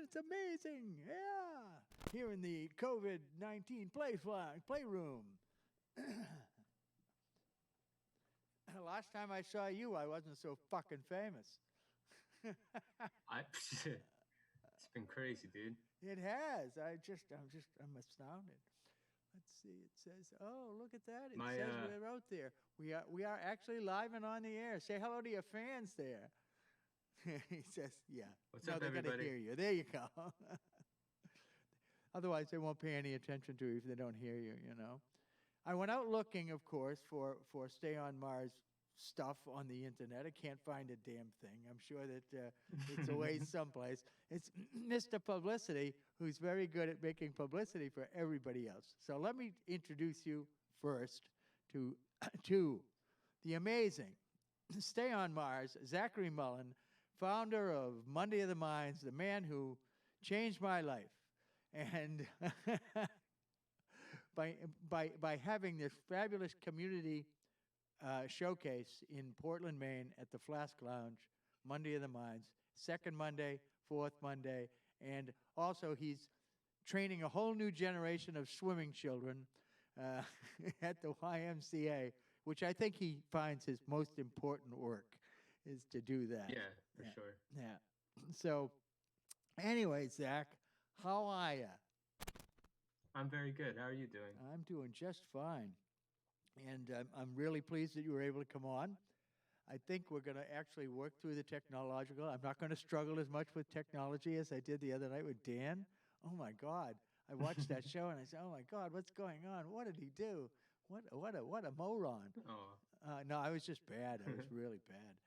It's amazing. Yeah. Here in the COVID-19 playroom. Last time I saw you, I wasn't so fucking famous. It's been crazy, dude. It has. I'm astounded. Let's see. It says, "Oh, look at that! It says we're out there. We are actually live and on the air. Say hello to your fans there." He says, "Yeah." What's up, everybody? They're gonna hear you. There you go. Otherwise, they won't pay any attention to you if they don't hear you. You know. I went out looking, of course, for Stay on Mars stuff on the internet. I can't find a damn thing. I'm sure that it's away someplace. It's Mr. Publicity, who's very good at making publicity for everybody else. So let me introduce you first to the amazing Stay on Mars, Zachary Mullin, founder of Monday of the Minds, the man who changed my life. And by having this fabulous community showcase in Portland, Maine at the Flask Lounge, Monday of the Minds, second Monday, fourth Monday, and also he's training a whole new generation of swimming children at the YMCA, which I think he finds his most important work is to do that. Yeah, for sure. Yeah. So anyway, Zach, how are you? I'm very good. How are you doing? I'm doing just fine. And I'm really pleased that you were able to come on. I think we're going to actually work through the technological. I'm not going to struggle as much with technology as I did the other night with Dan. Oh, my God. I watched that show, and I said, oh, my God, what's going on? What did he do? What a moron. Oh. No, I was just bad. I was really bad.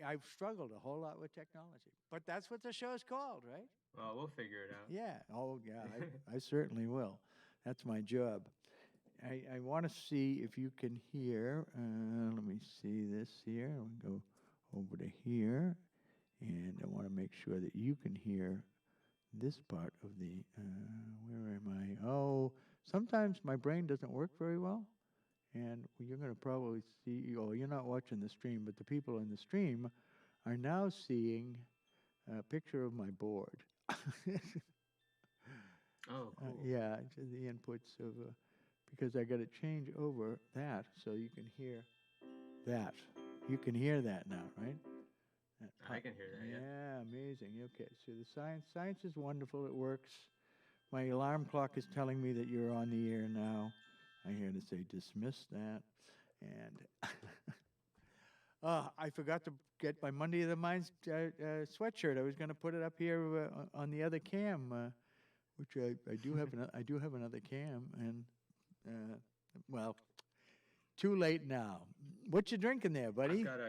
I've struggled a whole lot with technology. But that's what the show's called, right? Well, we'll figure it out. Yeah. Oh, yeah, I certainly will. That's my job. I want to see if you can hear. Let me see this here. I'll go over to here. And I want to make sure that you can hear this part of the, where am I? Oh, sometimes my brain doesn't work very well. And you're going to probably see, oh, you're not watching the stream, but the people in the stream are now seeing a picture of my board. Oh, cool. Yeah, the inputs of, because I got to change over that so you can hear that. You can hear that now, right? I can hear that, yeah. Yeah, amazing. Okay, so the science is wonderful. It works. My alarm clock is telling me that you're on the air now. I hear to say dismiss that. And I forgot to get my Monday of the Minds sweatshirt. I was going to put it up here on the other cam, which I do have. I do have another cam, and well, too late now. What you drinking there, buddy? I've got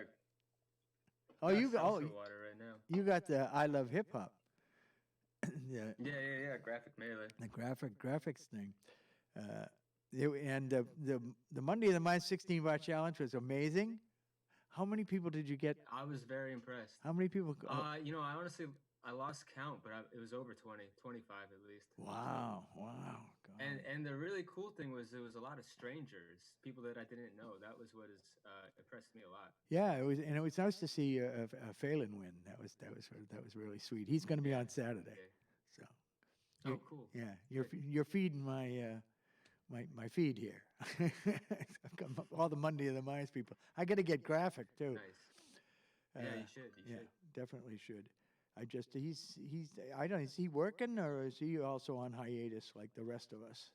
a water right now. You got the I Love Hip Hop. Yeah. Graphic melee. The graphics thing. And the Monday of the Mind 16-bar challenge was amazing. How many people did you get? I was very impressed. How many people? I honestly, I lost count, but it was over 20, 25 at least. Wow. God. And the really cool thing was there was a lot of strangers, people that I didn't know. That was what impressed me a lot. Yeah, it was nice to see Phelan win. That was really sweet. He's going to be on Saturday. Okay. So. Oh, cool. Yeah, you're feeding my feed here. I've got all the Monday of the Minds people. I got to get graphic too. Nice. Yeah, you should. You should. Definitely should. I don't know, is he working or is he also on hiatus like the rest of us?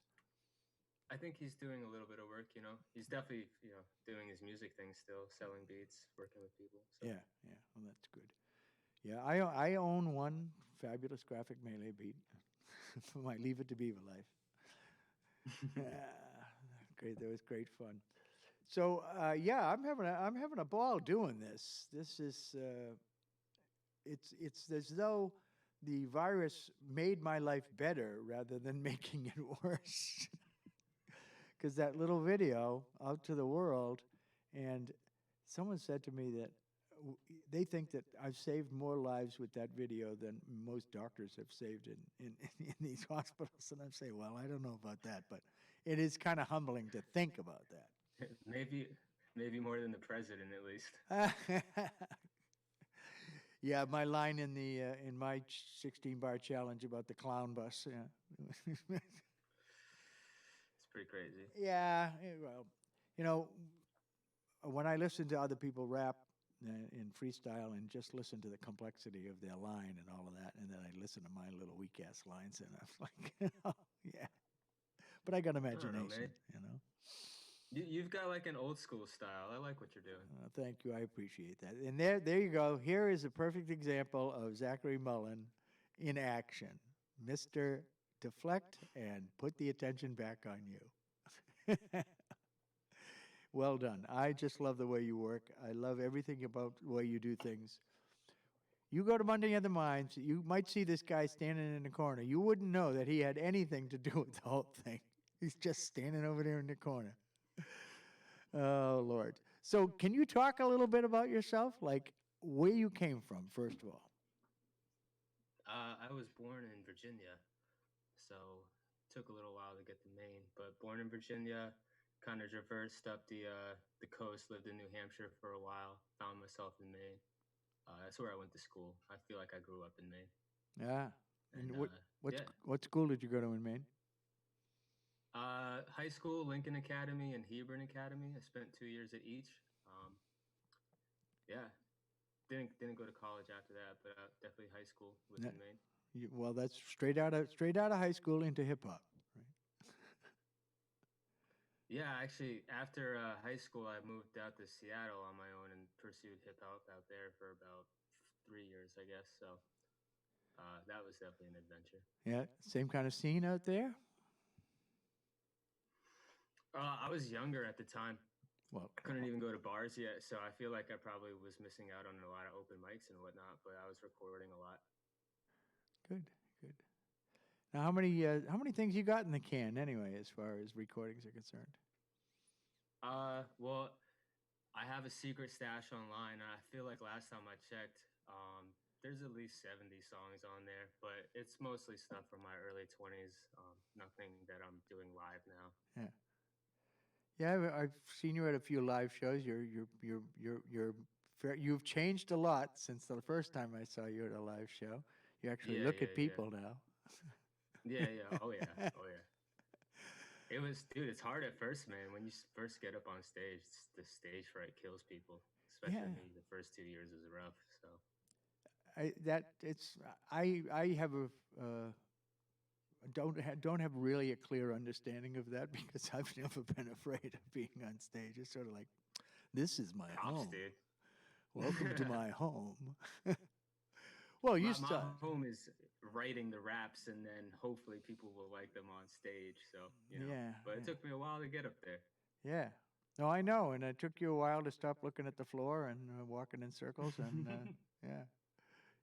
I think he's doing a little bit of work, He's definitely, doing his music thing still, selling beats, working with people. So. Yeah. Well, that's good. Yeah, I own one fabulous graphic melee beat for my Leave It to Beaver life. Great, that was great fun. So I'm having a ball doing this. This is it's as though the virus made my life better rather than making it worse. Because that little video out to the world, and someone said to me that they think that I've saved more lives with that video than most doctors have saved in these hospitals. And I'm saying, well, I don't know about that, but it is kind of humbling to think about that. Maybe more than the president, at least. Yeah, my line in my 16-bar challenge about the clown bus. Yeah. It's pretty crazy. Yeah, well, you know, when I listen to other people rap in freestyle and just listen to the complexity of their line and all of that, and then I listen to my little weak ass lines, and I'm like, yeah. But I got I don't know, man. imagination, you know. You've got like an old school style. I like what you're doing. Thank you, I appreciate that. And there you go. Here is a perfect example of Zachary Mullin in action, Mister Deflect and put the attention back on you. Well done. I just love the way you work. I love everything about the way you do things. You go to Monday in the Mines, you might see this guy standing in the corner. You wouldn't know that he had anything to do with the whole thing. He's just standing over there in the corner. Oh, Lord. So, can you talk a little bit about yourself? Like, where you came from, first of all? I was born in Virginia, so took a little while to get to Maine. But born in Virginia, kind of traversed up the coast, lived in New Hampshire for a while, found myself in Maine. That's where I went to school. I feel like I grew up in Maine. Yeah. And And yeah, what school did you go to in Maine? high school, Lincoln Academy and Hebron Academy. I spent 2 years at each. Yeah, didn't go to college after that, but definitely high school was Yeah. in Maine. Well, that's straight out of high school into hip hop, right? Yeah, actually, after high school, I moved out to Seattle on my own and pursued hip hop out there for about 3 years, I guess. So that was definitely an adventure. Yeah, same kind of scene out there. I was younger at the time. Well, I couldn't even go to bars yet, so I feel like I probably was missing out on a lot of open mics and whatnot. But I was recording a lot. good, good. Now, how many things you got in the can anyway, as far as recordings are concerned? Well, I have a secret stash online, and I feel like last time I checked, there's at least 70 songs on there, but it's mostly stuff from my early 20s. Nothing that I'm doing live now. Yeah. Yeah, I've seen you at a few live shows. You've changed a lot since the first time I saw you at a live show. You actually Yeah, look yeah, at yeah. people now. Yeah. Oh, yeah. Oh, yeah. It was, dude, it's hard at first, man. When you first get up on stage, the stage fright kills people. Especially Yeah. me. The first 2 years was rough. So, I have a don't have really a clear understanding of that because I've never been afraid of being on stage. It's sort of like, this is my props, home. dude. Welcome to my home. Well, you My saw. home is writing the raps, and then hopefully people will like them on stage. So, Yeah, but it yeah. took me a while to get up there. Yeah. No, I know, and it took you a while to stop looking at the floor and walking in circles, and yeah.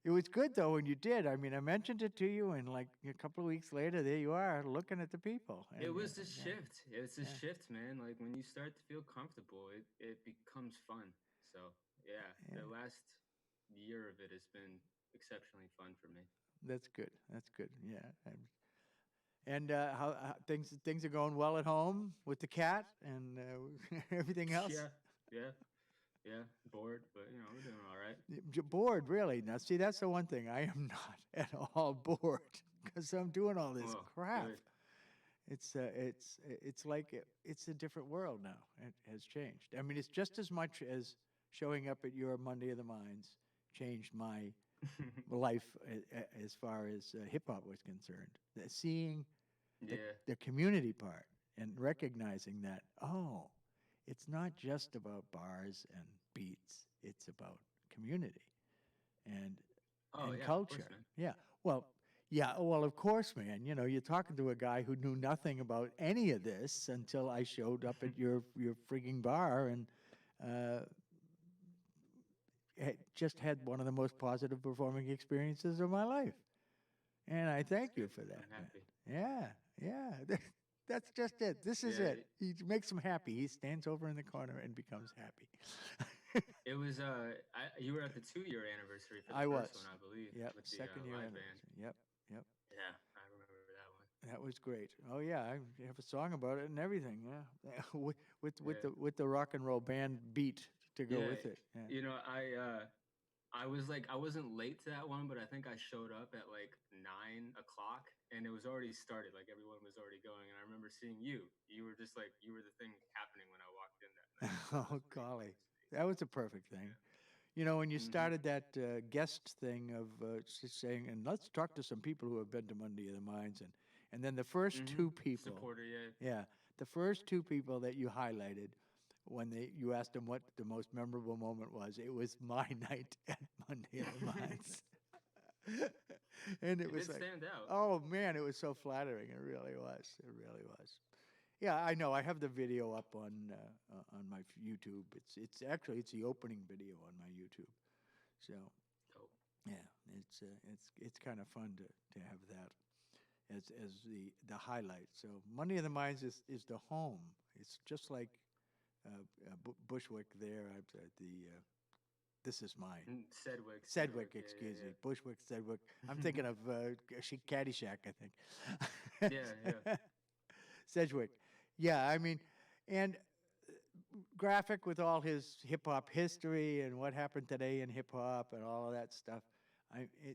It was good though when you did. I mean, I mentioned it to you, and like a couple of weeks later, there you are looking at the people. And, It was a yeah, shift. It's a yeah, shift, man. Like when you start to feel comfortable, it becomes fun. So yeah, yeah. the last year of it has been exceptionally fun for me. That's good. That's good. Yeah. And how things are going well at home with the cat and everything else. Yeah, yeah, yeah. Bored, but we're doing all right. Bored, really? Now, see, that's the one thing I am not at all bored because I'm doing all this Well, crap. good. It's like it's a different world now. It has changed. I mean, it's just as much as showing up at your Monday of the Minds changed my life as far as hip hop was concerned. Seeing Yeah. the community part and recognizing that, oh, it's not just about bars and beats. It's about community and Oh yeah, of course, culture. man. Yeah. Well, yeah. Well, of course, man. You know, you're talking to a guy who knew nothing about any of this until I showed up at your frigging bar and just had one of the most positive performing experiences of my life. And I thank you for that. I'm happy. Yeah, yeah. That's just it. This is Yeah. it. He makes him happy. He stands over in the corner and becomes happy. It was you were at the 2-year anniversary for the I was. first one, I believe. Yep, With the second year live anniversary. band. Yep, yep. Yeah, I remember that one. That was great. Oh yeah, I have a song about it and everything. Yeah, with Yeah. the rock and roll band beat to go Yeah, with it. Yeah. I was like, I wasn't late to that one, but I think I showed up at like 9 o'clock, and it was already started. Like everyone was already going, and I remember seeing you. You were just like, you were the thing happening when I walked in that night. So that Oh, was pretty cool golly. to see. That was a perfect thing. Yeah. You know, when you Mm-hmm. started that guest thing of saying, and let's talk to some people who have been to Monday of the Mines, and then the first Mm-hmm. two people, Supporter, yeah. yeah, the first two people that you highlighted when you asked them what the most memorable moment was, it was my night at Monday of the Mines. And it It was did like, stand out. oh man, it was so flattering. It really was. It really was. Yeah, I know. I have the video up on my YouTube. It's the opening video on my YouTube. So Dope. yeah, it's kind of fun to have that as the highlight. So Money in the Mines is the home. It's just like Bushwick there at the This Is Mine. Sedgwick, excuse me. Bushwick, Sedgwick. I'm thinking of Caddyshack, I think. Yeah, yeah. Sedgwick. Yeah, I mean, and Graphic with all his hip hop history and what happened today in hip hop and all of that stuff.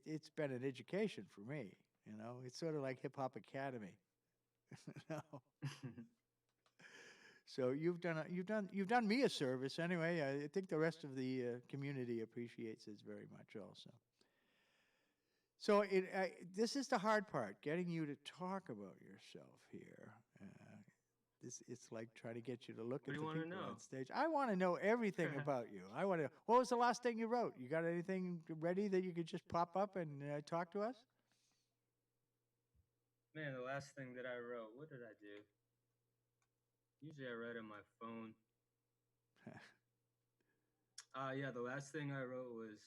It's been an education for me. You know, it's sort of like Hip Hop Academy. No. So you've done me a service anyway. I think the rest of the community appreciates it very much also. So this is the hard part, getting you to talk about yourself here. It's like trying to get you to look What at do the you want to people know? on stage. I want to know everything about you. What was the last thing you wrote? You got anything ready that you could just pop up and talk to us? Man, the last thing that I wrote, what did I do? Usually I write on my phone. Yeah, the last thing I wrote was,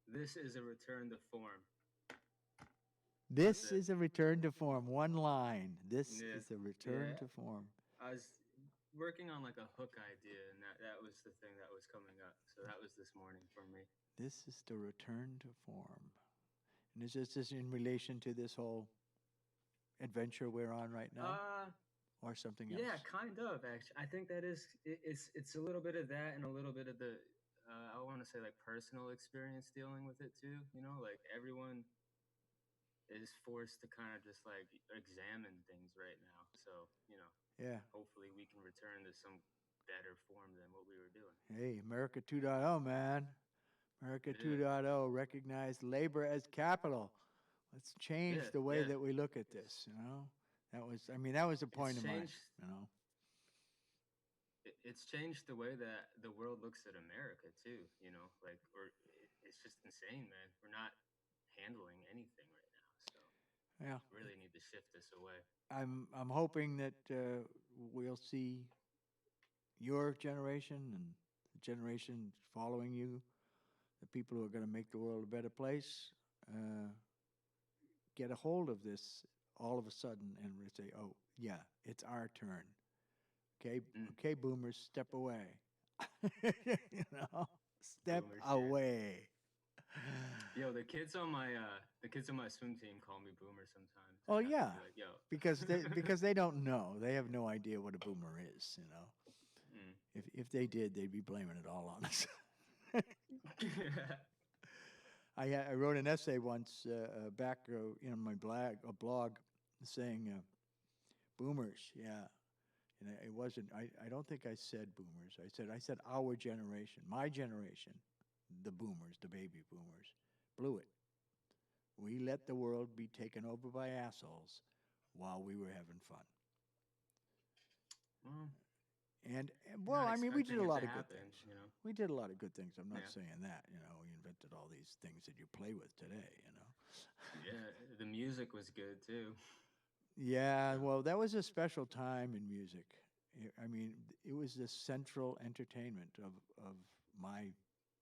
"This is a return to form." That's This it. is a return to form. One line. This Yeah, is a return yeah. to form. I was working on like a hook idea, and that was the thing that was coming up. So that was this morning for me. This is the return to form. And is this in relation to this whole adventure we're on right now, Uh, or something yeah, else? kind of actually. I think that is it's a little bit of that and a little bit of the I want to say like personal experience dealing with it too. You know, like everyone is forced to kind of just like examine things right now. So, you know, Yeah. hopefully we can return to some better form than what we were doing. Hey, America 2.0, man. America Yeah. 2.0 recognized labor as capital. Let's change Yeah, the way yeah. that we look at this, you know? That was a It's point of mine, changed you know? it's changed the way that the world looks at America too, you know, like it's just insane, man. We're not handling anything right now. So, Yeah. really need to shift this away. I'm hoping that we'll see your generation and the generation following you, the people who are going to make the world a better place, get a hold of this all of a sudden and say, "Oh, yeah, it's our turn." Okay, Mm. okay, boomers, step away. You know, step Boomers, yeah. away. Yo, the kids on my swim team call me boomer sometimes. Oh I have yeah, to be like, yo. because they don't know. They have no idea what a boomer is. You know, Mm. if they did, they'd be blaming it all on us. I wrote an essay once back in my blog saying boomers. Yeah, and it wasn't. I don't think I said boomers. I said our generation, my generation, the boomers, the baby boomers, blew it. We let the world be taken over by assholes while we were having fun. Well, Well, not I mean, we did expecting a it lot to of good happen, things. you know. We did a lot of good things. I'm not Yeah. saying that. You know, we invented all these things that you play with today. You know. Yeah, the music was good too. Yeah, well, that was a special time in music. I mean, it was the central entertainment of my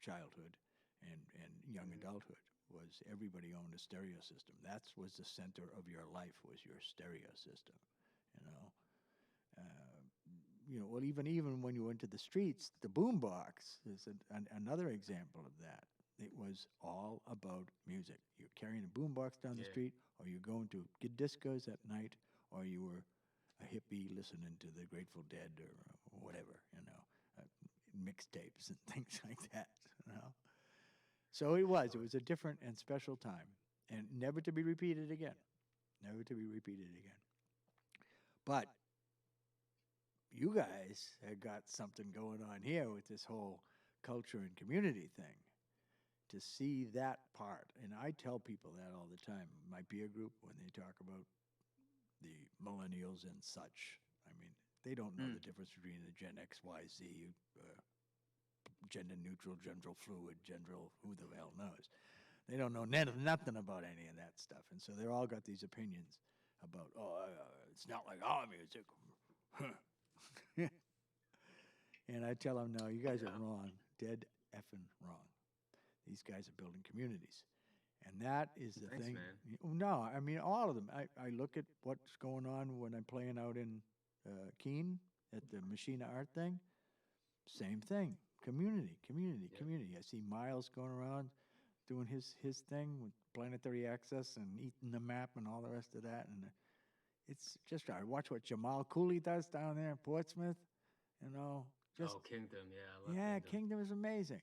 childhood and young Mhm. adulthood. Was everybody owned a stereo system? That was the center of your life. Was your stereo system? You know. Well, even when you went to the streets, the boombox is another example of that. It was all about music. You're carrying a boombox down the Yeah. street, or you're going to get discos at night, or you were a hippie listening to the Grateful Dead or whatever, mixtapes and things like that. You know. So it was. It was a different and special time, and never to be repeated again. Never to be repeated again. But you guys have got something going on here with this whole culture and community thing. To see that part, and I tell people that all the time. My peer group, when they talk about the millennials and such, I mean, they don't know the difference between the Gen X, Y, Z, gender neutral, gender fluid, gender who the hell knows. They don't know nothing about any of that stuff, and so they're all got these opinions about, it's not like our music. And I tell them, no, you guys are wrong, dead effing wrong. These guys are building communities, and that is the thing. Man. No, I mean all of them. I look at what's going on when I'm playing out in Keene at the Machina Art thing. Same thing. Community. I see Miles going around doing his thing with planetary access and eating the map and all the rest of that. And it's just, I watch what Jamal Cooley does down there in Portsmouth. Just Kingdom, yeah. I love Kingdom is amazing.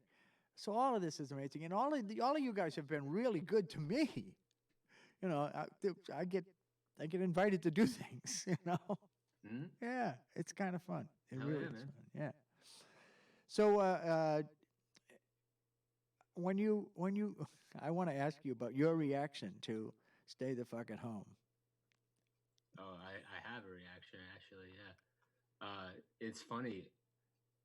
So all of this is amazing, and all of you guys have been really good to me. I get invited to do things. Mm-hmm. Yeah, it's kind of fun. It Hell really yeah, is man. fun. Yeah. So when you, I want to ask you about your reaction to Stay the Fuck at Home. Oh, I have a reaction actually. Yeah. It's funny.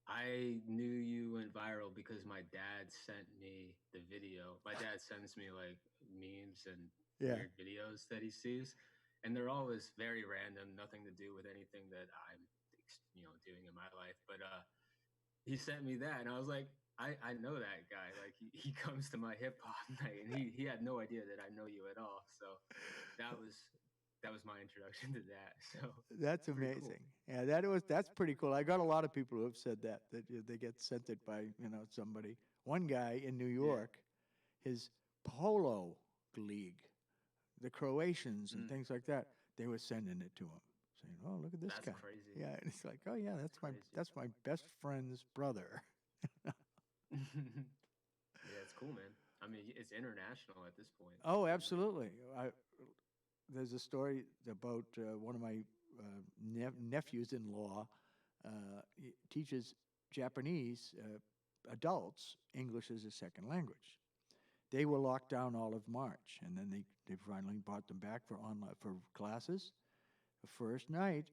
I knew you went viral because my dad sent me the video. My dad sends me like memes and weird videos that he sees, and they're always very random, nothing to do with anything that I'm, doing in my life. But he sent me that, and I was like, I know that guy. Like he comes to my hip hop night, and he had no idea that I know you at all. So that was my introduction to that. So that's amazing. Cool. Yeah, that's pretty cool. I got a lot of people who have said that they get sent it by somebody. One guy in New York, his polo league, the Croatians and things like that, they were sending it to him, saying, "Oh, look at this guy." That's crazy. Yeah, and it's like, "Oh yeah, that's my best friend's brother." Yeah, it's cool, man. I mean, it's international at this point. Oh, absolutely. There's a story about one of my nephews-in-law teaches Japanese adults English as a second language. They were locked down all of March, and then they finally brought them back for classes. The first night,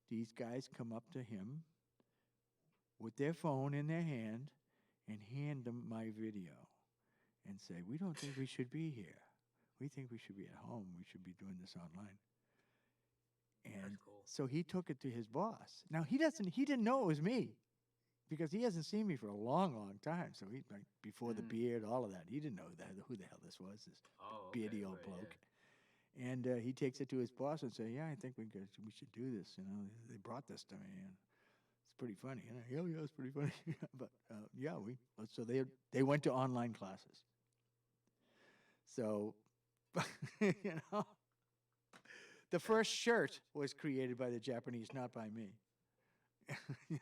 these guys come up to him with their phone in their hand and hand him my video and say, "We don't think we should be here. We think we should be at home. We should be doing this online." And cool. So he took it to his boss. Now he didn't know it was me, because he hasn't seen me for a long, long time. So he, like, before the beard, all of that, he didn't know who the hell this was, this beardy old bloke. Yeah. And he takes it to his boss and says, "Yeah, I think we should do this. They brought this to me, and it's pretty funny." Yeah, it's pretty funny. But so they went to online classes. So, the first shirt was created by the Japanese, not by me.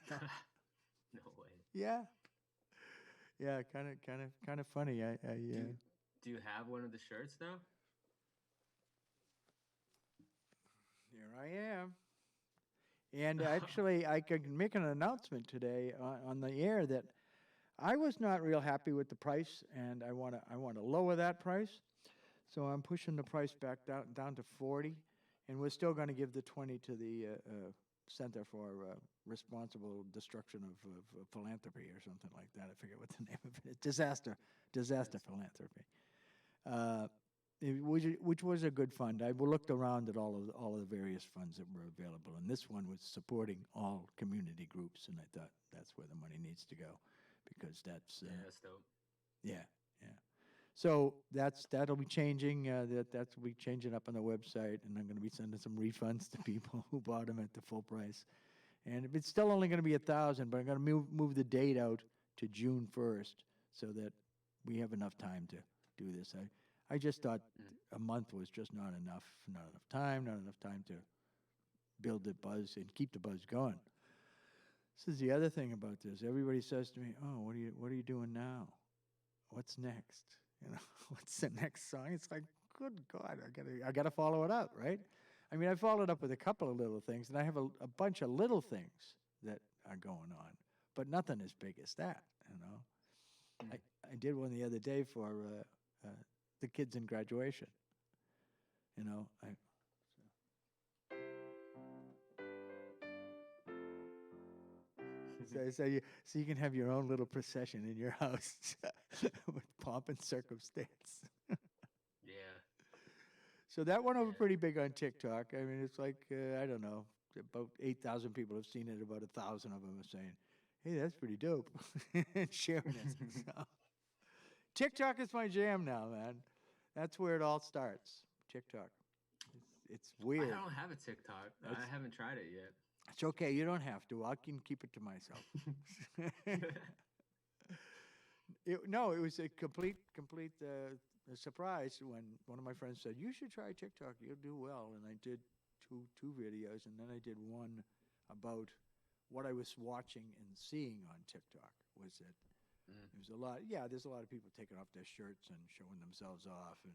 No way. Yeah. Yeah, kind of funny. Do you have one of the shirts now? Here I am. And actually, I can make an announcement today on the air that I was not real happy with the price, and I want to lower that price. So I'm pushing the price back down to $40, and we're still going to give the $20 to the Center for Responsible Destruction of Philanthropy or something like that. I forget what the name of it is. Disaster Philanthropy. Which was a good fund. I looked around at all of the various funds that were available, and this one was supporting all community groups, and I thought that's where the money needs to go, because that's that's dope. Yeah. So that'll be changing. That's will be changing up on the website, and I'm going to be sending some refunds to people who bought them at the full price. And it's still only going to be $1,000, but I'm going to move the date out to June 1st so that we have enough time to do this. I just thought a month was just not enough time to build the buzz and keep the buzz going. This is the other thing about this. Everybody says to me, "Oh, what are you doing now?" what's next? You know, what's the next song? It's like, good God, I gotta follow it up, right? I mean, I followed up with a couple of little things, and I have a bunch of little things that are going on, but nothing as big as that, you know. Mm. I did one the other day for the kids in graduation. You know, so you can have your own little procession in your house with pomp and circumstance. Yeah. So that went over Yeah. pretty big on TikTok. I mean, it's like I don't know, about 8,000 people have seen it. About 1,000 of them are saying, "Hey, that's pretty dope," and sharing it. So, TikTok is my jam now, man. That's where it all starts. TikTok. It's I weird. don't have a TikTok. I haven't tried it yet. It's okay. You don't have to. I can keep it to myself. No, it was a complete surprise when one of my friends said, "You should try TikTok. You'll do well." And I did two videos, and then I did one about what I was watching and seeing on TikTok. Was that there's a lot? Yeah, there's a lot of people taking off their shirts and showing themselves off and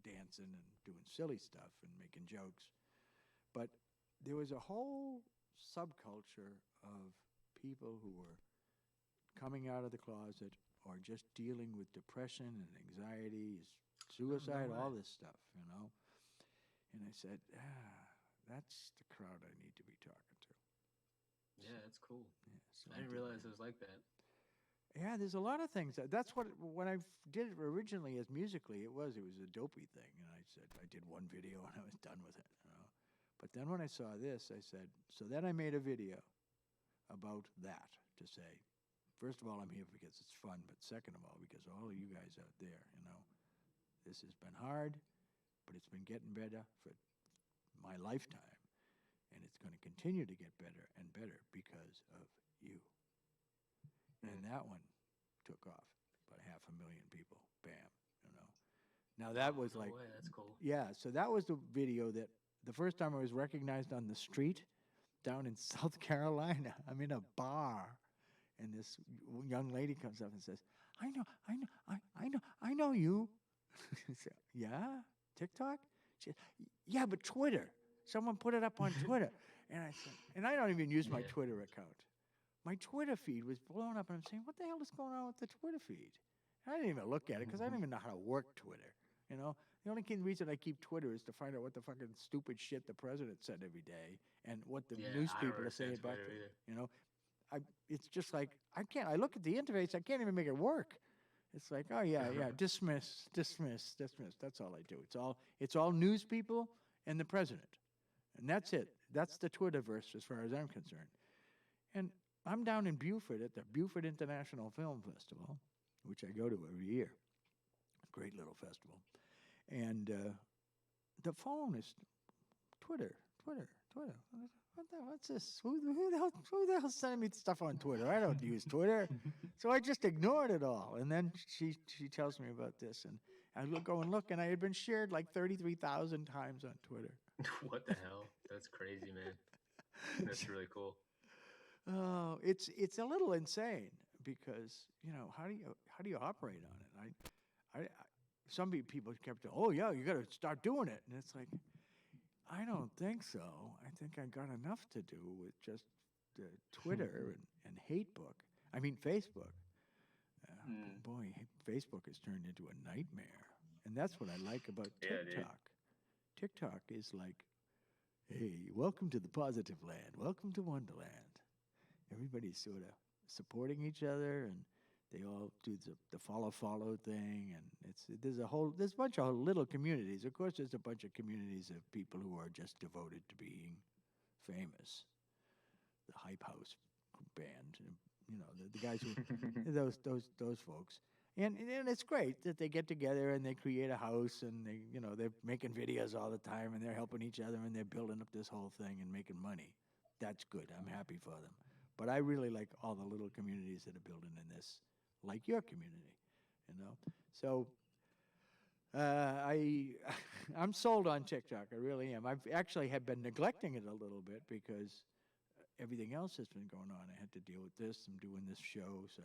dancing and doing silly stuff and making jokes. But there was a whole subculture of people who were coming out of the closet or just dealing with depression and anxiety, suicide, all this stuff, you know. And I said, that's the crowd I need to be talking to. Yeah, that's cool. Yeah, so I didn't realize it was like that. Yeah, there's a lot of things. That's what when I did it originally as musically, it was a dopey thing, and I said I did one video and I was done with it, you know. But then when I saw this, I said, so then I made a video about that to say, first of all, I'm here because it's fun, but second of all, because all of you guys out there, you know, this has been hard, but it's been getting better for my lifetime, and it's going to continue to get better and better because of you. And that one took off. About 500,000 people. Bam. You know. Now that was No like, way, that's cool. yeah. So that was the video that the first time I was recognized on the street down in South Carolina. I'm in a bar, and this young lady comes up and says, "I know you." I said, "Yeah, TikTok." She said, "Yeah, but Twitter. Someone put it up on Twitter." And I said, and I don't even use my Twitter account. My Twitter feed was blown up, and I'm saying, what the hell is going on with the Twitter feed? And I didn't even look at it because I don't even know how to work Twitter. You know, the only reason I keep Twitter is to find out what the fucking stupid shit the president said every day and what the news people are saying back to it. You know, it's just like I look at the interface, I can't even make it work. It's like, oh yeah, dismiss. That's all I do. It's all news people and the president, and that's it. That's the Twitterverse as far as I'm concerned. And I'm down in Beaufort at the Beaufort International Film Festival, which I go to every year. Great little festival. And the phone is Twitter. What's this? Who the hell sending me stuff on Twitter? I don't use Twitter. So I just ignored it all. And then she tells me about this. And I go and look, and I had been shared like 33,000 times on Twitter. What the hell? That's crazy, man. That's really cool. Oh, it's a little insane because, you know, how do you operate on it? I some people kept, oh yeah, you got to start doing it, and it's like, I don't think so. I think I got enough to do with just Twitter and Facebook. Boy, Facebook has turned into a nightmare, and that's what I like about TikTok. TikTok is like, hey, welcome to the positive land. Welcome to Wonderland. Everybody's sort of supporting each other, and they all do the follow thing, and there's a bunch of little communities. Of course, there's a bunch of communities of people who are just devoted to being famous. The Hype House band, you know, the guys who those folks, and it's great that they get together and they create a house, and they're making videos all the time, and they're helping each other, and they're building up this whole thing and making money. That's good. I'm happy for them. But I really like all the little communities that are building in this, like your community, you know. So I'm sold on TikTok. I really am. I've actually have been neglecting it a little bit because everything else has been going on. I had to deal with this. I'm doing this show. So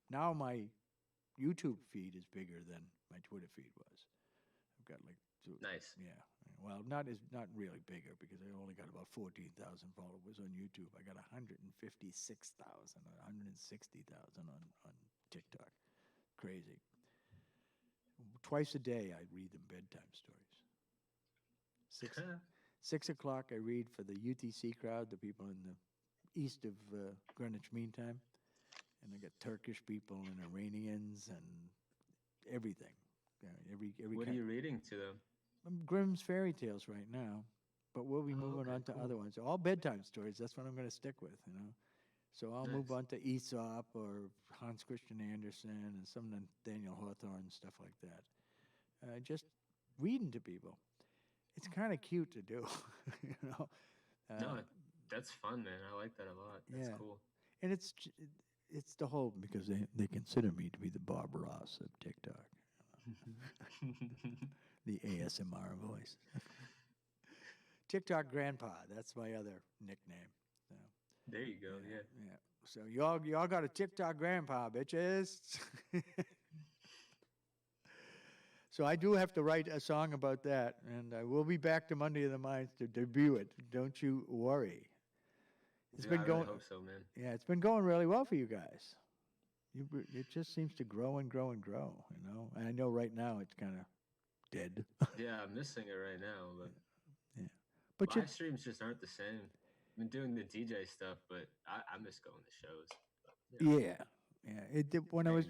now my YouTube feed is bigger than my Twitter feed was. I've got like Nice. yeah. Well, not really bigger because I only got about 14,000 followers on YouTube. I got 156,000 or 160,000 on TikTok. Crazy. Twice a day I read them bedtime stories. 6 o'clock I read for the UTC crowd, the people in the east of Greenwich Mean Time, and I got Turkish people and Iranians and everything. Every What are you reading to them? Grimm's fairy tales right now, but we'll be moving on to other ones. All bedtime stories. That's what I'm going to stick with, you know. So I'll move on to Aesop or Hans Christian Andersen and some Nathaniel Hawthorne stuff like that. Just reading to people. It's kind of cute to do, you know. No, that's fun, man. I like that a lot. That's cool. And it's the whole because they consider me to be the Bob Ross of TikTok. The ASMR voice. TikTok Grandpa, that's my other nickname. So, there you go, yeah. So y'all got a TikTok Grandpa, bitches. So I do have to write a song about that, and I will be back to Monday of the Minds to debut it. Don't you worry. It's been going. I hope so, man. Yeah, it's been going really well for you guys. It just seems to grow and grow and grow, you know. And I know right now it's kind of dead. Yeah, I'm missing it right now, but but live streams just aren't the same. I've been doing the DJ stuff, but I miss going to shows. But, you know, When I was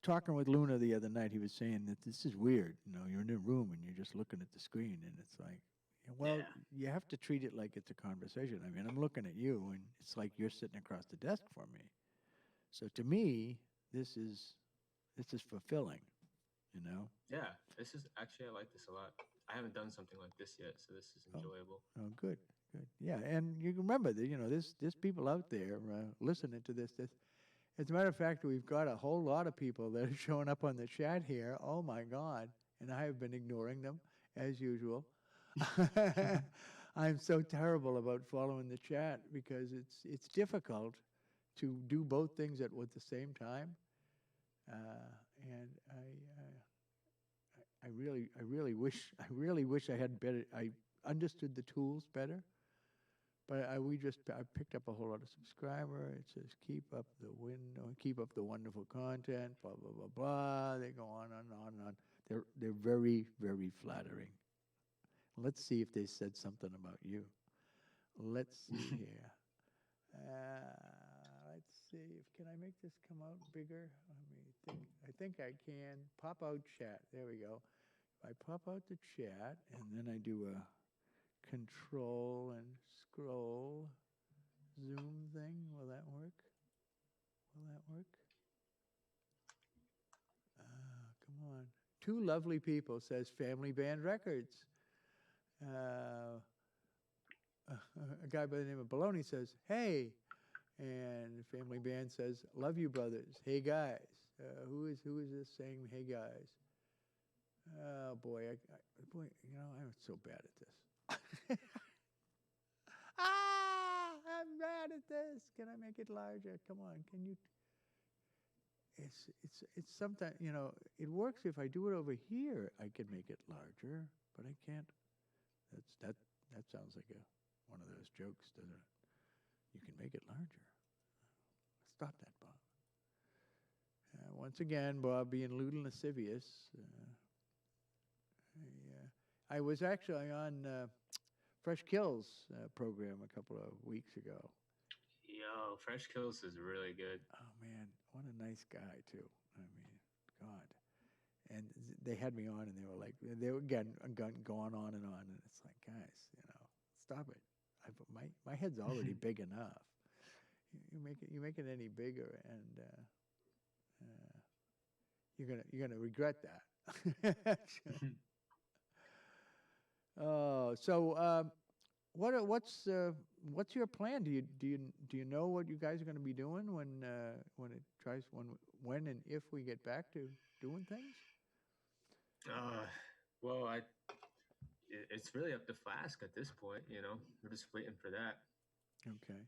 talking with Luna the other night, he was saying that this is weird. You know, you're in a room and you're just looking at the screen, and it's like, well, you have to treat it like it's a conversation. I mean, I'm looking at you, and it's like you're sitting across the desk from me. So to me, this is fulfilling, you know. Yeah, this is actually I like this a lot. I haven't done something like this yet, so this is enjoyable. Oh, good. Yeah, and you remember that there's people out there listening to this. As a matter of fact, we've got a whole lot of people that are showing up on the chat here. Oh my God! And I have been ignoring them as usual. I'm so terrible about following the chat because it's difficult to do both things at the same time, and I really wish I understood the tools better. But I picked up a whole lot of subscriber. It says keep up the wonderful content, blah blah blah blah. They go on and on and on. They're very, very flattering. Let's see if they said something about you. Let's see here. Let's see. Can I make this come out bigger? I think I can. Pop out chat. There we go. I pop out the chat, and then I do a control and scroll zoom thing. Will that work? Come on. Two lovely people, says Family Band Records. A guy by the name of Baloney says, hey. And Family Band says, love you, brothers. Hey, guys. Who is this saying, hey, guys? Oh, boy. I'm so bad at this. I'm bad at this. Can I make it larger? Come on, can you? It's sometimes, it works if I do it over here. I can make it larger, but I can't. That sounds like one of those jokes, doesn't it? You can make it larger. Stop that, Bob. Once again, Bob being lewd and lascivious. I was actually on Fresh Kills program a couple of weeks ago. Yo, Fresh Kills is really good. Oh, man. What a nice guy, too. I mean, God. And they had me on, and they were like, they were again going on, and it's like, guys, stop it. My head's already big enough. You make it any bigger, and you're gonna regret that. What's your plan? Do you know what you guys are going to be doing when and if we get back to doing things? Well, it's really up to Flask at this point. We're just waiting for that. Okay.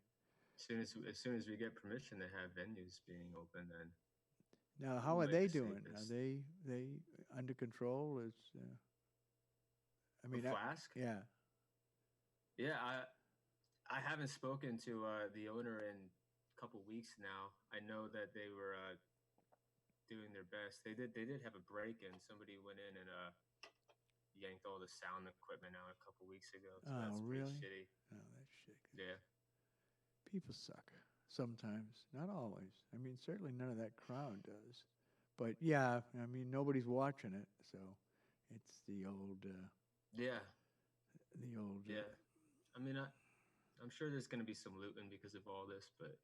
As soon as we get permission to have venues being open, then Now, how Who are might they be doing? Are safest? they under control? Is I A mean, Flask? yeah. Yeah, I haven't spoken to the owner in a couple weeks now. I know that they were doing their best. They did have a break in. Somebody went in and yanked all the sound equipment out a couple weeks ago. So Oh, that's pretty really? shitty. Oh, that's shit. Yeah. People suck sometimes, not always. I mean, certainly none of that crowd does. But yeah, I mean, nobody's watching it, so it's the old, Yeah. the old. Yeah. I mean, I'm sure there's going to be some looting because of all this, but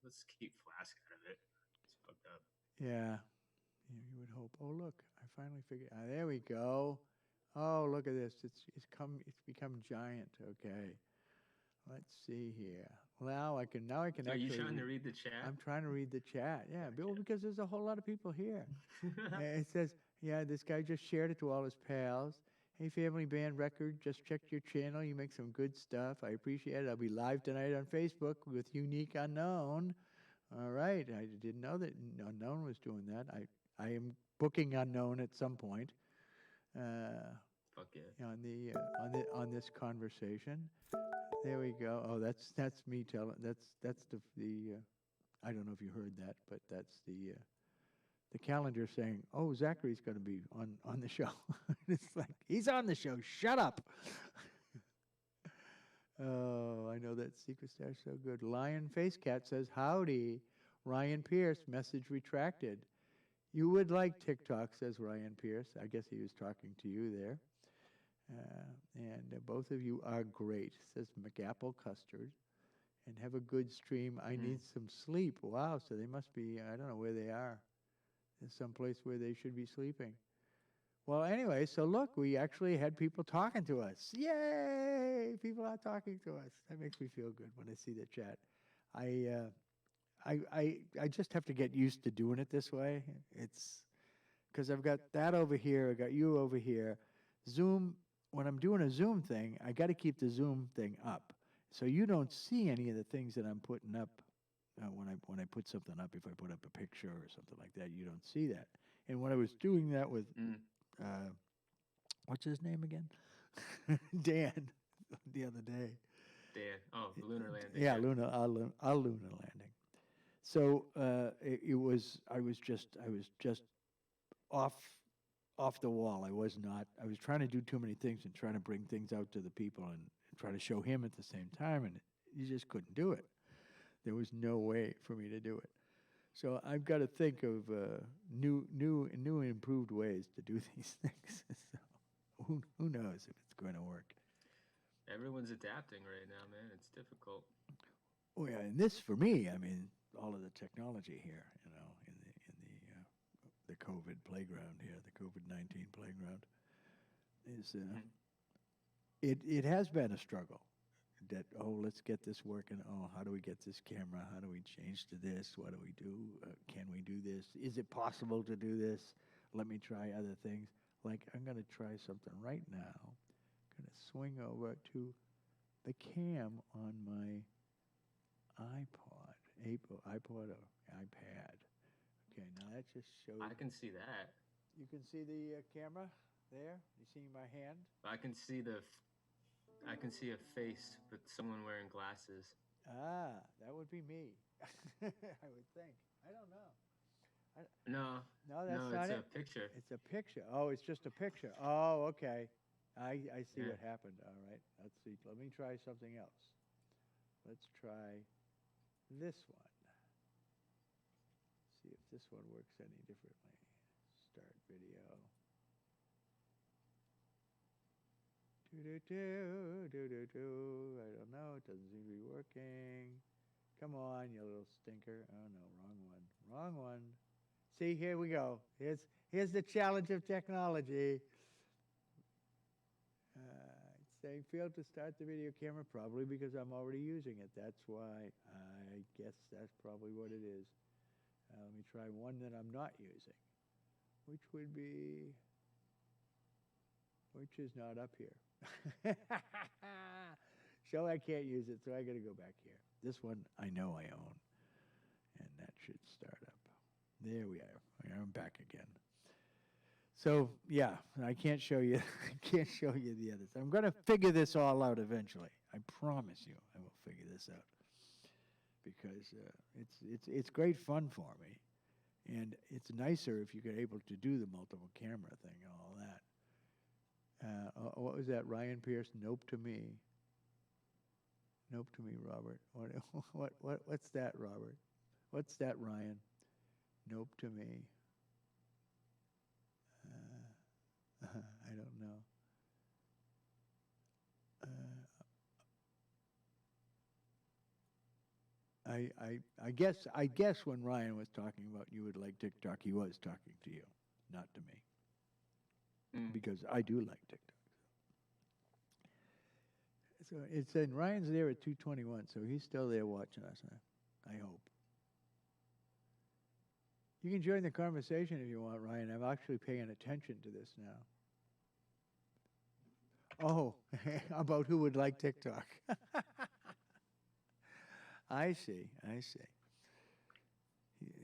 let's keep Flask out of it. It's fucked up. Yeah, you would hope. Oh, look, I finally figured. Ah, there we go. Oh, look at this. It's become giant. Okay. Let's see here. Now I can Are you actually. trying to read the chat? I'm trying to read the chat. Yeah, Gotcha. because there's a whole lot of people here. It says, yeah, this guy just shared it to all his pals. Hey, Family Band Record, just checked your channel. You make some good stuff. I appreciate it. I'll be live tonight on Facebook with Unique Unknown. All right. I didn't know that Unknown was doing that. I am booking Unknown at some point. Fuck yeah. On this conversation. There we go. Oh, that's me telling. That's the. I don't know if you heard that, but that's the calendar saying, "Oh, Zachary's going to be on the show." It's like he's on the show. Shut up. Oh, I know that secret stash so good. Lion Face Cat says, "Howdy, Ryan Pierce. Message retracted. You would like TikTok," says Ryan Pierce. I guess he was talking to you there. And both of you are great, says McApple Custard. And have a good stream. I need some sleep. Wow, so they must be, I don't know where they are. There's someplace where they should be sleeping. Well, anyway, so look, we actually had people talking to us. Yay! People are talking to us. That makes me feel good when I see the chat. I just have to get used to doing it this way. It's because I've got that over here, I got you over here. Zoom, when I'm doing a Zoom thing, I got to keep the Zoom thing up. So you don't see any of the things that I'm putting up when I put something up. If I put up a picture or something like that, you don't see that. And when I was doing that with, what's his name again? Dan, the other day. Dan. Oh, Lunar Landing. Yeah, Lunar Landing. So I was just off the wall. I was trying to do too many things and trying to bring things out to the people and try to show him at the same time, and you just couldn't do it. There was no way for me to do it. So I've got to think of new and improved ways to do these things. So who knows if it's going to work? Everyone's adapting right now, man. It's difficult. Oh yeah, and this for me, I mean, all of the technology here, in the COVID playground here, the COVID-19 playground, is it has been a struggle. That, let's get this working. Oh, how do we get this camera? How do we change to this? What do we do? Can we do this? Is it possible to do this? Let me try other things. Like, I'm going to try something right now. I'm going to swing over to the cam on my iPod or iPad. Okay, now that just shows. I can see that. You can see the camera there? You see my hand? I can see a face with someone wearing glasses. Ah, that would be me. I would think. I don't know. No, that's not it's it. a picture. It's a picture. Oh, it's just a picture. Oh, okay. I see what happened. All right. Let's see. Let me try something else. Let's try this one. See if this one works any differently. Start video. I don't know. It doesn't seem to be working. Come on, you little stinker. Oh, no, wrong one. Wrong one. See, here we go. Here's the challenge of technology. It's saying failed to start the video camera, probably because I'm already using it. That's why. I guess that's probably what it is. Let me try one that I'm not using, which is not up here. So I can't use it, so I got to go back here. This one I know I own, and that should start up. There we are. I'm back again. So yeah, I can't show you. I can't show you the others. I'm going to figure this all out eventually. I promise you, I will figure this out because it's great fun for me, and it's nicer if you're able to do the multiple camera thing and all that. What was that, Ryan Pierce? Nope to me. Nope to me, Robert. What's that, Robert? What's that, Ryan? Nope to me. I don't know. I guess when Ryan was talking about you would like TikTok, he was talking to you, not to me, because I do like TikTok. So it's in Ryan's there at 2:21, so he's still there watching us. I hope. You can join the conversation if you want, Ryan. I'm actually paying attention to this now. Oh, about who would like TikTok. I see.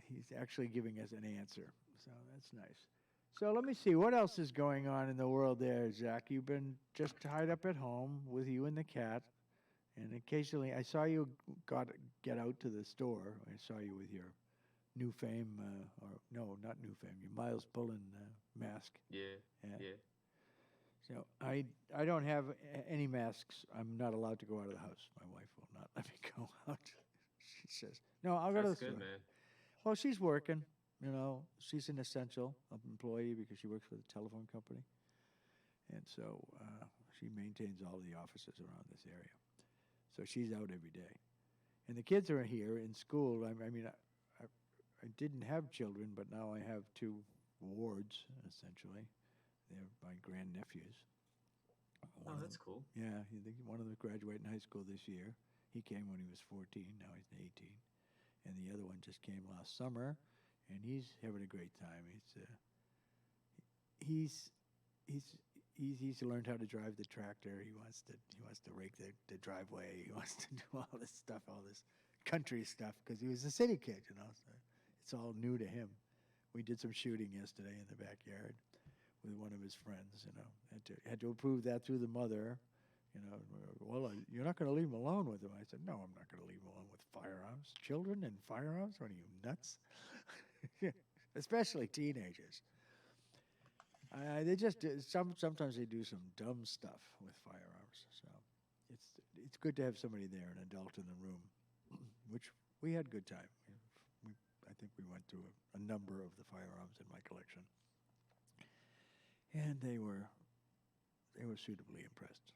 He's actually giving us an answer, so that's nice. So let me see, what else is going on in the world there, Zach? You've been just tied up at home with you and the cat, and occasionally I saw you get out to the store. I saw you with your New Fame, or no, not New Fame, your Miles Bullen mask. Yeah. So I don't have any masks. I'm not allowed to go out of the house. My wife will not let me go out. She says, no, I'll go to the store. That's good, man. Well, she's working. She's an essential employee because she works for the telephone company. And so she maintains all the offices around this area. So she's out every day. And the kids are here in school. I didn't have children, but now I have two wards, essentially. They're my grandnephews. That's cool. Yeah, one of them graduated high school this year. He came when he was 14. Now he's 18. And the other one just came last summer, and he's having a great time. He's learned how to drive the tractor. He wants to rake the driveway. He wants to do all this stuff, all this country stuff, because he was a city kid, So it's all new to him. We did some shooting yesterday in the backyard with one of his friends. Had to approve that through the mother. Well, you're not going to leave him alone with him. I said, no, I'm not going to leave him alone with firearms. Children and firearms? What are you, nuts? Especially teenagers. They just sometimes they do some dumb stuff with firearms. So it's good to have somebody there, an adult in the room, which we had a good time. I think we went through a number of the firearms in my collection, and they were suitably impressed.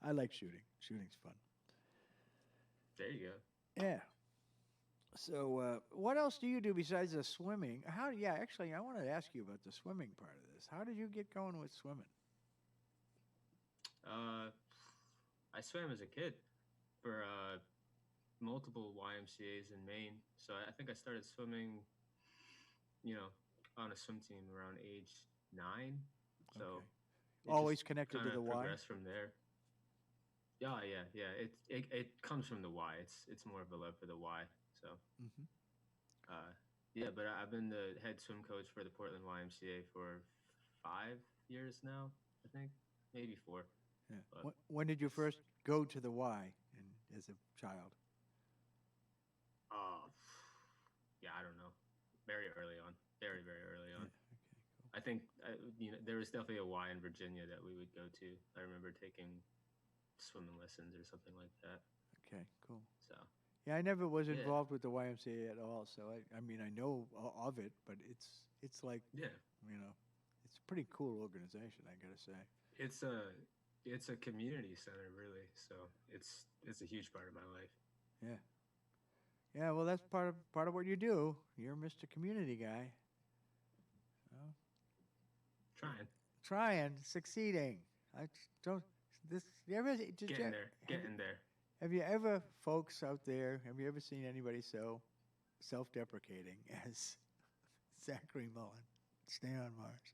I like shooting. Shooting's fun. There you go. Yeah. So what else do you do besides the swimming? Actually, I wanted to ask you about the swimming part of this. How did you get going with swimming? I swam as a kid for multiple YMCA's in Maine. So I think I started swimming, on a swim team around age 9. So okay. Always connected to the Y? Progressed from there. Yeah. It comes from the Y. It's more of a love for the Y. So, but I've been the head swim coach for the Portland YMCA for 5 years now, I think, maybe 4. Yeah. When did you first go to the Y as a child? I don't know. Very early on. Very, very early on. Yeah. Okay, cool. I think there was definitely a Y in Virginia that we would go to. I remember taking swimming lessons or something like that. Okay, cool. So. Yeah, I never was involved with the YMCA at all. So I know of it, but it's like it's a pretty cool organization, I gotta say. It's a community center, really. So it's a huge part of my life. Yeah. Yeah, well, that's part of what you do. You're Mr. Community guy. Trying, succeeding. Getting there. Have you ever, folks out there, seen anybody so self-deprecating as Zachary Mullin? Stay on Mars.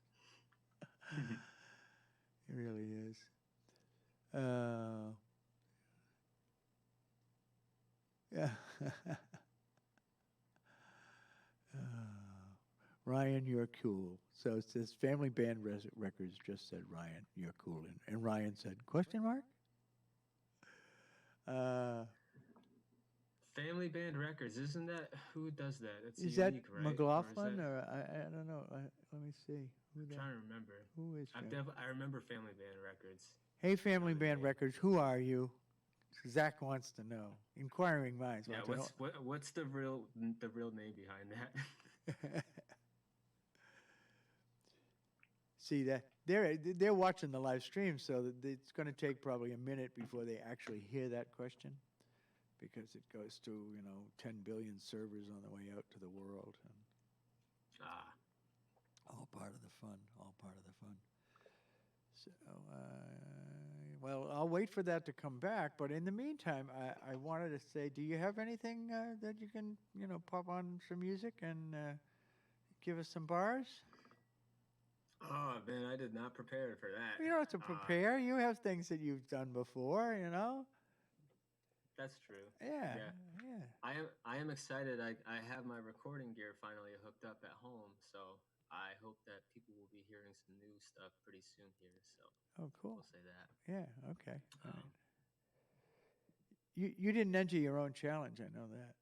It really is. Yeah. Ryan, you're cool. So it says Family Band Records just said, Ryan, you're cool. And Ryan said, question mark? Family Band Records, isn't that who does that? It's Is that unique, right? McLaughlin or I don't know. Let me see. I'm trying to remember. Who is I remember Family Band Records. Hey, Family Band Records, who are you? Zach wants to know. Inquiring minds. Yeah, what's the real name behind that? See that they're watching the live stream, so it's going to take probably a minute before they actually hear that question, because it goes to 10 billion servers on the way out to the world. And all part of the fun. All part of the fun. So, well, I'll wait for that to come back. But in the meantime, I wanted to say, do you have anything that you can pop on some music and give us some bars? Oh, man, I did not prepare for that. You don't have to prepare. You have things that you've done before, That's true. Yeah. I am excited. I have my recording gear finally hooked up at home, so I hope that people will be hearing some new stuff pretty soon here. So. Oh, cool. We'll say that. Yeah. Okay. All right. You didn't enter your own challenge. I know that.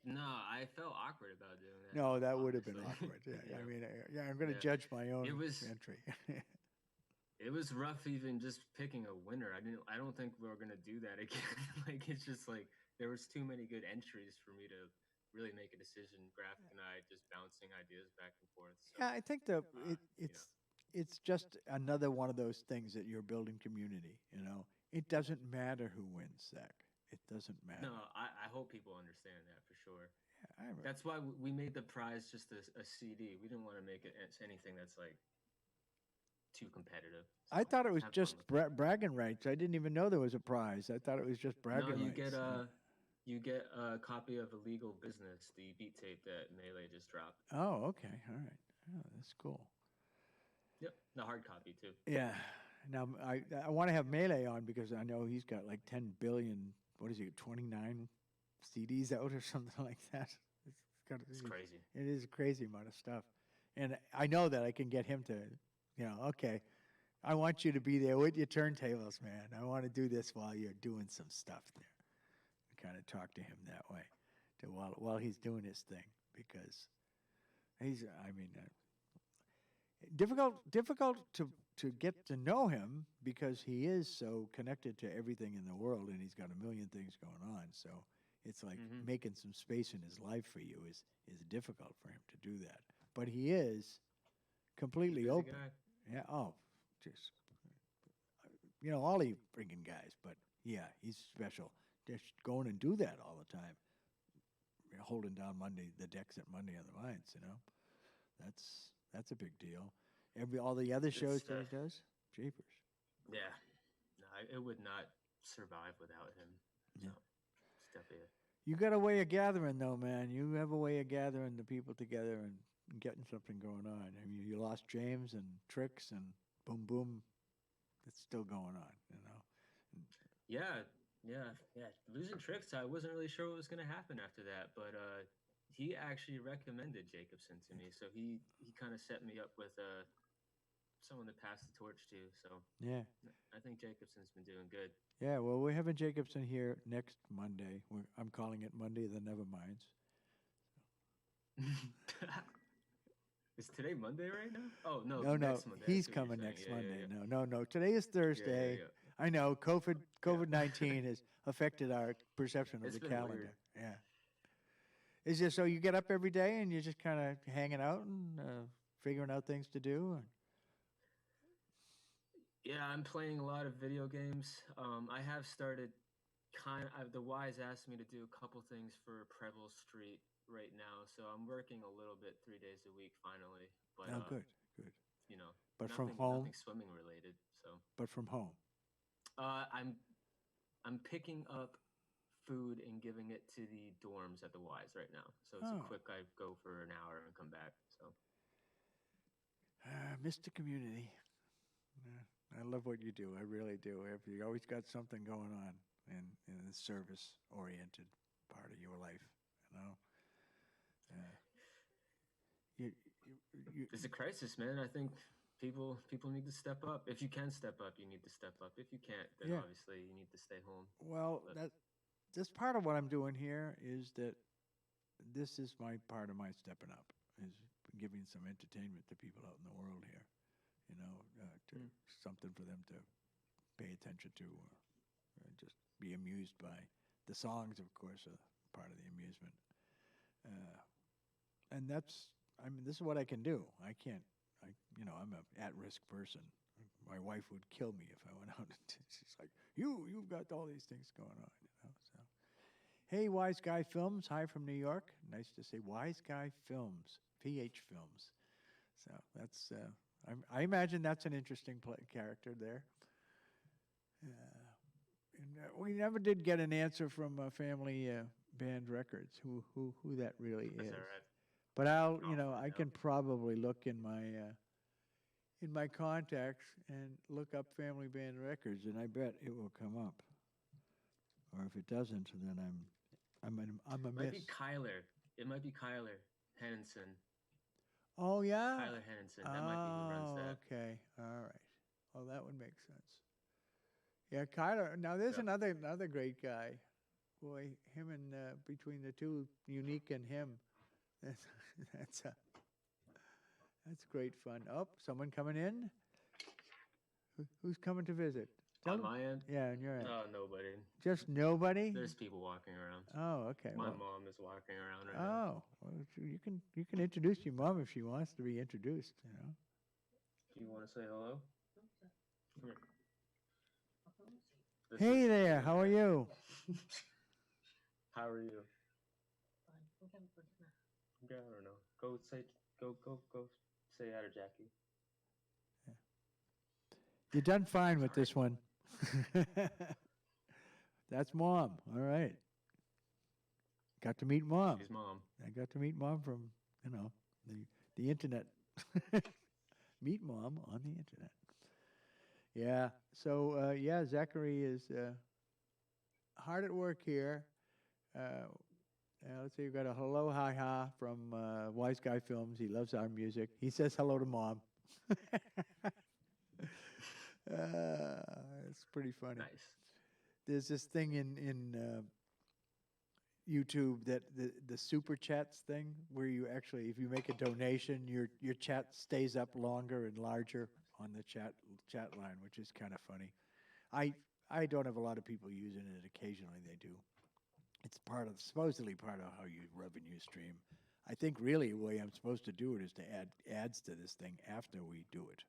No, I felt awkward about doing that. No, that would have been awkward. Yeah. I mean, I'm going to judge my own entry. It was rough even just picking a winner. I don't think we're going to do that again. It's just there was too many good entries for me to really make a decision. Graphic and I just bouncing ideas back and forth. So, yeah, I think it's just another one of those things that you're building community. It doesn't matter who wins, Zach. It doesn't matter. No, I hope people understand that for sure. Yeah, that's why we made the prize just a CD. We didn't want to make it anything that's too competitive. So I thought it was just bragging rights. I didn't even know there was a prize. I thought it was just bragging rights. No, you get a copy of Illegal Business, the beat tape that Melee just dropped. Oh, okay. All right. Oh, that's cool. Yep, the hard copy too. Yeah. Now I want to have Melee on because I know he's got 10 billion. What is he? 29 CDs out or something like that. It's crazy. It is a crazy amount of stuff, and I know that I can get him to, okay, I want you to be there with your turntables, man. I want to do this while you're doing some stuff there. Kind of talk to him that way, while he's doing his thing, because difficult to get to know him because he is so connected to everything in the world, and he's got a million things going on. So it's like making some space in his life for you is difficult for him to do that. But he is completely open. Guy. Yeah. Oh, just all the freaking guys. But yeah, he's special. Just going and do that all the time. Holding down the decks at Monday on the Vines. That's a big deal. All the other shows that he does, jeepers. Yeah, no, it would not survive without him. Yeah, it's definitely. You got a way of gathering, though, man. You have a way of gathering the people together and getting something going on. I mean, you lost James and Tricks and boom, boom. It's still going on, Yeah. Losing Tricks, I wasn't really sure what was going to happen after that, but he actually recommended Jacobson to me, so he kind of set me up with someone to pass the torch to. So yeah, I think Jacobson's been doing good. Yeah, well, we're having Jacobson here next Monday. I'm calling it Monday the Neverminds. Is today Monday right now? Oh no, no, next Monday. He's coming next Monday. Yeah. No. Today is Thursday. Yeah. I know COVID-19 has affected our perception of the calendar. Weird. Yeah. Is it so you get up every day and you're just kind of hanging out and figuring out things to do? Yeah, I'm playing a lot of video games. I have started the Wise asked me to do a couple things for Preble Street right now, so I'm working a little bit 3 days a week finally. But good. But nothing, from home, nothing swimming related. So. But from home. I'm picking up food and giving it to the dorms at the Wise right now. So it's a quick. I go for an hour and come back. So. Mr. Community. I love what you do. I really do. You always got something going on in the service-oriented part of your life, You, It's a crisis, man. I think people need to step up. If you can step up, you need to step up. If you can't, then yeah. obviously you need to stay home. Well, But that's part of what I'm doing here is that this is my part of my stepping up is giving some entertainment to people out in the world here. You know, to something for them to pay attention to, or just be amused by. The songs, of course, are part of the amusement. And that's, I mean, this is what I can do. I'm an at-risk person. My wife would kill me if I went out. She's like, you've got all these things going on, So, hey, Wise Guy Films. Hi from New York. Nice to say Wise Guy Films, PH Films. So that's, I imagine that's an interesting character there. We never did get an answer from Family Band Records who that really that's is. all right. But I'll I can probably look in my contacts and look up Family Band Records, and I bet it will come up. Or if it doesn't, then I'm a Might miss. be Kyler. It might be Kyler Henningsen. Oh yeah, Kyler Henningsen. That might be who runs that. Okay, all right. Well, that would make sense. Yeah, Kyler. Now there's another great guy. Boy, him and between the two, Unique and him, that's great fun. Oh, someone coming in. Who's coming to visit? On my end? Yeah, on your end. No, nobody. Just nobody? There's people walking around. Oh, okay. My mom is walking around right now. Oh, well, you can introduce your mom if she wants to be introduced. Do you want to say hello? Come here. Hey there, how are you? How are you? Yeah, I don't know. Go say hi to Jackie. Yeah. You done fine with this one. That's Mom. All right. Got to meet Mom. She's Mom. I got to meet Mom from the internet. Meet Mom on the internet. Yeah. So Zachary is hard at work here. Let's see, we've got a hello, hi, ha from Wise Guy Films. He loves our music. He says hello to Mom. It's pretty funny. Nice. There's this thing in YouTube that the super chats thing where you actually, if you make a donation, your chat stays up longer and larger on the chat line, which is kind of funny. I don't have a lot of people using it. Occasionally they do. It's supposedly part of how you revenue stream. I think really the way I'm supposed to do it is to add ads to this thing after we do it.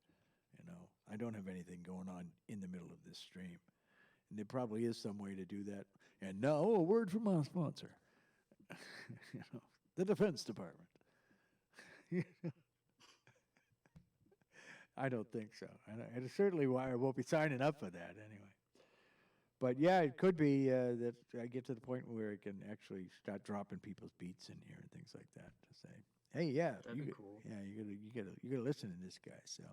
I don't have anything going on in the middle of this stream. And there probably is some way to do that. And now a word from our sponsor. The Defense Department. I don't think so. And it's certainly why I won't be signing up for that anyway. But yeah, it could be that I get to the point where I can actually start dropping people's beats in here and things like that to say, hey, yeah, that'd be cool. Yeah, you gotta listen to this guy. So,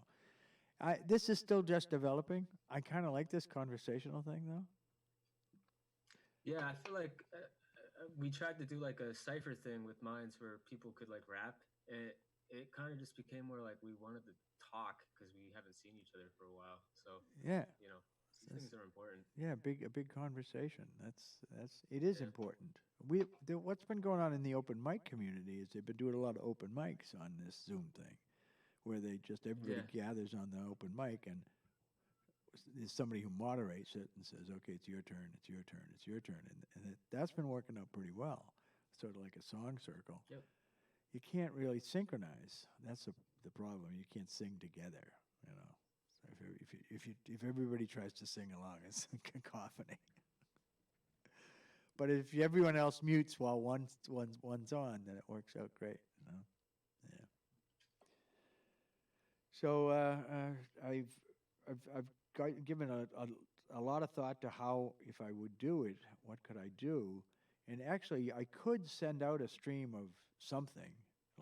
this is still just developing. I kind of like this conversational thing though. Yeah, I feel like we tried to do like a cipher thing with Minds where people could like rap. It kind of just became more like we wanted to talk because we haven't seen each other for a while. So yeah, these things are important. Yeah, a big conversation. It is important. What's been going on in the open mic community is they've been doing a lot of open mics on this Zoom thing, where everybody gathers on the open mic, and there's somebody who moderates it and says, "Okay, it's your turn. It's your turn. It's your turn," and that's been working out pretty well. Sort of like a song circle. Yep. You can't really synchronize. That's the problem. You can't sing together. If everybody tries to sing along, it's cacophony. But if everyone else mutes while one's on, then it works out great. Yeah. So I've given a lot of thought to how, if I would do it, what could I do? And actually, I could send out a stream of something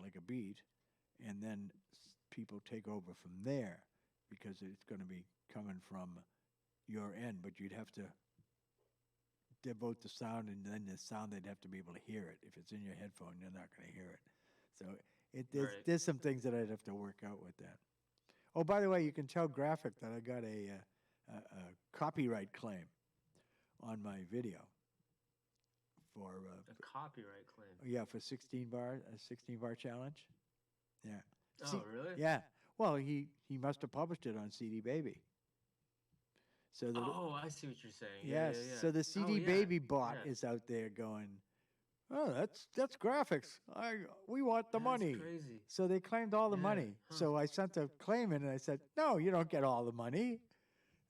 like a beat, and then people take over from there, because it's going to be coming from your end, but you'd have to devote the sound, and then the sound, they'd have to be able to hear it. If it's in your headphone, you're not going to hear it. So Right. there's some things that I'd have to work out with that. Oh, by the way, you can tell Graphic that I got a copyright claim on my video for A copyright claim. yeah, for 16 bar, a 16 bar challenge. Yeah. Oh, really? Yeah. Well, he must have published it on CD Baby. So the Oh, I see what you're saying. Yeah, yes, yeah, yeah. so the Oh, CD yeah. Baby bot Yeah. is out there going, "Oh, that's graphics. We want the That's money." crazy. So they claimed all the Yeah, money. huh. So I sent a claim in and I said, "No, you don't get all the money.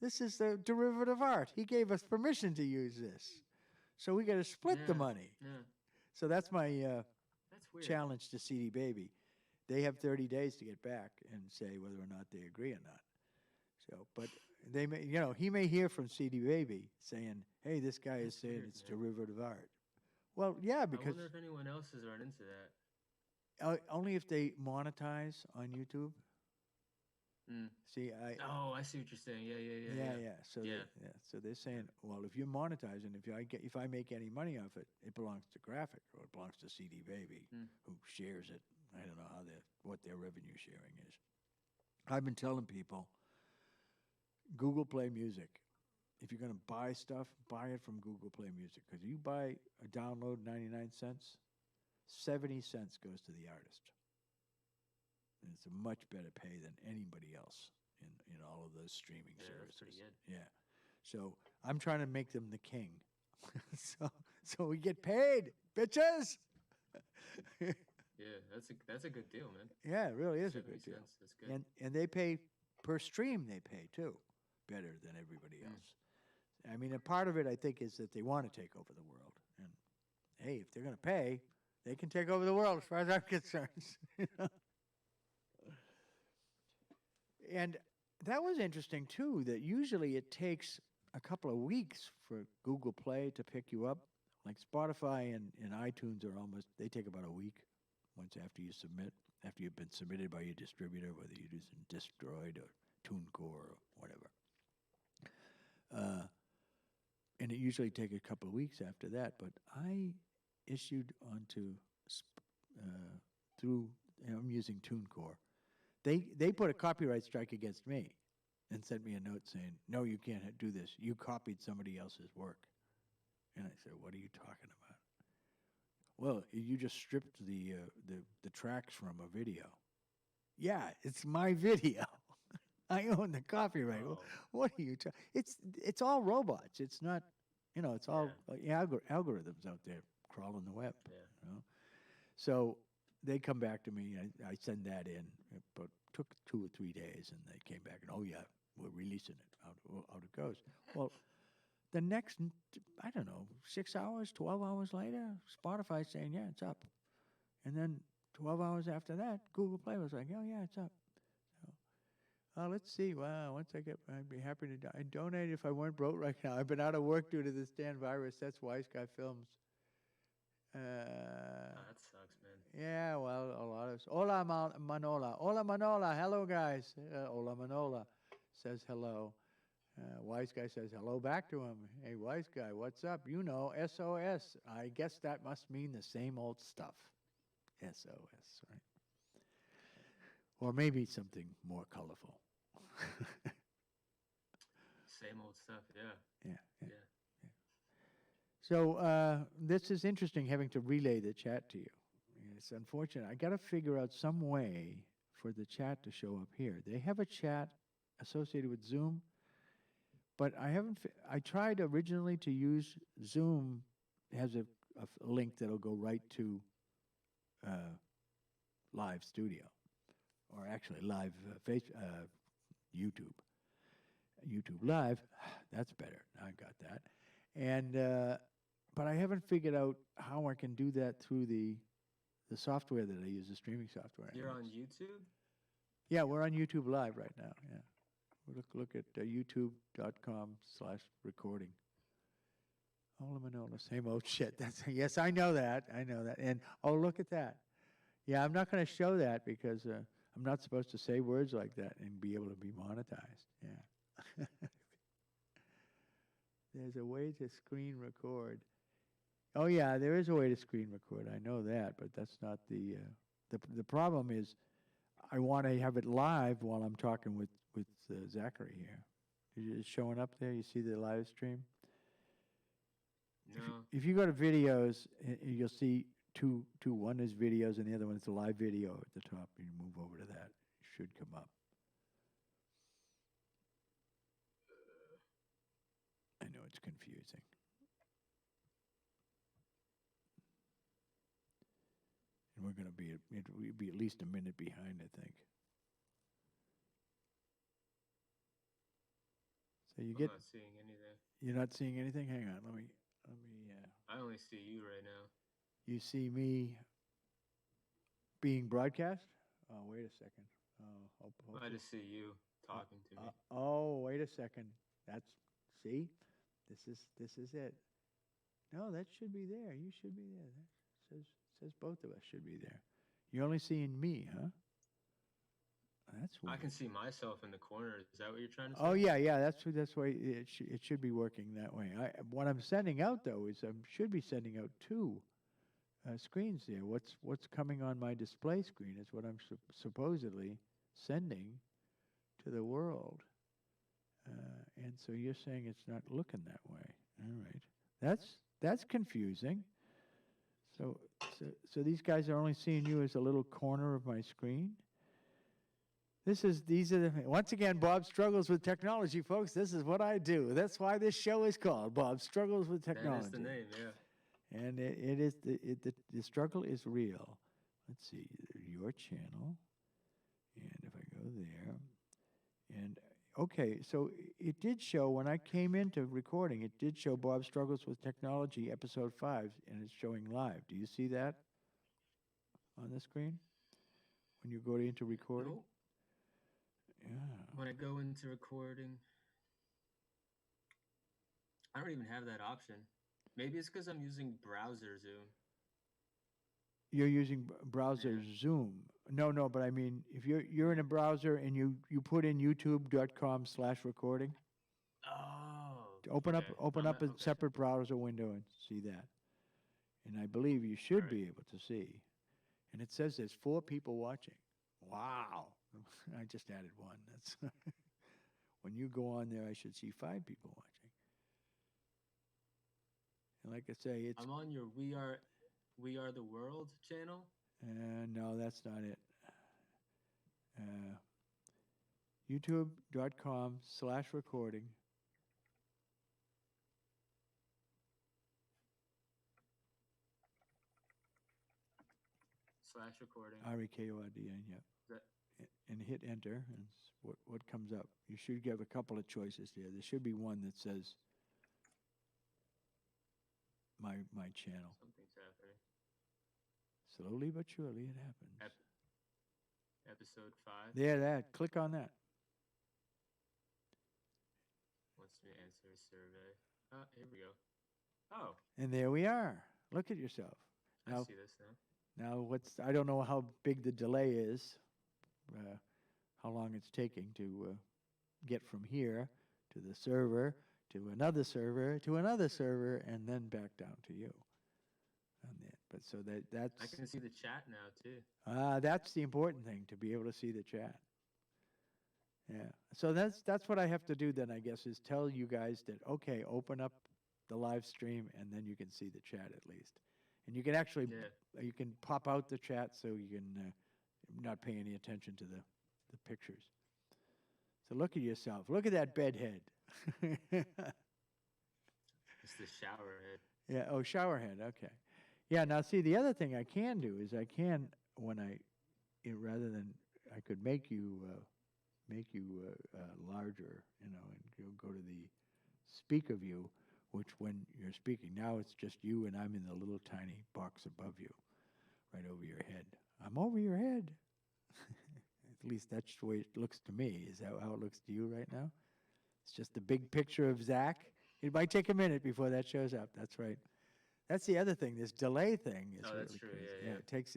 This is the derivative art. He gave us permission to use this. So we got to split the Yeah, money." yeah. So that's my That's weird. challenge to CD Baby. They have 30 days to get back and say whether or not they agree or not. So, but they may, he may hear from CD Baby saying, "Hey, this guy is That's saying weird, it's man. derivative art." Well, yeah, I because wonder if anyone else has run into that. only if they monetize on YouTube. Mm. See, Oh, I see what you're saying. Yeah, yeah, yeah, yeah, yeah. yeah. So Yeah. so they're saying, well, if you monetize and if I make any money off it, it belongs to Graphic or it belongs to CD Baby, Mm. who shares it. I don't know what their revenue sharing is. I've been telling people, Google Play Music. If you're going to buy stuff, buy it from Google Play Music, because you buy a download 99 cents, 70 cents goes to the artist. And it's a much better pay than anybody else in all of those streaming Yeah, services. that's pretty good. Yeah. So I'm trying to make them the king. so we get paid, bitches. Yeah, that's a good deal, man. Yeah, it really is a 70 good deal. cents, that's good. And they pay per stream, they pay too, better than everybody Mm. else. I mean, a part of it, I think, is that they want to take over the world. And hey, if they're going to pay, they can take over the world as far as I'm concerned. And that was interesting, too, that usually it takes a couple of weeks for Google Play to pick you up. Like Spotify and iTunes are they take about a week once after you submit, after you've been submitted by your distributor, whether you're using Distroid or TuneCore or whatever. And it usually takes a couple of weeks after that. But I issued through, I'm using TuneCore. They put a copyright strike against me and sent me a note saying, "No, you can't do this. You copied somebody else's work." And I said, "What are you talking about?" "Well, you just stripped the tracks from a video." "Yeah, it's my video. I own the copyright." Oh. What are you talking? It's all robots. It's not, it's all algorithms out there crawling the web. Yeah. So they come back to me. I send that in, but took 2 or 3 days, and they came back and, "Oh yeah, we're releasing it." Out it goes. Well, the next, I don't know, 6 hours, 12 hours later, Spotify saying, "Yeah, it's up," and then 12 hours after that, Google Play was like, "Oh yeah, it's up." So, let's see. Wow, I'd be happy to I'd donate if I weren't broke right now. I've been out of work due to this damn virus. That's Wise Guy Films. That sucks, man. Yeah, well, a lot of Hola Manola. Hola Manola. Hello, guys. Hola Manola says hello. Wise Guy says hello back to him. "Hey, Wise Guy, what's up? SOS. I guess that must mean the same old stuff. SOS, right? Or maybe something more colorful. Same old stuff, yeah. Yeah. Yeah. So this is interesting, having to relay the chat to you. It's unfortunate. I got to figure out some way for the chat to show up here. They have a chat associated with Zoom, but I haven't. I tried originally to use Zoom. It has a link that'll go right to Live Studio, or actually Live YouTube. YouTube Live, that's better. I got that. And but I haven't figured out how I can do that through the software that I use, the streaming software. You're on YouTube? Yeah, we're on YouTube Live right now. Yeah, look at youtube.com/recording. Hola Manola, same old shit. Yes, I know that. And oh, look at that. Yeah, I'm not going to show that because I'm not supposed to say words like that and be able to be monetized. Yeah. There's a way to screen record. Oh yeah, there is a way to screen record. I know that, but that's not the The problem is, I want to have it live while I'm talking with Zachary here. Is it showing up there? You see the live stream? No. If you go to videos, you'll see two. One is videos, and the other one is the live video at the top. You move over to that. It should come up. I know it's confusing. And we're going to be, we'll be at least a minute behind, I think. So you I'm not seeing anything. You're not seeing anything? Hang on, let me. I only see you right now. You see me being broadcast? Oh, wait a second. I just see you talking to me. Oh, wait a second. See? This is it. No, that should be there. You should be there. That says both of us should be there. You're only seeing me, huh? That's weird. I can see myself in the corner. Is that what you're trying to say? Oh yeah. That's why it should be working that way. What I'm sending out though is I should be sending out two screens there. What's coming on my display screen is what I'm supposedly sending to the world. And so you're saying it's not looking that way. All right. That's confusing. So these guys are only seeing you as a little corner of my screen. Once again, Bob struggles with technology, folks. This is what I do. That's why this show is called Bob Struggles with Technology. That is the name, yeah. And it is the struggle is real. Let's see, your channel, and if I go there, and okay, so it did show when I came into recording. It did show Bob Struggles with Technology, episode 5, and it's showing live. Do you see that on the screen when you go into recording? Nope. Yeah. When I go into recording, I don't even have that option. Maybe it's because I'm using browser Zoom. You're using browser Zoom. No, but I mean, if you're in a browser and you put in youtube.com/recording. Oh. Open up a separate browser window and see that. And I believe you should be able to see. And it says there's 4 people watching. Wow. I just added one. That's when you go on there, I should see 5 people watching. And like I say, I'm on your We Are the World channel. No, that's not it. YouTube.com/recording. /recording. REKORDN, yep. And hit enter, and what comes up. You should have a couple of choices there. There should be one that says my channel. Something's happening. Slowly but surely it happens. Episode 5. There, click on that. Wants me to answer a survey. Here we go. Oh. And there we are. Look at yourself. I see this now. Now, I don't know how big the delay is, how long it's taking to get from here to the server, to another server, to another server, and then back down to you. On that. But so that's... I can see the chat now, too. That's the important thing, to be able to see the chat. Yeah. So that's what I have to do then, I guess, is tell you guys that, okay, open up the live stream, and then you can see the chat at least. And you can actually, you can pop out the chat so you can not pay any attention to the pictures. So look at yourself. Look at that bed head. It's the shower head. Yeah, oh, shower head, okay. Yeah, now see, the other thing I can do is I can, rather than, I could make you larger, and you'll go to the speaker view, which when you're speaking, now it's just you and I'm in the little tiny box above you, right over your head. I'm over your head. At least that's the way it looks to me. Is that how it looks to you right now? It's just a big picture of Zach. It might take a minute before that shows up. That's right. That's the other thing. This delay thing is that's really true. crazy. Yeah. It takes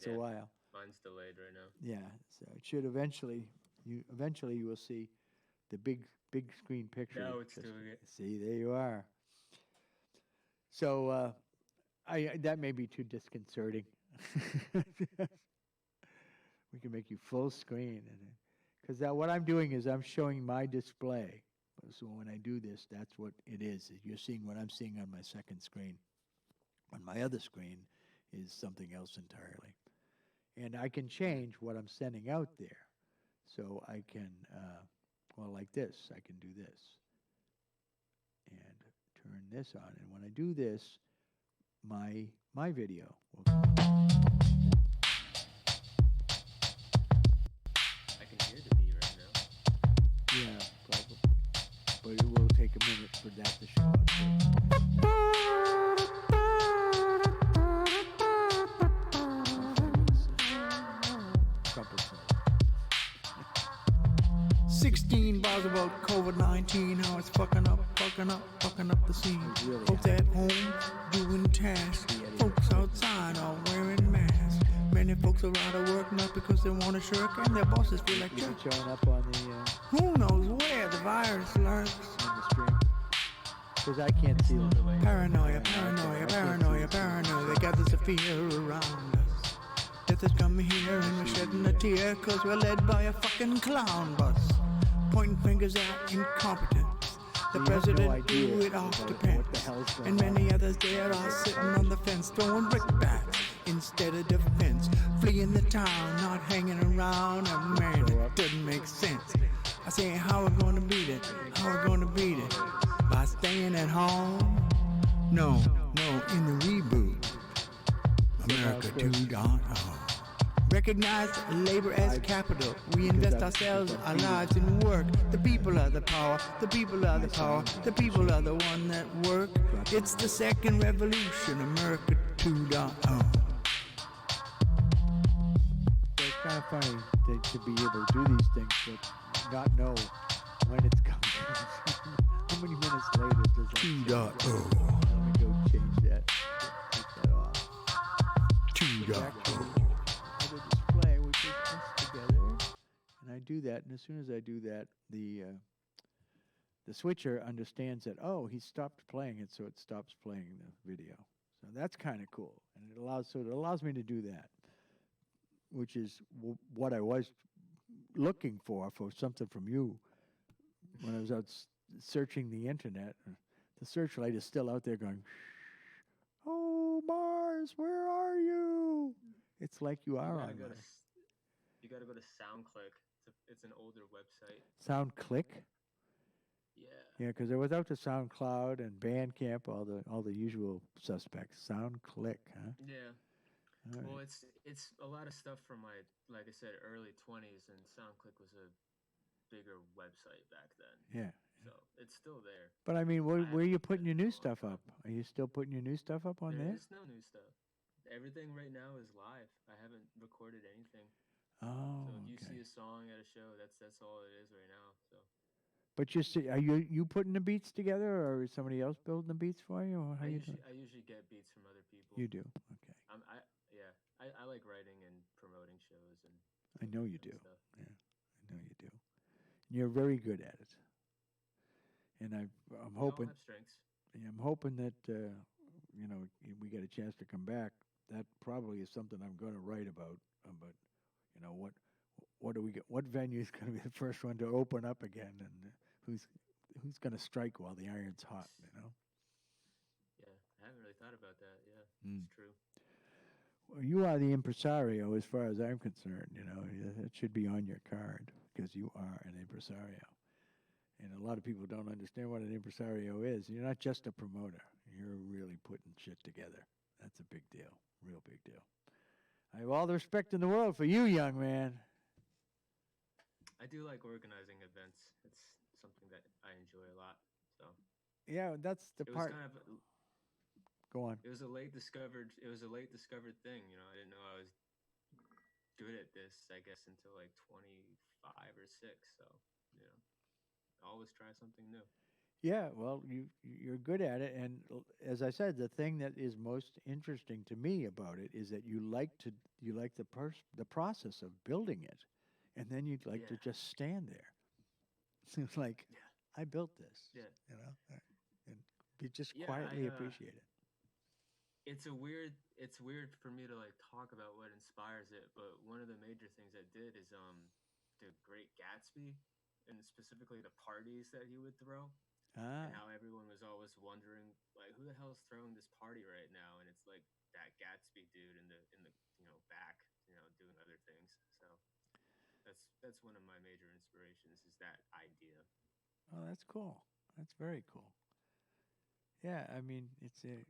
a while. Mine's delayed right now. Yeah. So it should eventually you will see the big screen picture. Now it's doing it. See, there you are. So that may be too disconcerting. We can make you full screen, and because what I'm doing is I'm showing my display. So when I do this, that's what it is. You're seeing what I'm seeing on my second screen. On my other screen is something else entirely, and I can change what I'm sending out there. So I can, well, like this. I can do this, and turn this on. And when I do this, my video will. I can hear the beat right now. Yeah, probably. But it will take a minute for that to show up too. Trumpets. 16 bars about COVID-19, how it's fucking up the scene. Really Folks at home doing tasks, folks outside are wearing masks. Many folks are out of work not because they want to shirk, and their bosses feel like Is it jerks. showing up on the Who knows where the virus lurks? stream? Because I can't see it. Paranoia, they gather the fear around us. Death is coming here and we're shedding a tear, cause we're led by a fucking clown bus. Pointing fingers at incompetence. The You have no president idea blew it off about the what pants. the hell's going And on. many others there are sitting on the fence, throwing brickbats instead of defense. Fleeing the town, not hanging around, and man, it doesn't make sense. I say, how we gonna beat it? How we gonna beat it? By staying at home? No, in the reboot. America 2.0. Recognize labor as capital. We invest ourselves, our lives in work. The people are the power. The people are the power. The people are the one that work. It's the second revolution, America 2.0. So it's kind of funny to be able to do these things, but not know when it's coming. How many minutes later does that change? 2.0. Let me go change that. Take that off. 2.0. Other display, which is us together, and I do that, and as soon as I do that, the switcher understands that, oh, he stopped playing it, so it stops playing the video. So that's kind of cool, and it allows me to do that, which is what I was looking for something from you when I was out searching the internet. The searchlight is still out there going, oh, Mars, where are you? It's like you are on Mars. You gotta go to SoundClick. It's an older website. SoundClick? Yeah. Yeah, because I was out to SoundCloud and Bandcamp, all the usual suspects. SoundClick, huh? Yeah. All right. Well, it's a lot of stuff from my, like I said, early 20s, and SoundClick was a bigger website back then. Yeah. So it's still there. But I mean, where are you haven't putting your looked at it new in a long stuff up? time. Are you still putting your new stuff up on there? There is no new stuff. Everything right now is live. I haven't recorded anything. Oh, So if you see okay. a song at a show, that's all it is right now. So But are you putting the beats together, or is somebody else building the beats for you? Or how you doing? I usually get beats from other people. You do, okay. I like writing and promoting shows and I know you and do. stuff. Yeah, I know you do. You're very good at it. And I'm We all hoping. have strengths. Yeah, I'm hoping that we get a chance to come back. That probably is something I'm going to write about. But what do we get? What venue is going to be the first one to open up again, and who's going to strike while the iron's hot? Yeah, I haven't really thought about that. Yeah, Mm. it's true. Well, you are the impresario, as far as I'm concerned. It should be on your card because you are an impresario. And a lot of people don't understand what an impresario is. You're not just a promoter. You're really putting shit together. That's a big deal, real big deal. I have all the respect in the world for you, young man. I do like organizing events. It's something that I enjoy a lot. So Yeah, that's the it was part. kind of Go on. it was a late discovered thing. I didn't know I was good at this. I guess until like 25 or 6. So always try something new. Yeah, well, you're good at it, and as I said, the thing that is most interesting to me about it is that you like the process of building it, and then you'd like to just stand there. It's like, I built this, Yeah. and be just Yeah, quietly I, appreciate it. it's weird for me to like talk about what inspires it, but one of the major things that did is the Great Gatsby, and specifically the parties that he would throw, Ah, and how everyone was always wondering like who the hell is throwing this party right now, and it's like that Gatsby dude in the back, doing other things. So that's one of my major inspirations is that idea. oh, that's cool. That's very cool. Yeah, I mean, it's a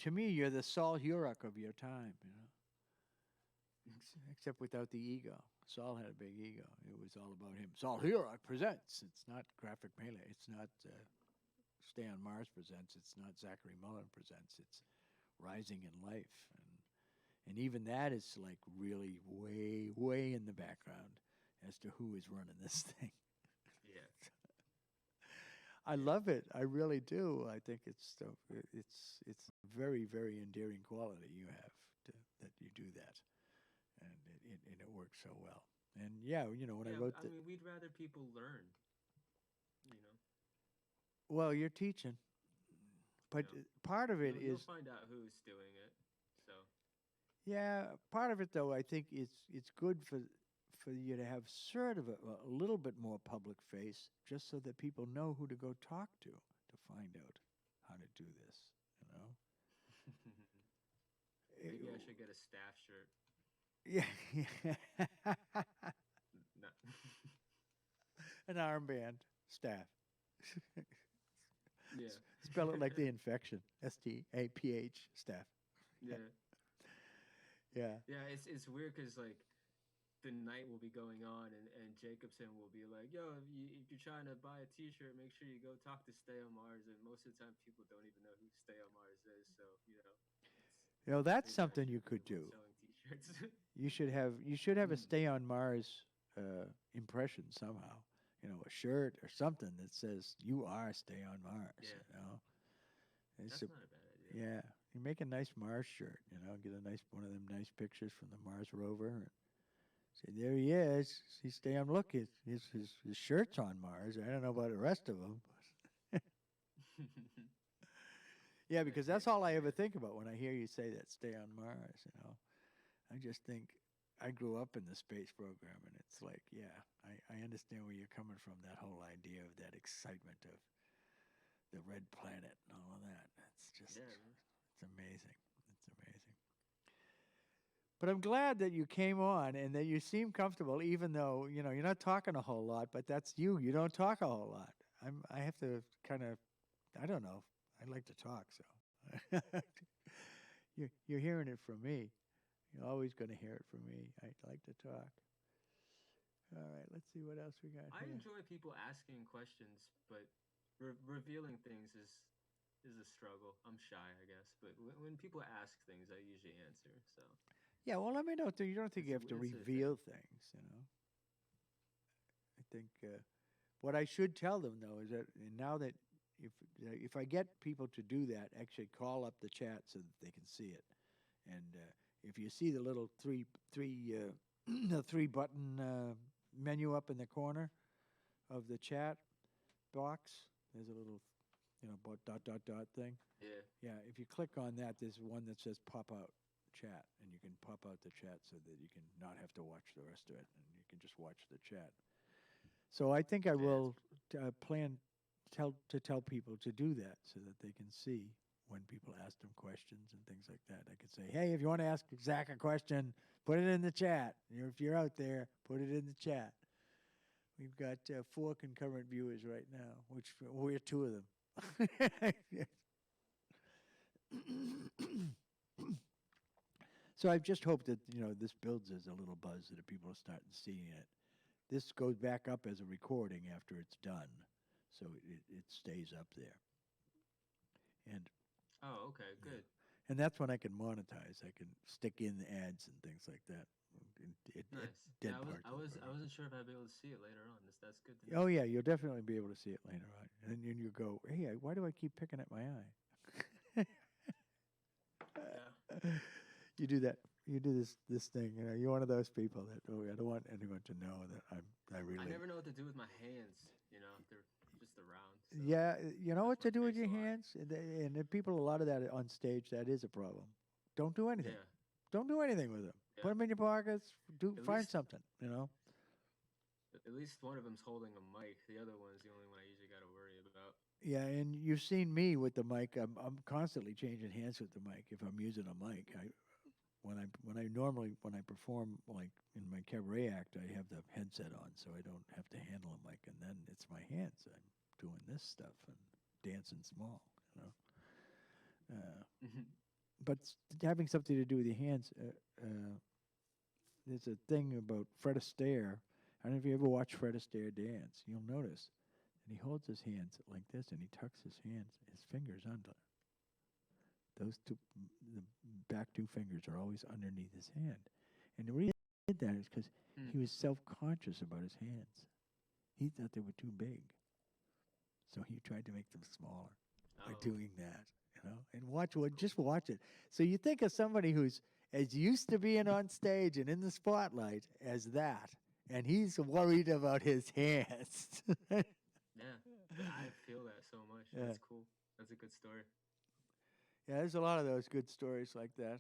to me, you're the Saul Hurok of your time, except without the ego. Saul had a big ego. It was all about him. Saul Hurok presents. It's not Graphic Melee. It's not Stay on Mars presents. It's not Zachary Mullin presents. It's Rising in Life, and even that is like really way in the background as to who is running this thing. Yeah. I love it. I really do. I think it's very endearing quality you have that you do that, and it works so well. And yeah, when I Yeah, wrote I the mean, we'd rather people learn, you know. well, you're teaching, but Yeah. part of it You'll is find out who's doing it. So, yeah. Part of it though, I think it's good for you to have sort of a little bit more public face, just so that people know who to go talk to find out how to do this. You know. maybe I should get a staff shirt. Yeah. No. An armband staff. Yeah. Spell it like the infection. STAPH staff. Yeah. Yeah. Yeah, it's weird because like the night will be going on, and Jacobson will be like, "Yo, if you're trying to buy a T-shirt, make sure you go talk to Stay on Mars." And most of the time, people don't even know who Stay on Mars is. So That's maybe I something you should be could the one do. selling T-shirts. You should have a Stay on Mars impression somehow. A shirt or something that says you are Stay on Mars. Yeah. It's That's not a bad idea. yeah. You make a nice Mars shirt. Get a nice one of them nice pictures from the Mars rover. And say there he is. He's Stay on. Look, his shirt's on Mars. I don't know about the rest of them. Yeah, because that's all I ever think about when I hear you say that Stay on Mars. I just think I grew up in the space program, and it's like, yeah, I understand where you're coming from. That whole idea of that excitement of the red planet and all of that. It's just, it's amazing. It's amazing. But I'm glad that you came on and that you seem comfortable, even though you're not talking a whole lot. But that's you. You don't talk a whole lot. I have to kind of, I don't know. I like to talk, so you're hearing it from me. You're always going to hear it from me. I like to talk. All right, let's see what else we got I here. enjoy people asking questions, but revealing things is a struggle. I'm shy, I guess, but when people ask things, I usually answer. So Yeah, well, let me know. You don't think you have to it's a reveal things. I think what I should tell them though is that now that if I get people to do that, actually call up the chat so that they can see it, and if you see the little the three button menu up in the corner of the chat box, there's a little dot thing. Yeah. Yeah, if you click on that, there's one that says pop out chat, and you can pop out the chat so that you can not have to watch the rest of it, and you can just watch the chat. So I think I will plan to tell people to do that so that they can see when people ask them questions and things like that. I could say, hey, if you want to ask Zach a question, put it in the chat. If you're out there, put it in the chat. We've got 4 concurrent viewers right now, which we're 2 of them. So I just hope that this builds as a little buzz that people are starting seeing it. This goes back up as a recording after it's done, so it stays up there. And oh, okay, good. And that's when I can monetize. I can stick in ads and things like that. Nice. Dead Yeah, parts I wasn't sure if I'd be able to see it later on. That's good to know. Oh yeah, you'll definitely be able to see it later on, and then you go, hey, why do I keep picking at my eye? Yeah. You do that. You do this thing. You're one of those people that I don't want anyone to know that I really. I never know what to do with my hands. They're just around. So Yeah, you know what that's to do with your takes a lot. hands, and the people, a lot of that on stage, that is a problem. Don't do anything. Yeah, Don't do anything with them. yeah. Put them in your pockets. At Find least something. You know. at least one of them's holding a mic. The other one's the only one I usually got to worry about. Yeah, and you've seen me with the mic. I'm constantly changing hands with the mic if I'm using a mic. When I perform, like in my cabaret act, I have the headset on, so I don't have to handle a mic, and then it's my hands. I'm doing this stuff and dancing small, you know. But having something to do with your hands, there's a thing about Fred Astaire. I don't know if you ever watch Fred Astaire dance. You'll notice, and he holds his hands like this, and he tucks his fingers under. Those two, the back two fingers are always underneath his hand. And the reason he did that is because he was self-conscious about his hands. He thought they were too big. So he tried to make them smaller by doing that, you know. And just watch it. So you think of somebody who's as used to being on stage and in the spotlight as that, and he's worried about his hands. Yeah, I feel that so much. Yeah. That's cool. That's a good story. Yeah, there's a lot of those good stories like that.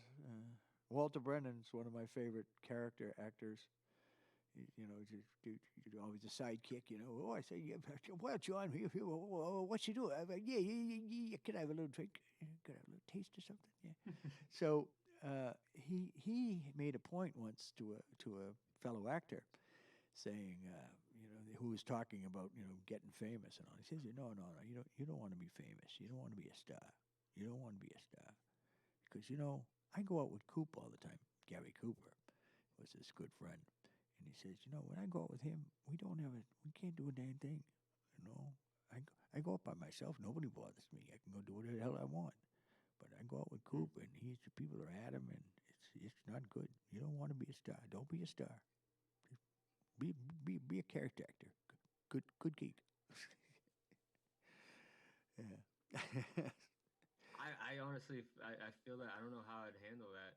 Walter Brennan's one of my favorite character actors. You know, always a sidekick. You know, oh, I say, yeah, well, John, what you do? Yeah, can I have a little drink? Could I have a little taste or something? Yeah. So he made a point once to a fellow actor, saying, who was talking about getting famous and all. He says, no, you don't want to be famous. You don't want to be a star. You don't want to be a star. Because, I go out with Coop all the time. Gary Cooper was his good friend. And he says, when I go out with him, we can't do a damn thing. I go out by myself. Nobody bothers me. I can go do whatever the hell I want. But I go out with Coop, and people are at him, and it's not good. You don't want to be a star. Don't be a star. Be a character actor. Good gig. Yeah. I honestly, I feel that I don't know how I'd handle that.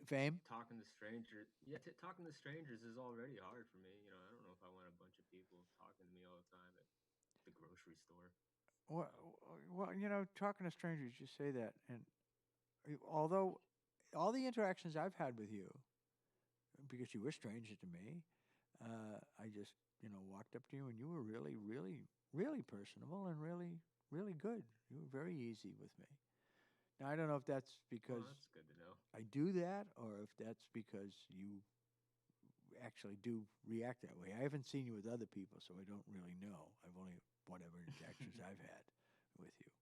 Fame? Talking to strangers. Yeah, talking to strangers is already hard for me. I don't know if I want a bunch of people talking to me all the time at the grocery store. Well, talking to strangers, you say that, and although all the interactions I've had with you, because you were stranger to me, I just walked up to you, and you were really, really, really personable and really, really good. You were very easy with me. Now I don't know if that's because that's good to know. I do that, or if that's because you actually do react that way. I haven't seen you with other people, so I don't really know. I've only whatever interactions I've had with you.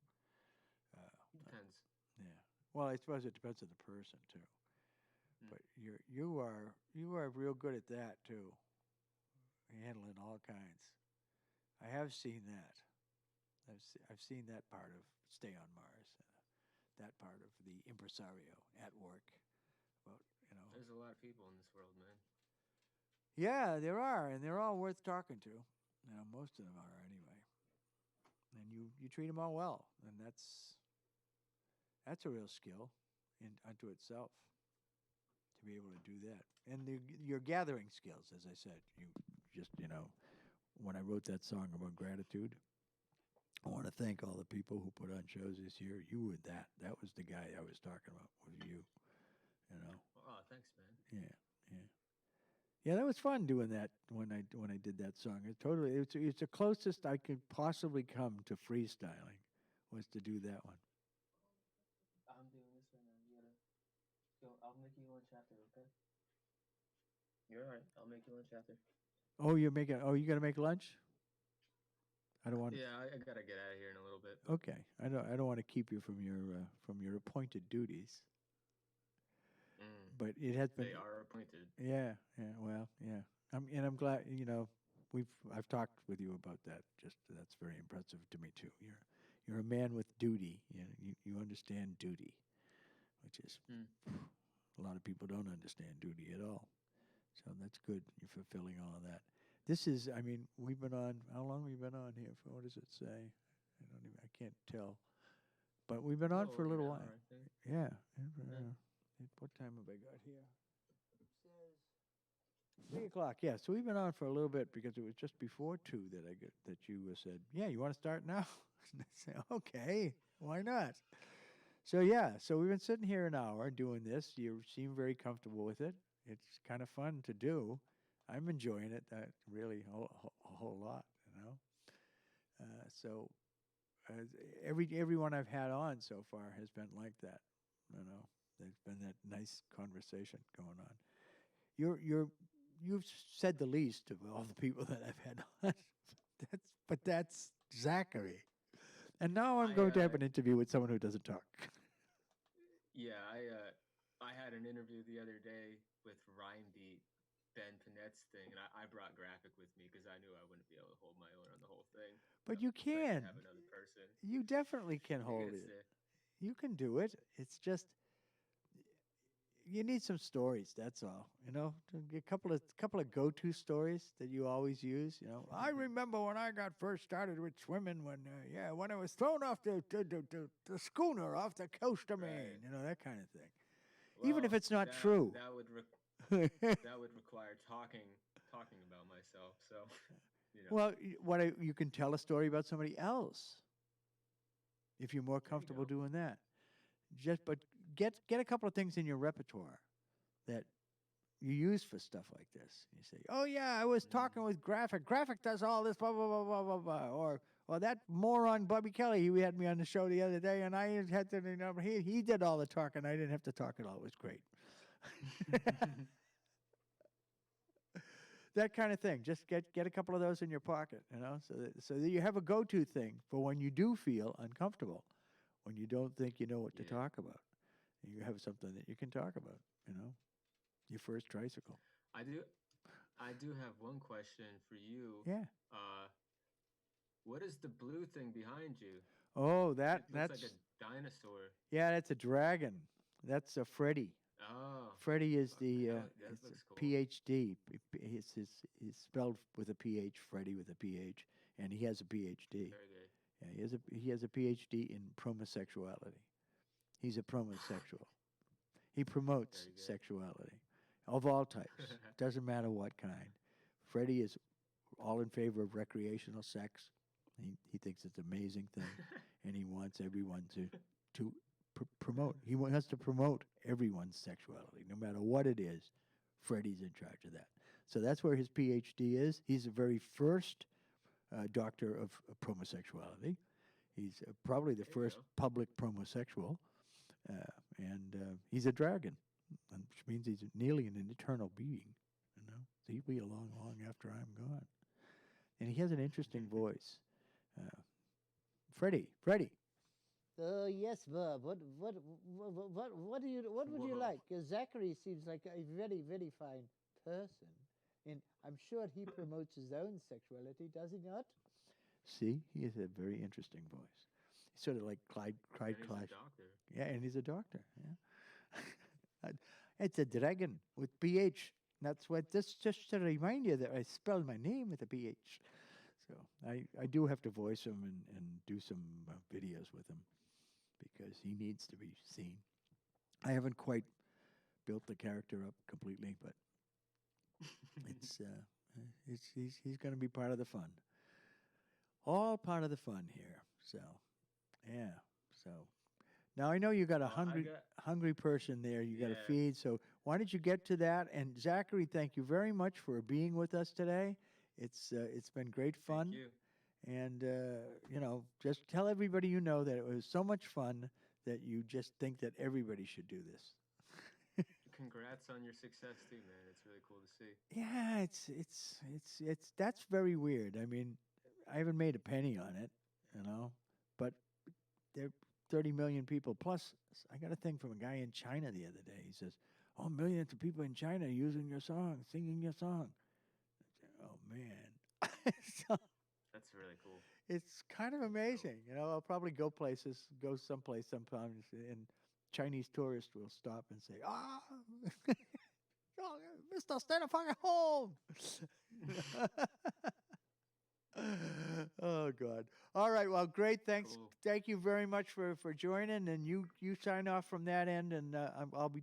Depends. Yeah. Well, I suppose it depends on the person too. But you are real good at that too. Handling all kinds. I have seen that. I've seen that part of Stay on Mars. That part of the impresario at work. About There's a lot of people in this world, man. Yeah, there are, and they're all worth talking to. Most of them are anyway. And you treat them all well, and that's a real skill unto itself to be able to do that. And your gathering skills, as I said, you just when I wrote that song about gratitude, I want to thank all the people who put on shows this year. You were that. That was the guy I was talking about. Was you? Oh, thanks, man. Yeah, that was fun doing that when I did that song. It's the closest I could possibly come to freestyling was to do that one. I'm doing this right now. I'll make you lunch after, okay? You're all right. I'll make you lunch after. Oh, you got to make lunch? I don't want. Yeah, I gotta get out of here in a little bit. Okay, I don't want to keep you from your appointed duties. But it has been. They are appointed. Yeah. Well, yeah. I'm glad. I've talked with you about that. Just that's very impressive to me too. You're a man with duty. You understand duty, which is a lot of people don't understand duty at all. So that's good. You're fulfilling all of that. This is, we've been on, how long have we been on here for? What does it say? I can't tell. But we've been on for a little while. Yeah. What time have I got here? It says 3 o'clock. Yeah. So we've been on for a little bit because it was just before 2 that you said, yeah, you want to start now? And I said, okay, why not? So yeah, so we've been sitting here an hour doing this. You seem very comfortable with it. It's kind of fun to do. I'm enjoying it really a whole lot, you know. So everyone I've had on so far has been like that, you know. There's been that nice conversation going on. You've said the least of all the people that I've had on. That's Zachary. And now I'm going to have an interview with someone who doesn't talk. Yeah, I had an interview the other day with Rhyme Beat, Ben Panette's thing, and I brought graphic with me because I knew I wouldn't be able to hold my own on the whole thing. But you So I had can. to have another person. You definitely can hold it. You can do it. It's just you need some stories. That's all. You know, a couple of go-to stories that you always use. You know, I remember when I got first started with swimming. When I was thrown off the schooner off the coast of Maine. Right. You know, that kind of thing. Well, even if it's not true. That would require talking about myself. So, you know. Well, you can tell a story about somebody else if you're more comfortable doing that. But get a couple of things in your repertoire that you use for stuff like this. You say, "Oh yeah, I was talking with Graphic. Graphic does all this, blah blah blah blah blah blah." Or that moron Bobby Kelly, he had me on the show the other day, and I had to, you know, he did all the talking. I didn't have to talk at all. It was great. That kind of thing. Just get a couple of those in your pocket, you know, so that you have a go-to thing for when you do feel uncomfortable, when you don't think you know what to talk about. You have something that you can talk about, you know, your first tricycle. I do have one question for you. Yeah. What is the blue thing behind you? Oh, That's like a dinosaur. Yeah, that's a dragon. That's a Freddy. Oh. Freddie is the that looks cool. PhD. He's spelled with a PH. Freddie with a PH, and he has a PhD. Very good. Yeah, he has a PhD in promosexuality. He's a promosexual. He promotes sexuality of all types. Doesn't matter what kind. Freddie is all in favor of recreational sex. He thinks it's an amazing thing, and he wants everyone to promote. He wants to promote everyone's sexuality, no matter what it is. Freddie's in charge of that. So that's where his PhD is. He's the very first doctor of promosexuality. He's probably the first public promosexual, and he's a dragon, which means he's nearly an eternal being. You know, so he'll be along long after I'm gone. And he has an interesting voice. Freddie. Yes, Bob. What would you like? Zachary seems like a very, very fine person, and I'm sure he promotes his own sexuality, does he not? See, he has a very interesting voice. He's sort of like Clyde. He's a doctor. Yeah, and he's a doctor. Yeah, it's a dragon with PH. That's what. This just to remind you that I spelled my name with a PH. So I do have to voice him and do some videos with him because he needs to be seen. I haven't quite built the character up completely, but he's going to be part of the fun. All part of the fun here. So, yeah. So now I know you got a hungry person there. You got to feed. So why don't you get to that? And Zachary, thank you very much for being with us today. It's been great fun. Thank you. And you know, just tell everybody you know that it was so much fun that you just think that everybody should do this. Congrats on your success too, man. It's really cool to see. Yeah, it's that's very weird. I mean, I haven't made a penny on it, you know, but there are 30 million people. Plus, I got a thing from a guy in China the other day. He says, "Oh, millions of people in China using your song, singing your song." I said, "Oh man." So, that's really cool. It's kind of amazing. You know, I'll probably go someplace sometimes, and Chinese tourists will stop and say, oh, Mr. Stay the fucking home. Oh, God. All right. Well, great. Thanks. Cool. Thank you very much for joining. And you sign off from that end, and I'll be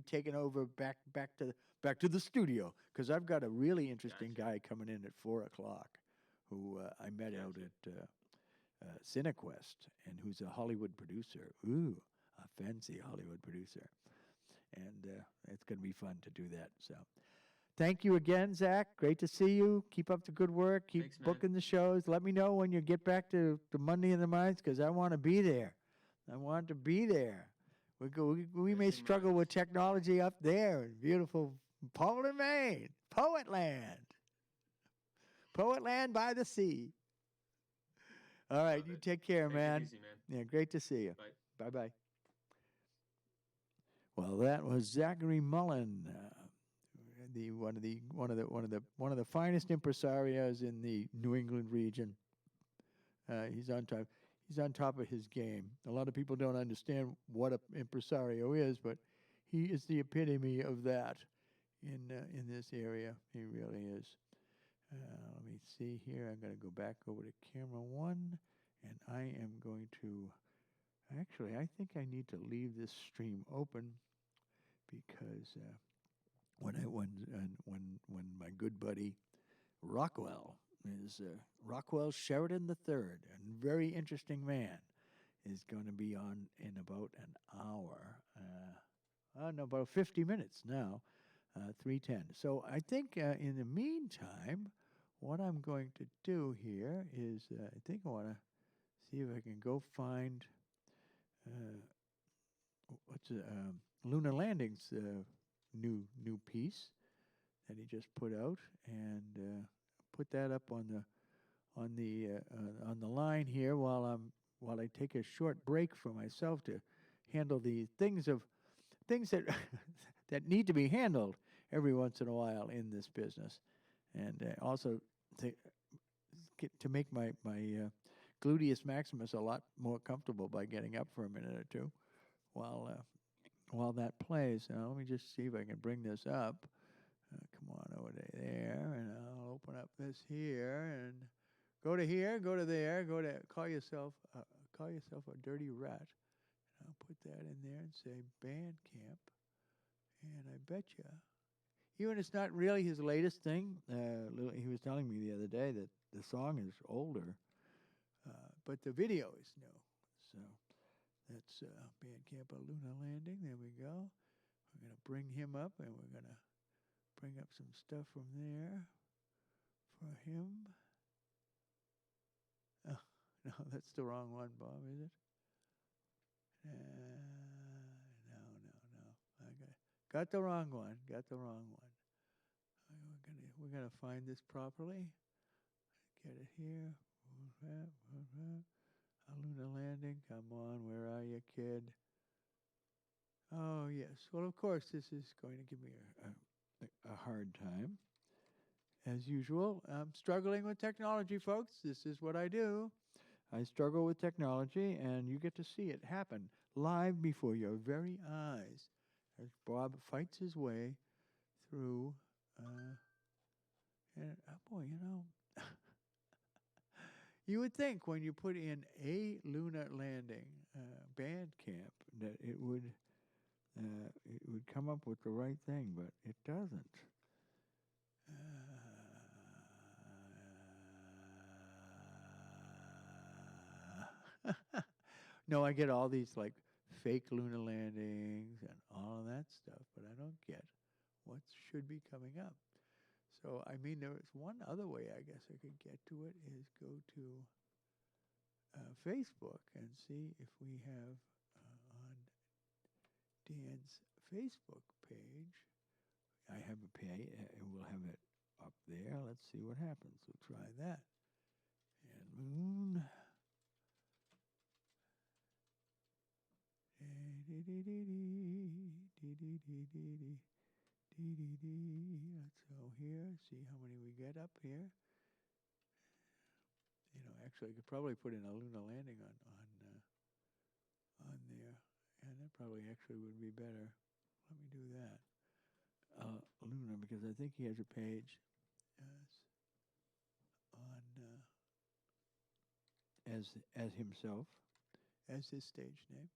taking over back to back to the studio, because I've got a really interesting guy coming in at 4 o'clock, who I met out at Cinequest, and who's a Hollywood producer. Ooh, a fancy Hollywood producer. And it's going to be fun to do that. So thank you again, Zach. Great to see you. Keep up the good work. Keep Thanks, man. booking the shows. Let me know when you get back to Monday in the Mines, because I want to be there. I want to be there. We may struggle with technology up there in beautiful Poland, Maine. Poetland. Poetland by the sea. All right, Love you it. take care, Take it man. easy, man. Yeah, great to see you. Bye. Bye-bye. Well, that was Zachary Mullin, one of the finest impresarios in the New England region. He's on top of his game. A lot of people don't understand what an impresario is, but he is the epitome of that in this area. He really is. Let me see here. I'm going to go back over to camera 1, and I am going to. Actually, I think I need to leave this stream open, because when my good buddy Rockwell is Rockwell Sheridan III, a very interesting man, is going to be on in about an hour. No, about 50 minutes now, 3:10. So I think in the meantime, what I'm going to do here is I think I want to see if I can go find Lunar Landing's new piece that he just put out, and put that up on the line here while I take a short break for myself to handle the things that that need to be handled every once in a while in this business, and also to make my gluteus maximus a lot more comfortable by getting up for a minute or two while that plays. Now, let me just see if I can bring this up. Come on over there, and I'll open up this here, and go to here, go to there, go to call yourself a dirty rat. And I'll put that in there and say Bandcamp, and I bet you, even it's not really his latest thing. He was telling me the other day that the song is older, but the video is new. So that's Bandcamp of Lunar Landing. There we go. We're going to bring him up, and we're going to bring up some stuff from there for him. Oh, no, that's the wrong one, Bob, is it? No. I got the wrong one. We're gonna find this properly. Get it here. A Lunar Landing. Come on, where are you, kid? Oh yes. Well, of course, this is going to give me a hard time, as usual. I'm struggling with technology, folks. This is what I do. I struggle with technology, and you get to see it happen live before your very eyes as Bob fights his way through. And boy, you would think when you put in a Lunar Landing Bandcamp that it would come up with the right thing, but it doesn't. No, I get all these like fake lunar landings and all of that stuff, but I don't get what should be coming up. So, I mean, there is one other way I guess I could get to it is go to Facebook and see if we have on Dan's Facebook page. I have a page, and we'll have it up there. Let's see what happens. We'll try that. And moon. Let's go here, see how many we get up here. Actually, I could probably put in a Lunar Landing on there, and that probably actually would be better. Let me do that. Lunar, because I think he has a page as himself, as his stage name.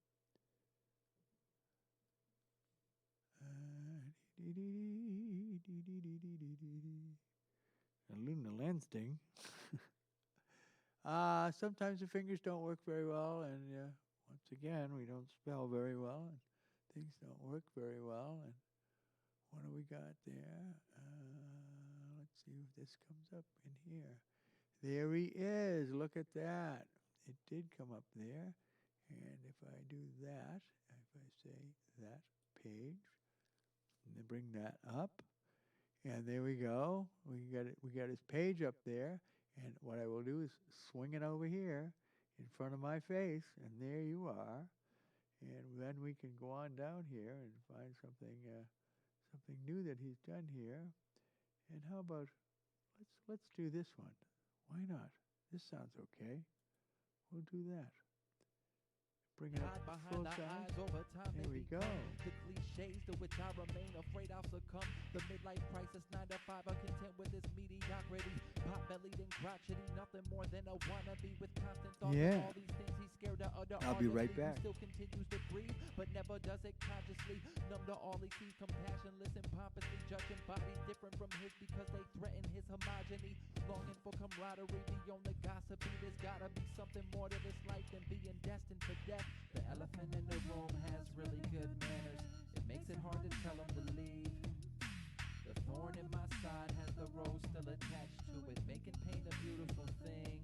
lunar lens ding. Sometimes the fingers don't work very well, and once again, we don't spell very well, and things don't work very well. And what do we got there? Let's see if this comes up in here. There he is. Look at that. It did come up there. And if I do that, if I say that page, and then bring that up, and there we go. We got his page up there. And what I will do is swing it over here in front of my face, and there you are. And then we can go on down here and find something something new that he's done here. And how about let's do this one? Why not? This sounds okay. We'll do that. Bring it up full size. There we go. The cliches to which I remain afraid I'll succumb. The midlife crisis, 9 to 5, are content with this mediocrity. Pot-bellied and crotchety, nothing more than a wannabe with constant thoughts Yeah. of all these things he's scared to utter. I'll be right Honestly, back. He still continues to breathe, but never does it consciously. Numb to all he sees, compassionless and pompously judging bodies different from his because they threaten his homogeny. Longing for camaraderie beyond the gossipy. There's gotta be something more to this life than being destined for death. The elephant in the room has really good manners. It makes it hard to tell him to leave. The thorn in my side has the rose still attached to it, making pain a beautiful thing.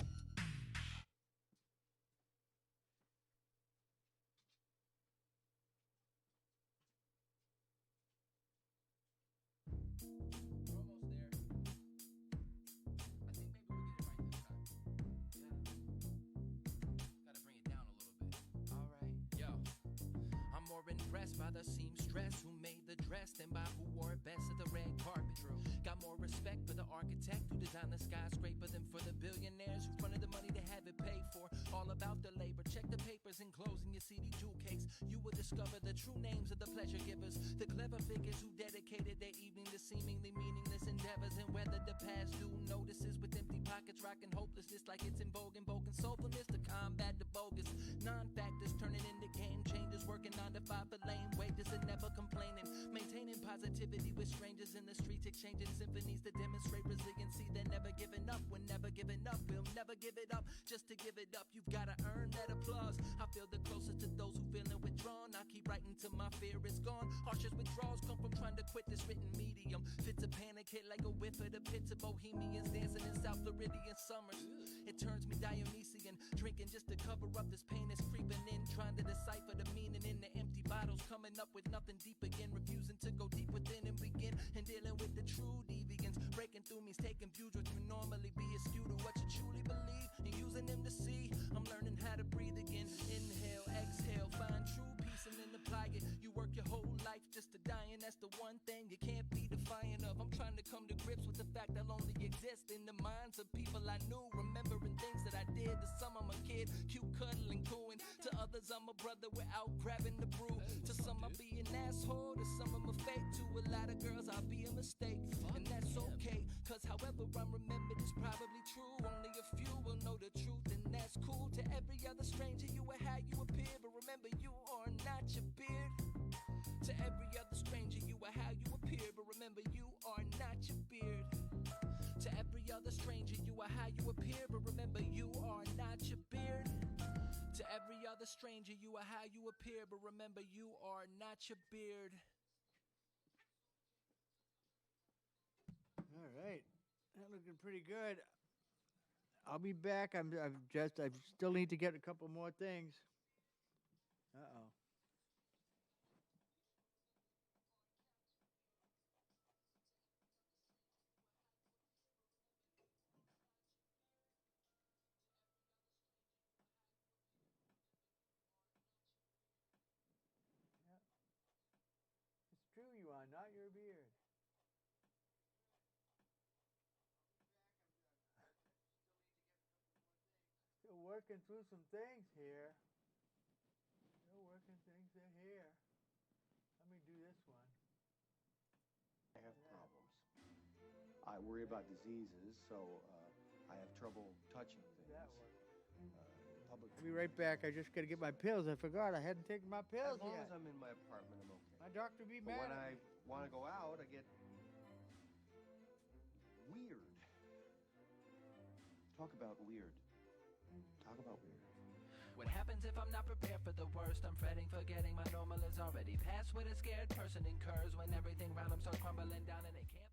We're almost there. I think maybe we'll get it right this time. Yeah. Gotta bring it down a little bit. Alright. Yo. I'm more impressed by the seamstress who made the dress than by who wore it best at the red carpet. True. Got more respect for the architect who designed the skyscraper than for the billionaires who fronted the money to have it paid for. All about the labor. Check the papers enclosing your CD jewel case. You will discover the true names of the pleasure givers, the clever figures who dedicated their evening to seemingly meaningless endeavors and weathered the past due notices with empty pockets, rocking hopelessness like it's in vogue, invoking soulfulness to combat the bogus non-factors, turning into game changers, working 9 to 5 for lame wages and never complaining, maintaining positivity with strangers in the streets, exchanging symphonies to demonstrate resiliency. They're never giving up. We're never giving up. We'll never give it up. Just to give it up, you've gotta earn that applause. I feel the closest to those who feeling withdrawn. I keep writing till my fear is gone. Harshest withdrawals come from trying to quit this written medium. Fits of panic hit like a whiff of the pits of bohemians dancing in South Floridian summers. It turns me Dionysian, drinking just to cover up this pain that's creeping in, trying to decipher the meaning in the empty bottles, coming up with nothing deep again, refusing to go deep within and begin, and dealing with the true deviants. Breaking through means taking views which would normally be askew to what you truly believe, and using them to see. I'm learning how to breathe again. Inhale, exhale, find true peace and then apply it. You work your whole life just to die, and that's the one thing you can't be defiant of. I'm trying to come to grips with the fact I'll only exist in the minds of people I knew, remembering things that I did. To some I'm a kid, cute, cuddling, cooing. To others I'm a brother without grabbing the brew. To some I'll be an asshole, to some I'm a fake. To a lot of girls I'll be a mistake, and that's okay, cause however I'm remembered is probably true. Only a few will know the truth, and that's cool. To every other stranger you are how you appear, but remember you are not your beard. To every other stranger you are how you appear, but remember you are not your beard. To every other stranger you are how you appear, but remember you are not your beard. To every other stranger you are how you appear, but remember you are not your beard. All right, that looking pretty good. I'll be back. I still need to get a couple more things. Uh-oh. It's true, you are not your beard. Still working through some things here. Still working things in here. Let me do this one. I have problems. I worry about diseases, so I have trouble touching things. That one. Public. I'll be right back. I just got to get my pills. I forgot I hadn't taken my pills As long yet. as I'm in my apartment, I'm okay. My doctor be But mad. when at I me. want to go out, I get weird. Talk about weird. Talk about weird. What happens if I'm not prepared for the worst? I'm fretting, forgetting my normal is already past. What a scared person incurs when everything around them starts crumbling down and they can't.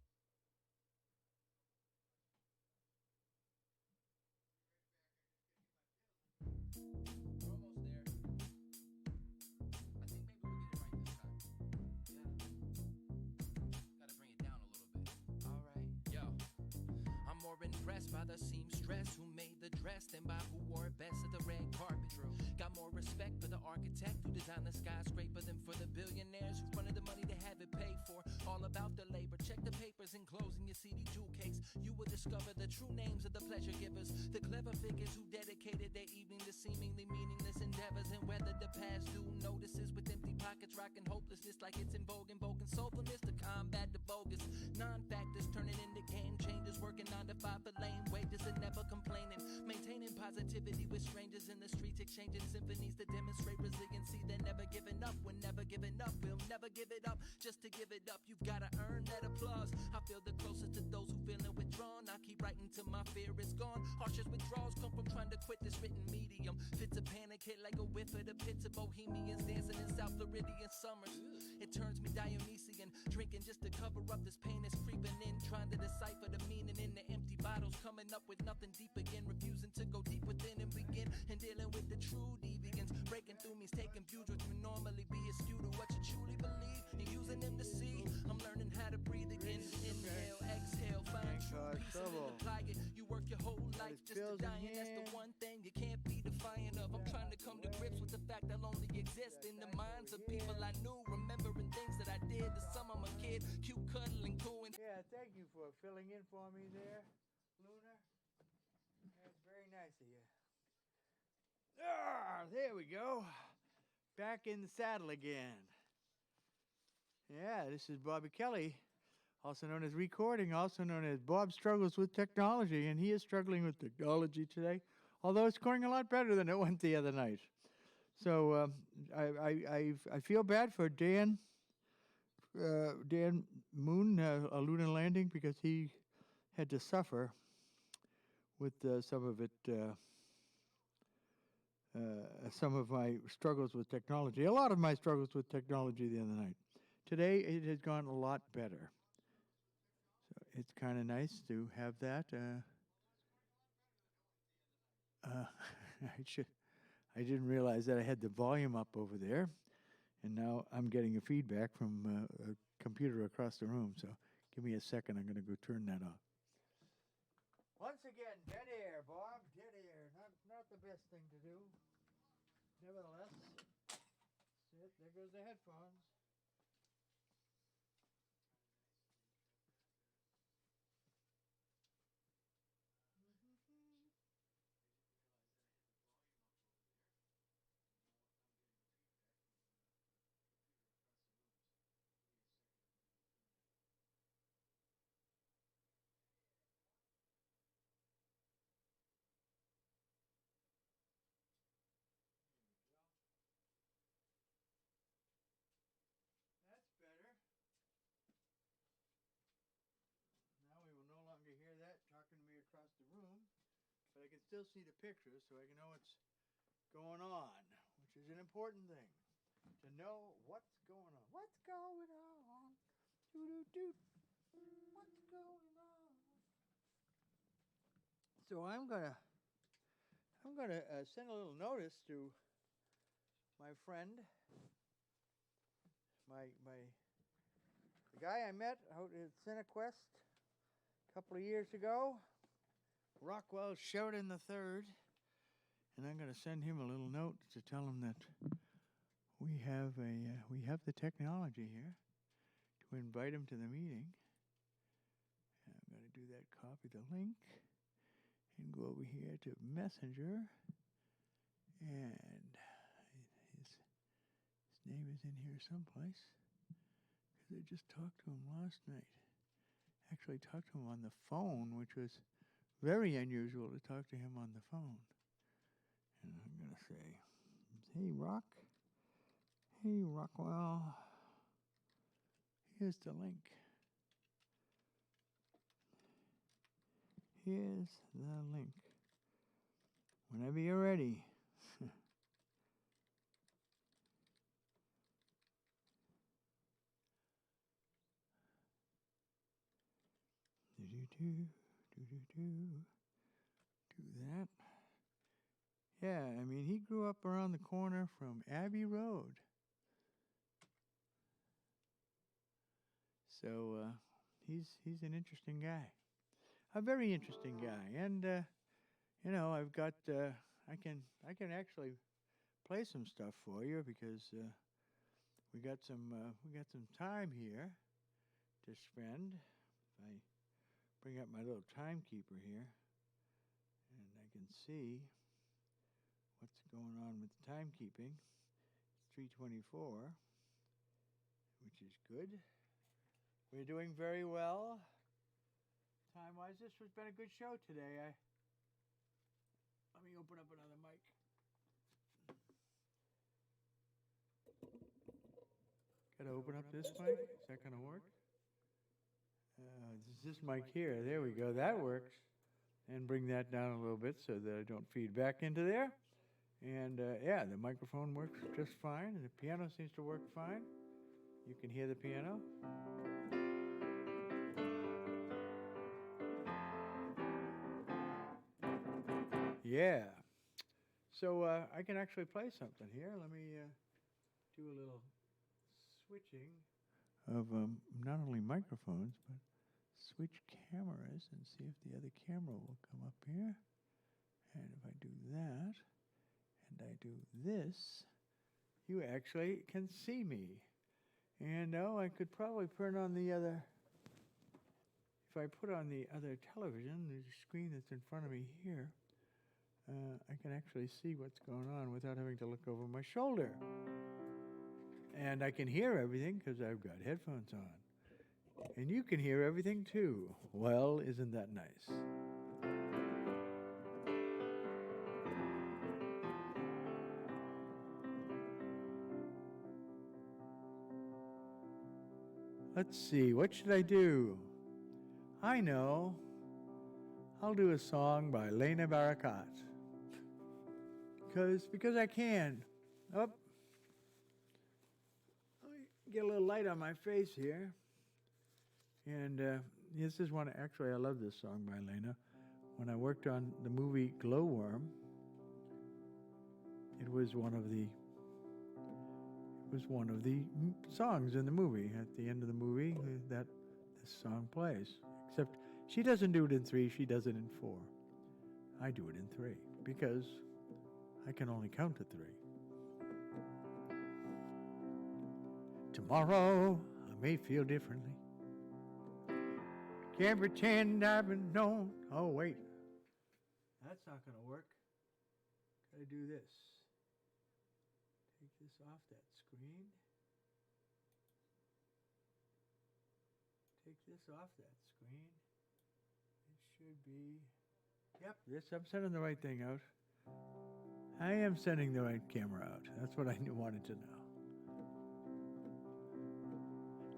We're almost there. I think maybe we'll get it right this time. Yeah. Gotta bring it down a little bit. Alright. Yo. I'm more impressed by the seamstress who made the dress than by who wore it best at the red carpet. True. Got more respect for the architect who designed the skyscraper than for the billionaires who fronted the money to have it paid for. All about the labor. Check the papers enclosed in your CD jewel case. You will discover the true names of the pleasure givers, the clever figures who dedicated their evening to seemingly meaningless endeavors and weathered the past due notices with empty pockets, rocking hopelessness like it's in vogue, invoking soulfulness to combat the bogus non-factors, turning into game changers, working 9 to 5 for lame wages and never complaining, maintaining positivity with strangers in the streets, exchanging symphonies to demonstrate resiliency. They're never giving up. We're never giving up. We'll never give it up. Just to give it up, you've gotta earn that applause. I feel the closest to those who feeling withdrawn. I keep writing till my fear is gone. Harshest withdrawals come from trying to quit this written medium. Fits of panic hit like a whiff of the pits of bohemians dancing in South Floridian summers. It turns me Dionysian, drinking just to cover up this pain that's creeping in, trying to decipher the meaning in the empty bottles, coming up with nothing deep again, refusing to go deep within and begin, and dealing with the true deviants, breaking through me's taking views which would normally be askew to what you truly believe, and using them to see. I'm learning how to breathe again. Inhale, exhale, find true peace and then apply it. You work your whole life just to die, and that's the one thing you can't be defiant of. I'm trying to come to grips with the fact I'll only exist in the minds of people I knew, remembering things that I did to some I'm a kid, cute, cuddling, cool, and Yeah, thank you for filling in for me there, Luna. That's very nice of you. Ah, there we go. Back in the saddle again. Yeah, this is Bobby Kelly, also known as Recording, also known as Bob Struggles with Technology, and he is struggling with technology today, although it's going a lot better than it went the other night. So I feel bad for Dan Moon, a lunar landing, because he had to suffer with some of it, some of my struggles with technology, a lot of my struggles with technology the other night. Today it has gone a lot better. So it's kind of nice to have that. I didn't realize that I had the volume up over there, and now I'm getting a feedback from a computer across the room. So give me a second. I'm going to go turn that off. Once again, dead air, Bob. Dead air. Not the best thing to do. Nevertheless, there goes the headphones. That's better. Now we will no longer hear that talking to me across the room, but I can still see the pictures so I can know what's going on, which is an important thing, to know what's going on. What's going on? Doo-doo-doo. What's going on? So I'm gonna send a little notice to my friend, the guy I met out at Cinequest a couple of years ago, Rockwell Sheridan III, and I'm going to send him a little note to tell him that we have the technology here to invite him to the meeting. And I'm going to do that. Copy the link and go over here to Messenger, and his name is in here someplace, because I just talked to him last night. Actually talked to him on the phone, which was very unusual to talk to him on the phone. And I'm going to say, hey, Rock. Hey, Rockwell. Here's the link. Here's the link. Whenever you're ready. Do that. Yeah, I mean, he grew up around the corner from Abbey Road. So he's an interesting guy, a very interesting guy, and you know, I've got I can actually play some stuff for you because we got some time here to spend. I bring up my little timekeeper here, and I can see what's going on with the timekeeping. It's 3:24, which is good. We're doing very well. Time-wise, this has been a good show today. Let me open up another mic. Gotta open up this mic. Is that gonna work? This mic here. There we go. That works. And bring that down a little bit so that I don't feed back into there. And yeah, the microphone works just fine, and the piano seems to work fine. You can hear the piano. Yeah. So I can actually play something here. Let me do a little switching of not only microphones, but switch cameras and see if the other camera will come up here. And if I do that, and I do this, you actually can see me. And I could probably put on the other, if I put on the other television, the screen that's in front of me here, I can actually see what's going on without having to look over my shoulder. And I can hear everything because I've got headphones on. And you can hear everything too. Well, isn't that nice? Let's see, what should I do? I know. I'll do a song by Lena Barakat. Because I can. Oh, let me get a little light on my face here. And this is one, actually I love this song by Lena. When I worked on the movie Glowworm, it was one of the songs in the movie. At the end of the movie, that this song plays. Except she doesn't do it in 3, she does it in 4. I do it in 3 because I can only count to 3. Tomorrow I may feel differently. Can't pretend I've been known. Oh wait, that's not gonna work. Gotta do this. Take this off that screen. Take this off that screen. It should be, yep, this, I'm sending the right thing out. I am sending the right camera out. That's what I wanted to know.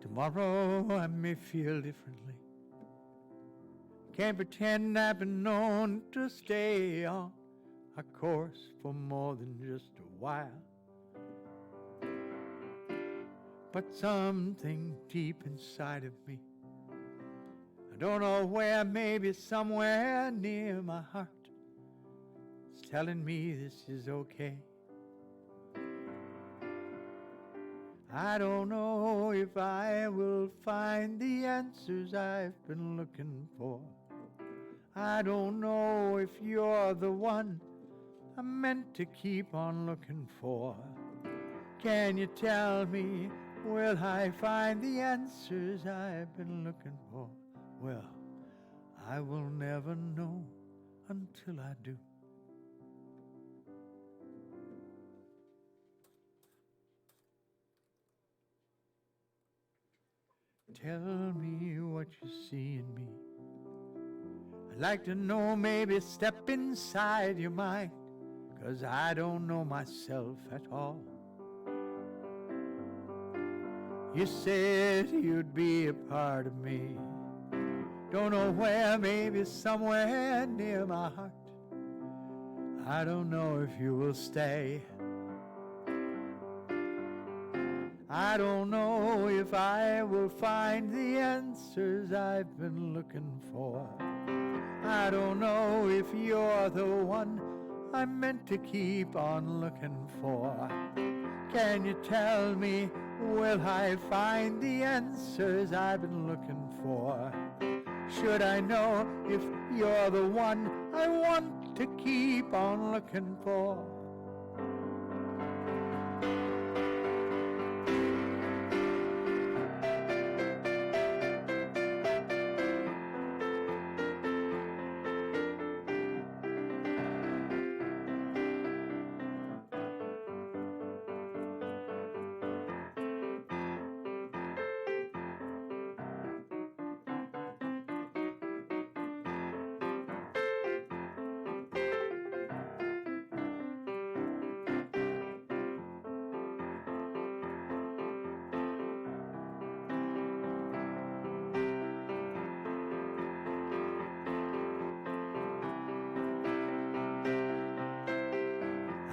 Tomorrow I may feel differently. Can't pretend I've been known to stay on a course for more than just a while. But something deep inside of me, I don't know where, maybe somewhere near my heart, it's telling me this is okay. I don't know if I will find the answers I've been looking for. I don't know if you're the one I'm meant to keep on looking for. Can you tell me, will I find the answers I've been looking for? Well, I will never know until I do. Tell me what you see in me. I'd like to know, maybe step inside your mind, 'cause I don't know myself at all. You said you'd be a part of me. Don't know where, maybe somewhere near my heart. I don't know if you will stay. I don't know if I will find the answers I've been looking for. I don't know if you're the one I'm meant to keep on looking for. Can you tell me, will I find the answers I've been looking for? Should I know if you're the one I want to keep on looking for?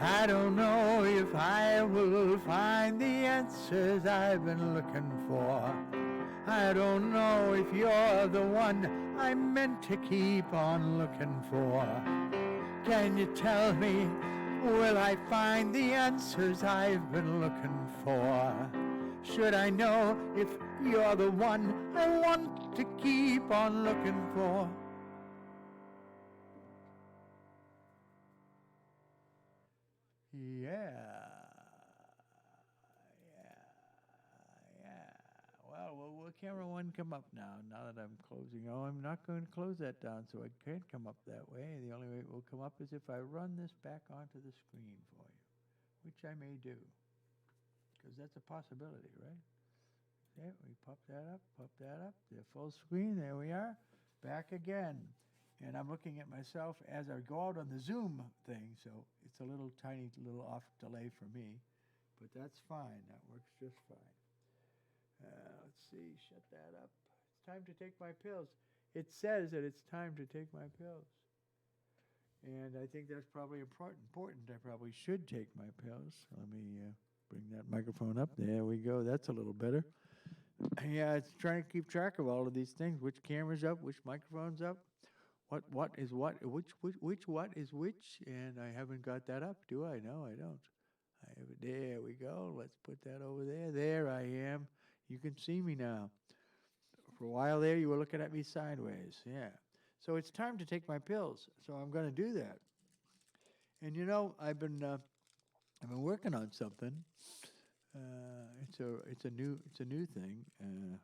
I don't know if I will find the answers I've been looking for. I don't know if you're the one I'm meant to keep on looking for. Can you tell me, will I find the answers I've been looking for? Should I know if you're the one I want to keep on looking for? Yeah. Will camera one come up now that I'm closing? Oh, I'm not going to close that down, so it can't come up that way. The only way it will come up is if I run this back onto the screen for you, which I may do, because that's a possibility, right? Okay, we pop that up, the full screen, there we are, back again. And I'm looking at myself as I go out on the Zoom thing, so it's a little tiny little off delay for me, but that's fine. That works just fine. Let's see, shut that up. It's time to take my pills. It says that it's time to take my pills. And I think that's probably important. I probably should take my pills. Let me bring that microphone up. There we go. That's a little better. Yeah, it's trying to keep track of all of these things. Which camera's up? Which microphone's up? What is what? Which what is which? And I haven't got that up, do I? No, I don't. I have it. There we go. Let's put that over there. There I am. You can see me now. For a while there, you were looking at me sideways. Yeah. So it's time to take my pills. So I'm going to do that. And you know, I've been working on something. It's a new thing, and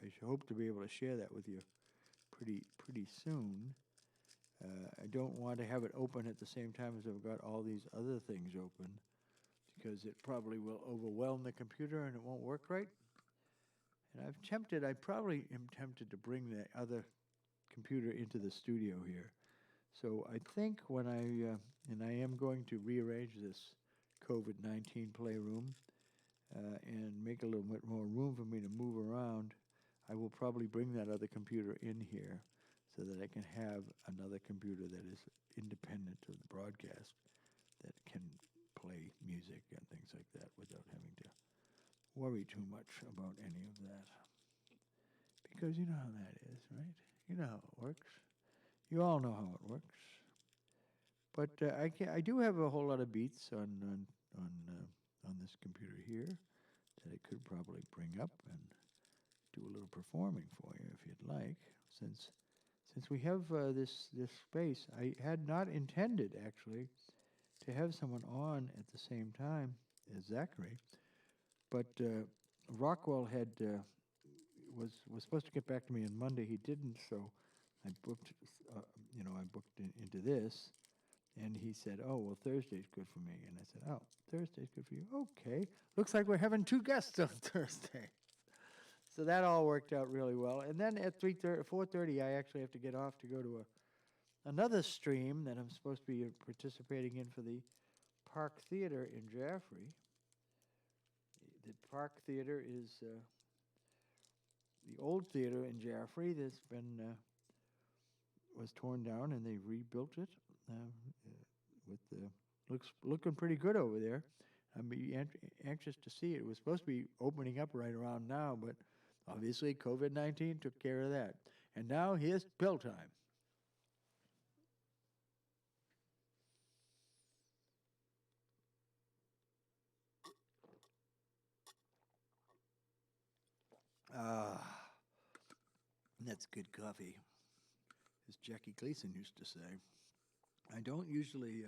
I hope to be able to share that with you pretty soon. I don't want to have it open at the same time as I've got all these other things open, because it probably will overwhelm the computer and it won't work right. And I probably am tempted to bring the other computer into the studio here. So I think when and I am going to rearrange this COVID-19 playroom and make a little bit more room for me to move around, I will probably bring that other computer in here so that I can have another computer that is independent of the broadcast, that can play music and things like that without having to worry too much about any of that. Because you know how that is, right? You know how it works. You all know how it works. But I do have a whole lot of beats on this computer here that I could probably bring up and do a little performing for you if you'd like. Since we have this space, I had not intended actually to have someone on at the same time as Zachary, but Rockwell was supposed to get back to me on Monday. He didn't, so I booked into this, and he said, "Oh, well, Thursday's good for me." And I said, "Oh, Thursday's good for you? Okay. Looks like we're having two guests on Thursday." So that all worked out really well. And then at 4:30, I actually have to get off to go to another stream that I'm supposed to be participating in for the Park Theater in Jaffrey. The Park Theater is the old theater in Jaffrey that's was torn down, and they rebuilt it. with looking pretty good over there. I'm anxious to see it. It was supposed to be opening up right around now, but obviously COVID-19 took care of that. And now here's pill time. Ah, that's good coffee, as Jackie Gleason used to say. I don't usually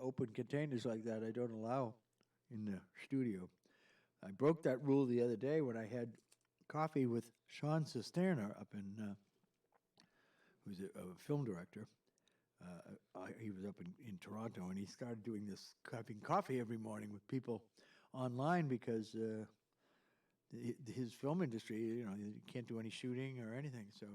open containers like that. I don't allow in the studio. I broke that rule the other day when I had coffee with Sean Cisterna up in, who's a film director. He was up in Toronto, and he started doing this, having coffee every morning with people online because his film industry, you can't do any shooting or anything. So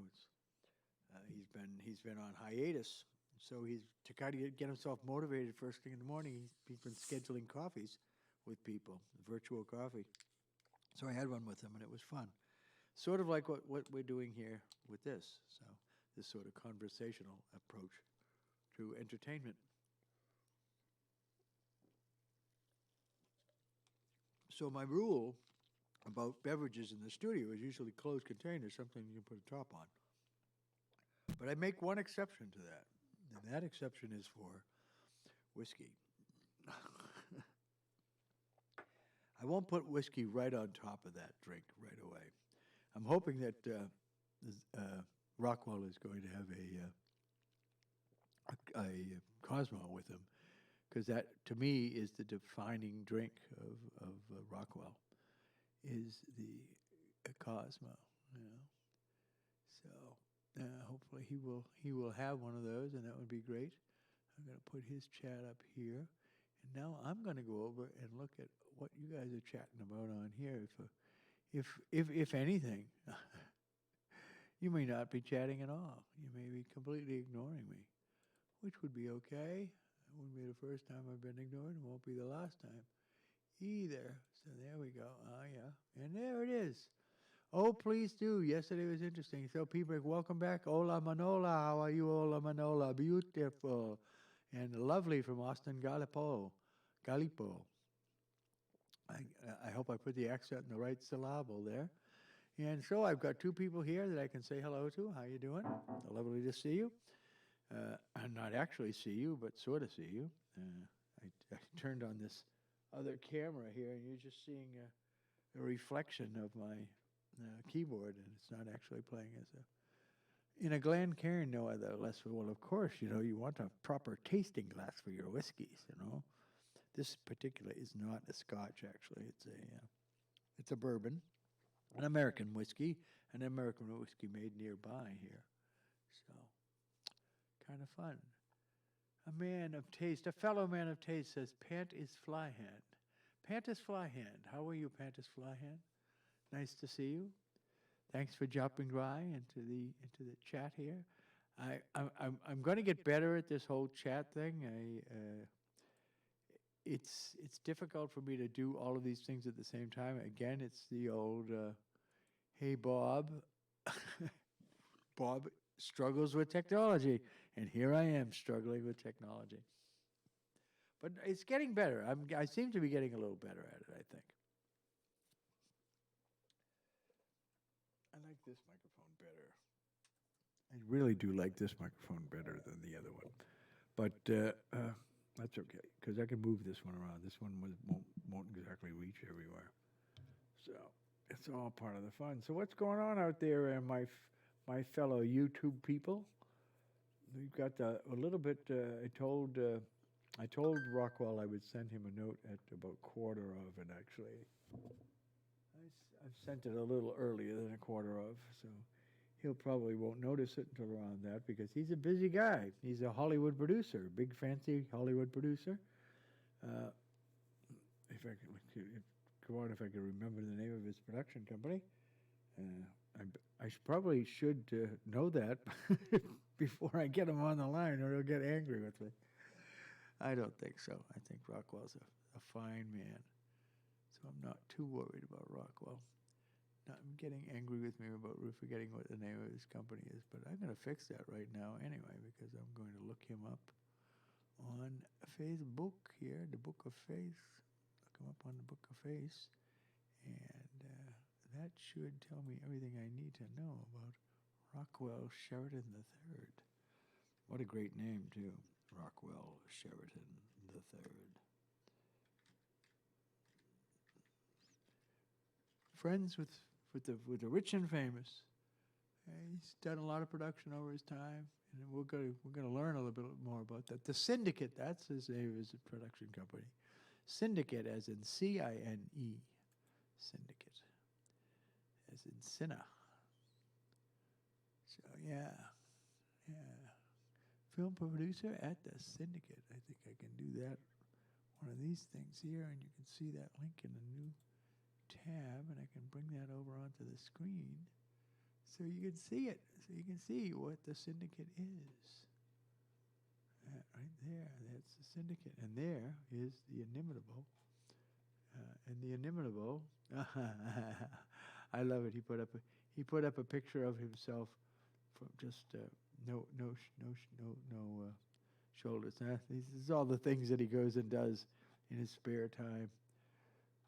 he's been on hiatus. So he's to kind of get himself motivated first thing in the morning. He's been scheduling coffees with people, virtual coffee. So I had one with him, and it was fun. Sort of like what we're doing here with this. So this sort of conversational approach to entertainment. So my rule about beverages in the studio is usually closed containers, something you can put a top on. But I make one exception to that, and that exception is for whiskey. I won't put whiskey right on top of that drink right away. I'm hoping that Rockwell is going to have a Cosmo with him, because that, to me, is the defining drink of Rockwell, is the Cosmo. So hopefully he will have one of those, and that would be great. I'm going to put his chat up here, and now I'm going to go over and look at what you guys are chatting about on here. If anything, you may not be chatting at all. You may be completely ignoring me, which would be okay. It wouldn't be the first time I've been ignored. It won't be the last time either. So there we go. Oh, yeah. And there it is. Oh, please do. Yesterday was interesting. So, people, welcome back. Hola, Manola. How are you, Hola, Manola? Beautiful and lovely from Austin, Gallipo. I hope I put the accent in the right syllable there. And so I've got two people here that I can say hello to. How you doing? Lovely to see you. And not actually see you, but sort of see you. I turned on this other camera here, and you're just seeing a reflection of my keyboard, and it's not actually playing as a... In a Glencairn, no other less. Well, of course, you want a proper tasting glass for your whiskeys, This particular is not a Scotch, actually. It's a bourbon, an American whiskey made nearby here. So, kind of fun. A man of taste, a fellow man of taste says, Pant is Flyhand. Pant is Flyhand. How are you, Pant is Flyhand? Nice to see you. Thanks for dropping by into the chat here. I'm going to get better at this whole chat thing. It's difficult for me to do all of these things at the same time. Again, it's the old, hey, Bob. Bob struggles with technology, and here I am struggling with technology. But it's getting better. I seem to be getting a little better at it, I think. I like this microphone better. I really do like this microphone better than the other one. But that's okay, because I can move this one around. This one won't exactly reach everywhere. So it's all part of the fun. So what's going on out there, my fellow YouTube people? We've got a little bit. I told Rockwell I would send him a note at about 1/4 of, and actually, I've sent it a little earlier than 1/4 of, so he'll probably won't notice it until around that, because he's a busy guy. He's a Hollywood producer, big fancy Hollywood producer. If I could remember the name of his production company. I probably should know that before I get him on the line, or he'll get angry with me. I don't think so. I think Rockwell's a fine man, so I'm not too worried about Rockwell. not getting angry with me about forgetting what the name of his company is, but I'm going to fix that right now anyway because I'm going to look him up on Facebook here, the Book of Face. Look him up on the Book of Face, and that should tell me everything I need to know about Rockwell Sheridan III. What a great name, too. Rockwell Sheridan III. Friends with the rich and famous. He's done a lot of production over his time, and we're gonna learn a little bit more about that. The Syndicate, that's his name, is a production company. Syndicate, as in C-I-N-E. Syndicate, as in Cinna. So yeah. Film producer at the Syndicate. I think I can do that. One of these things here, and you can see that link in a new tab, and I can bring that over onto the screen so you can see it. So you can see what the Syndicate is. Right there, that's the Syndicate. And there is the Inimitable. And the Inimitable, I love it. He put up a picture of himself from just no shoulders. This is all the things that he goes and does in his spare time.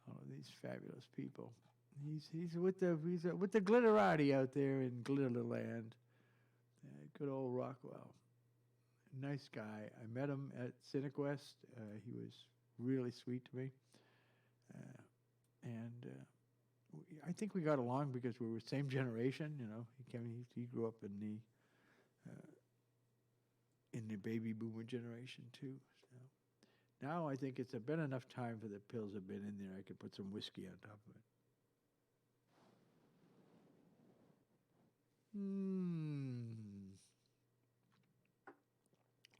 All of these fabulous people. He's with the glitterati out there in Glitterland. Good old Rockwell. Nice guy. I met him at CineQuest. He was really sweet to me. I think we got along because we were same generation. You know, he grew up in the baby boomer generation too. So now I think it's been enough time for the pills have been in there. I could put some whiskey on top of it.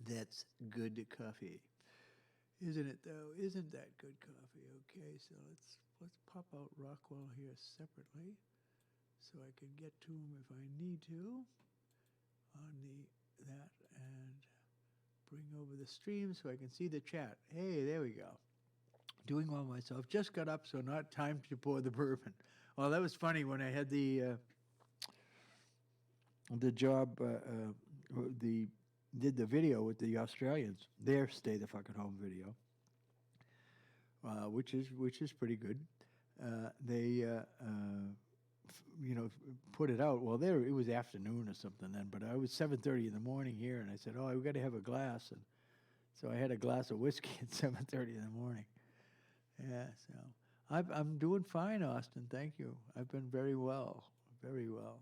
That's good coffee, isn't it? Though, isn't that good coffee? Okay, so let's pop out Rockwell here separately, so I can get to him if I need to on that and bring over the stream so I can see the chat. Hey, there we go. Doing well myself. Just got up, so not time to pour the bourbon. Well, that was funny when I had the job, did the video with the Australians. Their Stay the Fucking Home video, which is pretty good. They put it out. Well, it was afternoon or something then, but I was 7:30 in the morning here, and I said, "Oh, we got to have a glass," and so I had a glass of whiskey at 7:30 in the morning. Yeah, so I'm doing fine, Austin. Thank you. I've been very well, very well.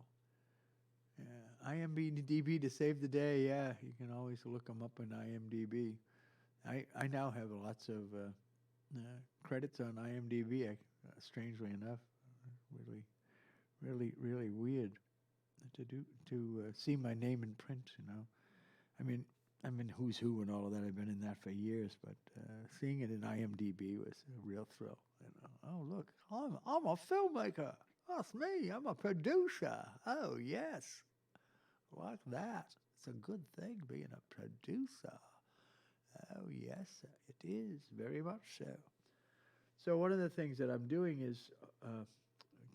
Yeah, IMDb to save the day. Yeah, you can always look them up on IMDb. I now have lots of credits on IMDb. Strangely enough, really weird to see my name in print. You know, I mean, I'm in Who's Who and all of that. I've been in that for years, but seeing it in IMDb was a real thrill. You know, oh look, I'm a filmmaker. That's me. I'm a producer. Oh yes, like that. It's a good thing being a producer. Oh yes, it is very much so. So one of the things that I'm doing is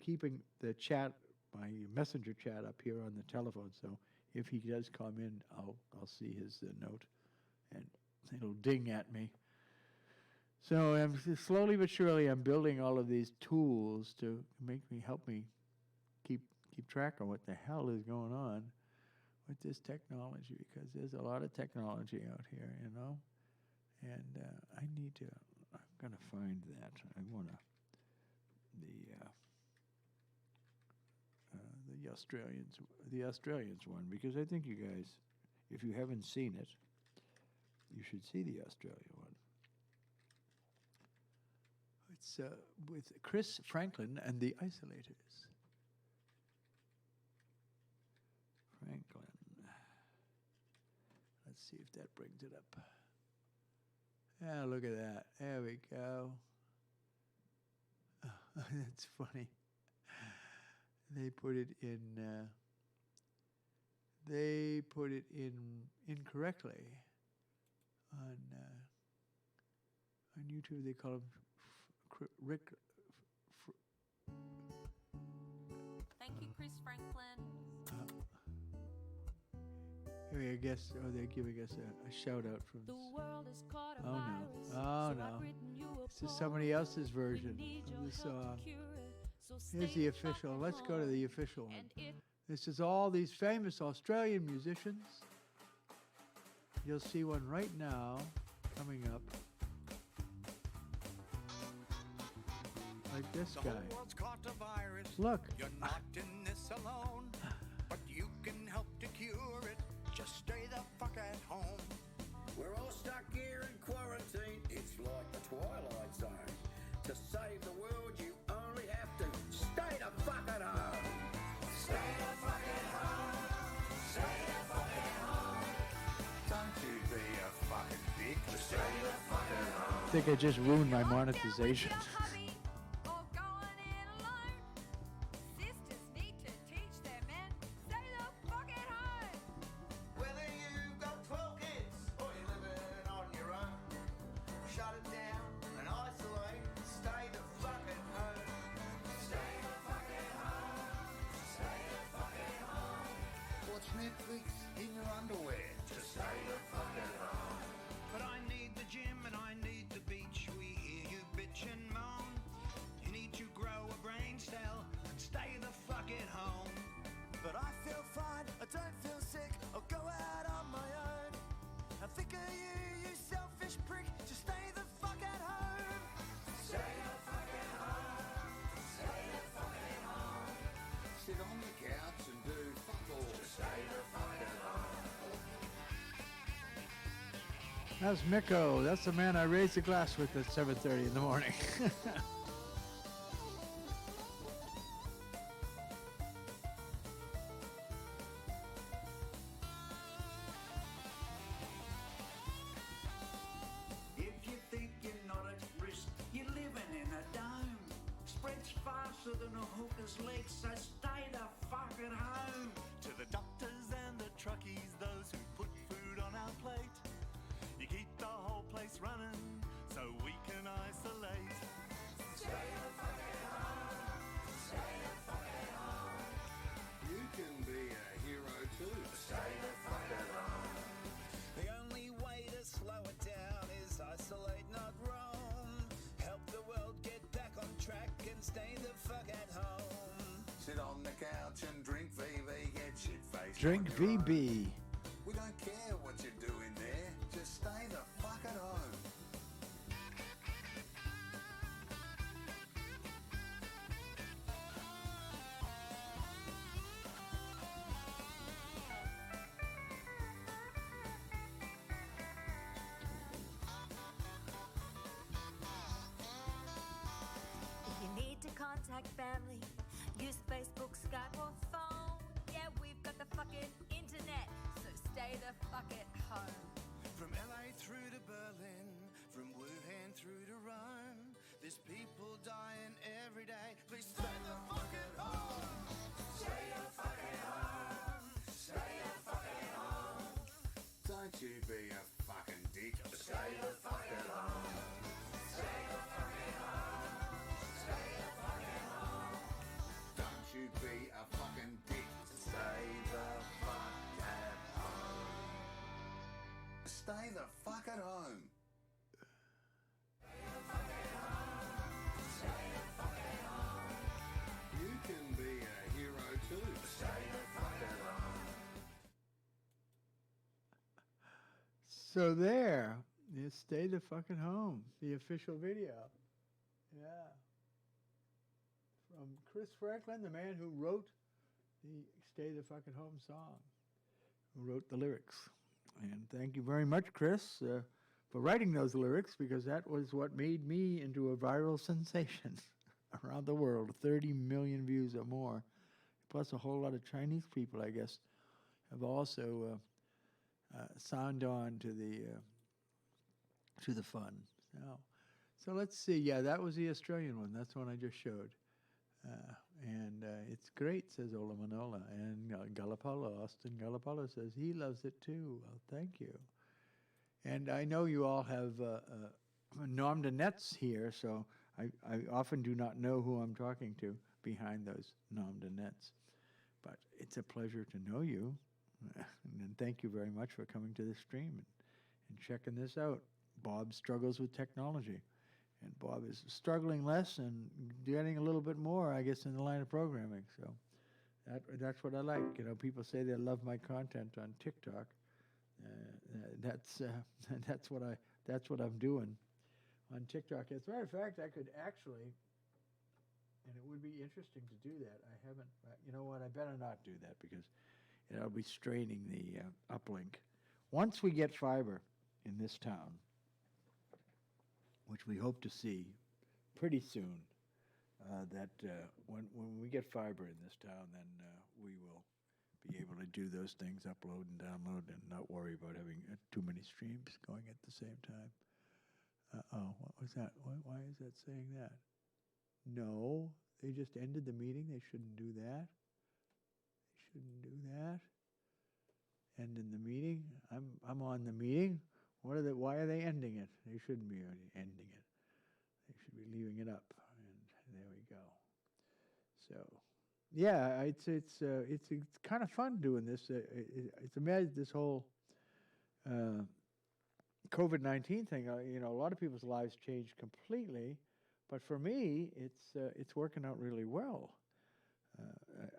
keeping the chat, my messenger chat, up here on the telephone. So if he does come in, I'll see his note, and it'll ding at me. So I'm slowly but surely I'm building all of these tools to help me keep track of what the hell is going on with this technology, because there's a lot of technology out here, you know, and I'm gonna find that. I wanna the Australians one, because I think you guys, if you haven't seen it, you should see the Australia one. It's with Chris Franklin and the Isolators. Franklin. Let's see if that brings it up. Ah, look at that. There we go. Oh, that's funny. They put it in incorrectly on YouTube. They call him Rick. Chris Franklin. Here, I guess, they're giving us a shout out from. The world is caught a Oh, no. virus. Oh, so no. I've written you a This is poem. somebody else's We version need of your the help to song. cure it. So Here's stay the fucking official. Let's go to home. the official one. And if This is all these famous Australian musicians. You'll see one right now coming up. Like this The guy. whole world's caught a virus. Look. You're not in this alone, but you can help to cure it. Just stay the fuck at home. We're all stuck here in quarantine. It's like the Twilight Zone. To save the world, you only have to stay the fuck at home. Stay the fuck at home. Stay the fuck at home. Don't you be a fucking dick. Stay the fuck at home. I think I just ruined my monetization. Whether you've got 12 kids or you're living on your own, shut it down and isolate. Stay the fuck at home. Stay the fuck at home. Stay the fuck at home. Watch Netflix in your underwear. Just stay the fuck at home. But I need the gym and I need the beach. We hear you bitch and moan. You need to grow a brain cell and stay the fuck at home. But I feel fine, I don't feel sick, I'll go out on my own. I think of you, you selfish prick, just stay the fuck at home. Stay the fuck at home. Stay the fuck at home. Sit on the couch and do fuck all. Just stay the fuck at home. That's Miko. That's the man I raised the glass with at 7:30 in the morning. If you think you're not at risk, you're living in a dome. Spreads faster than a hooker's legs, so stay the fuck at home. To the doctors and the truckies, those who put food on our plate. You keep the whole place running so we can isolate. Stay the fuck at home. Stay the fuck at home. You can be a hero too. Stay the fuck at home. The only way to slow it down is isolate, not roam. Help the world get back on track and stay the fuck at home. Sit on the couch and drink VB, get shit-faced. Drink on your own. VB. We don't care what you're doing there, just stay the fuck at home. If you need to contact family, use Facebook, Skype, or phone. Yeah, we've got the fucking internet, so stay the fuck at home. From LA through to Berlin, from Wuhan through to Rome, there's people dying every day. Please stay the fuck at home. Stay the fuck at home. Stay the fuck at home. Don't you be a fucking dick. Stay the fuck at home. Stay the fuck at home. Stay the fuck at home. Don't you be a fucking dick. Stay the fuck at home. Stay the fuck at home. You can be a hero too. Stay the fuck at home. So there, you stay the fucking home. The official video. Yeah. From Chris Franklin, the man who wrote the Stay the Fucking Home song, who wrote the lyrics. And thank you very much, Chris, for writing those lyrics, because that was what made me into a viral sensation around the world. 30 million views or more. Plus a whole lot of Chinese people, I guess, have also signed on to the fun. So let's see. Yeah, that was the Australian one. That's the one I just showed. And it's great, says Ola Manola. And Galapalo, Austin Galapalo says he loves it too. Well, thank you. And I know you all have nom de nets here, so I often do not know who I'm talking to behind those nom de nets. But it's a pleasure to know you. And thank you very much for coming to this stream and checking this out. Bob struggles with technology. And Bob is struggling less and getting a little bit more, I guess, in the line of programming. So that's what I like. You know, people say they love my content on TikTok. That's what I'm doing on TikTok. As a matter of fact, I could actually, and it would be interesting to do that. I haven't. You know what? I better not do that because I'll be straining the uplink. Once we get fiber in this town, which we hope to see pretty soon, when we get fiber in this town, then we will be able to do those things, upload and download, and not worry about having too many streams going at the same time. What was that? Why is that saying that? No, they just ended the meeting. They shouldn't do that. They shouldn't do that. Ending the meeting. I'm on the meeting. Why are they ending it? They shouldn't be ending it. They should be leaving it up. And there we go. So, yeah, it's kind of fun doing this. It's amazing, this whole COVID-19 thing. You know, a lot of people's lives changed completely, but for me, it's working out really well.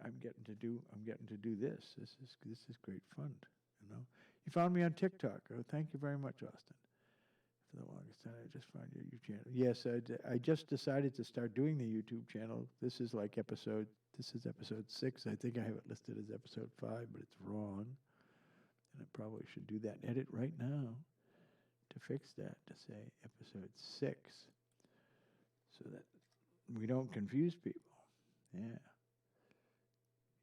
I'm getting to do this. This is great fun. You know, you found me on TikTok. Oh, thank you very much, Austin. For the longest time, I just found your YouTube channel. Yes, I just decided to start doing the YouTube channel. This is episode 6. I think I have it listed as episode 5, but it's wrong. And I probably should do that edit right now to fix that, to say episode 6, so that we don't confuse people. Yeah.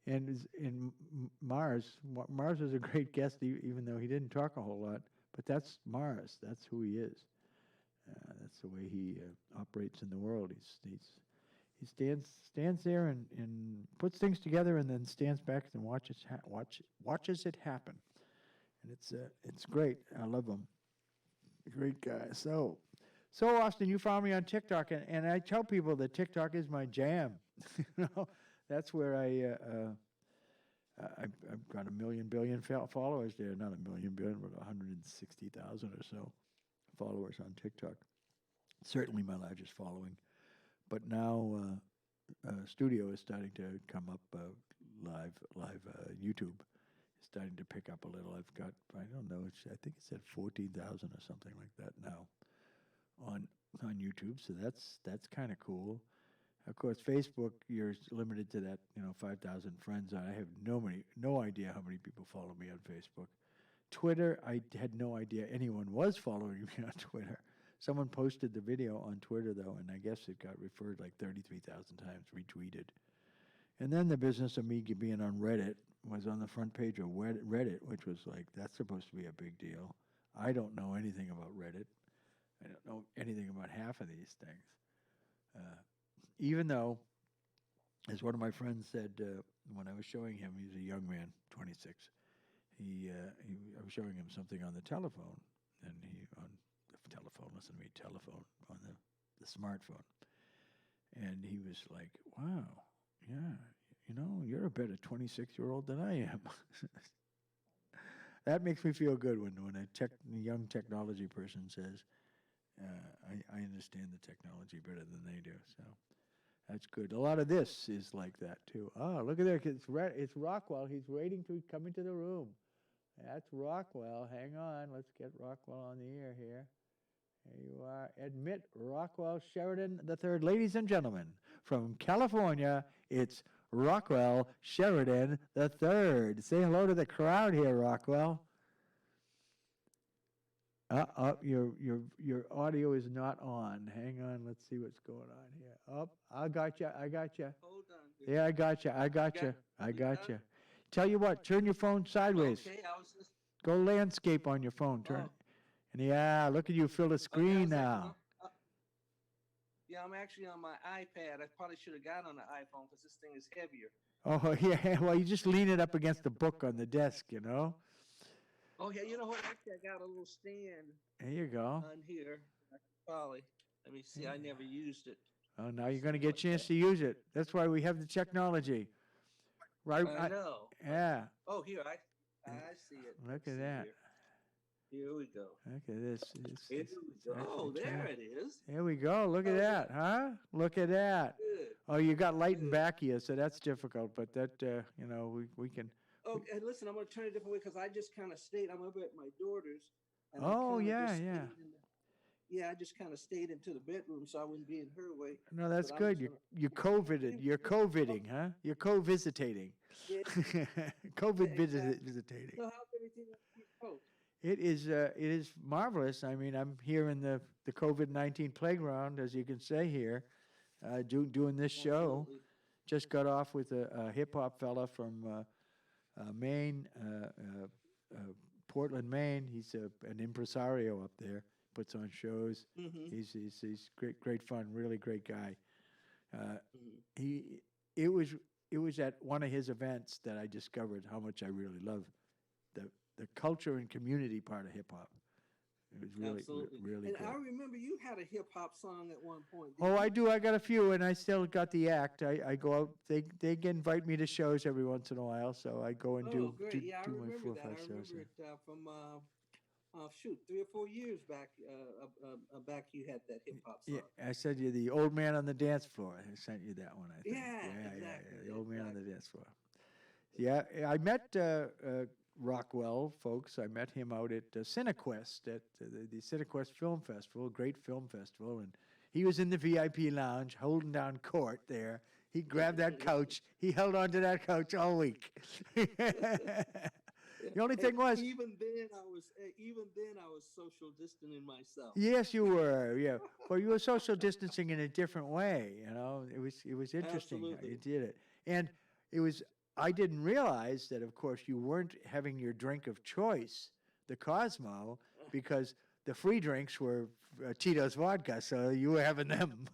And in Mars is a great guest, even though he didn't talk a whole lot. But that's Mars. That's who he is. That's the way he operates in the world. He stands there and puts things together, and then stands back and watches it happen. And it's great. I love him. Great guy. So Austin, you found me on TikTok, and I tell people that TikTok is my jam. You know, that's where I've got 1 million billion followers there. Not 1 million billion, but 160,000 or so followers on TikTok. Certainly my largest following. But now Studio is starting to come up live YouTube is starting to pick up a little. I've got, I don't know, I think it said 14,000 or something like that now on YouTube. So that's kind of cool. Of course, Facebook, you're limited to that, 5,000 friends. I have no idea how many people follow me on Facebook. Twitter, I had no idea anyone was following me on Twitter. Someone posted the video on Twitter, though, and I guess it got referred like 33,000 times, retweeted. And then the business of me being on Reddit was on the front page of Reddit, which was like, that's supposed to be a big deal. I don't know anything about Reddit. I don't know anything about half of these things. Even though, as one of my friends said when I was showing him, he's a young man, 26. I was showing him something on the telephone, and telephone on the smartphone, and he was like, "Wow, yeah, you're a better 26-year-old than I am." That makes me feel good when a young technology person says, I understand the technology better than they do. So that's good. A lot of this is like that too. Oh, look at that! It's Rockwell. He's waiting to come into the room. That's Rockwell. Hang on. Let's get Rockwell on the air here. There you are. Admit Rockwell Sheridan III. Ladies and gentlemen, from California, it's Rockwell Sheridan III. Say hello to the crowd here, Rockwell. Your audio is not on. Hang on. Let's see what's going on here. I got you. Hold on. Yeah, I got you. Tell you what, turn your phone sideways. Okay, I was just... Go landscape on your phone. Turn. And yeah, look at you fill the screen now. Yeah, I'm actually on my iPad. I probably should have got on the iPhone because this thing is heavier. Oh, yeah. Well, you just lean it up against the book on the desk, Oh, yeah, you know what? Actually, I got a little stand. There you go. On here. Probably. Let me see. I never used it. Oh, now you're going to get a chance to use it. That's why we have the technology. Right. I know. Yeah. Oh, here I see it. Look Let's at see that. Here we go. Look at this. Here we go. Oh, there it is. There we go. Look at that, huh? Look at that. Good. Oh, you got light and Good. back here, so that's difficult. But that, we can. Oh, and listen, I'm going to turn it a different way because I just kind of stayed. I'm over at my daughter's. And I Oh, kinda yeah, just yeah. stayed in yeah, I just kind of stayed into the bedroom so I wouldn't be in her way. No, that's But I'm good. just You're COVIDed. You're COVIDing, huh? You're co-visitating. Yeah. COVID Yeah, exactly. visitating. So how's everything on the East Coast? It is marvelous. I mean, I'm here in the COVID-19 playground, as you can say here, doing this show. Absolutely. Just got off with a hip hop fella from Maine, Portland, Maine. He's an impresario up there. Puts on shows. Mhm. He's great fun. Really great guy. Mhm. It was at one of his events that I discovered how much I really love the culture and community part of hip hop. It was really Absolutely. really And good. I remember you had a hip hop song at one point. Oh, didn't I you? do. I got a few, and I still got the act. I go out. They invite me to shows every once in a while, so I go and Oh, do great. Yeah, I do my remember 4 or that. 5 I shows. remember it from shoot, 3 or 4 years back. Back you had that hip hop song. Yeah, I said you're the old man on the dance floor. I sent you that one. I think. Yeah, exactly, The old man on the exactly. dance floor. Yeah, I met Rockwell, folks. I met him out at Cinequest at the Cinequest Film Festival, great film festival, and he was in the VIP lounge holding down court there. He grabbed that couch. He held on to that couch all week. The only thing And was, even then I was social distancing myself. yes, you were. Yeah, but you were social distancing in a different way. You know, it was interesting how you Absolutely. did it, and it was. I didn't realize that, of course, you weren't having your drink of choice, the Cosmo, because the free drinks were Tito's vodka, so you were having them,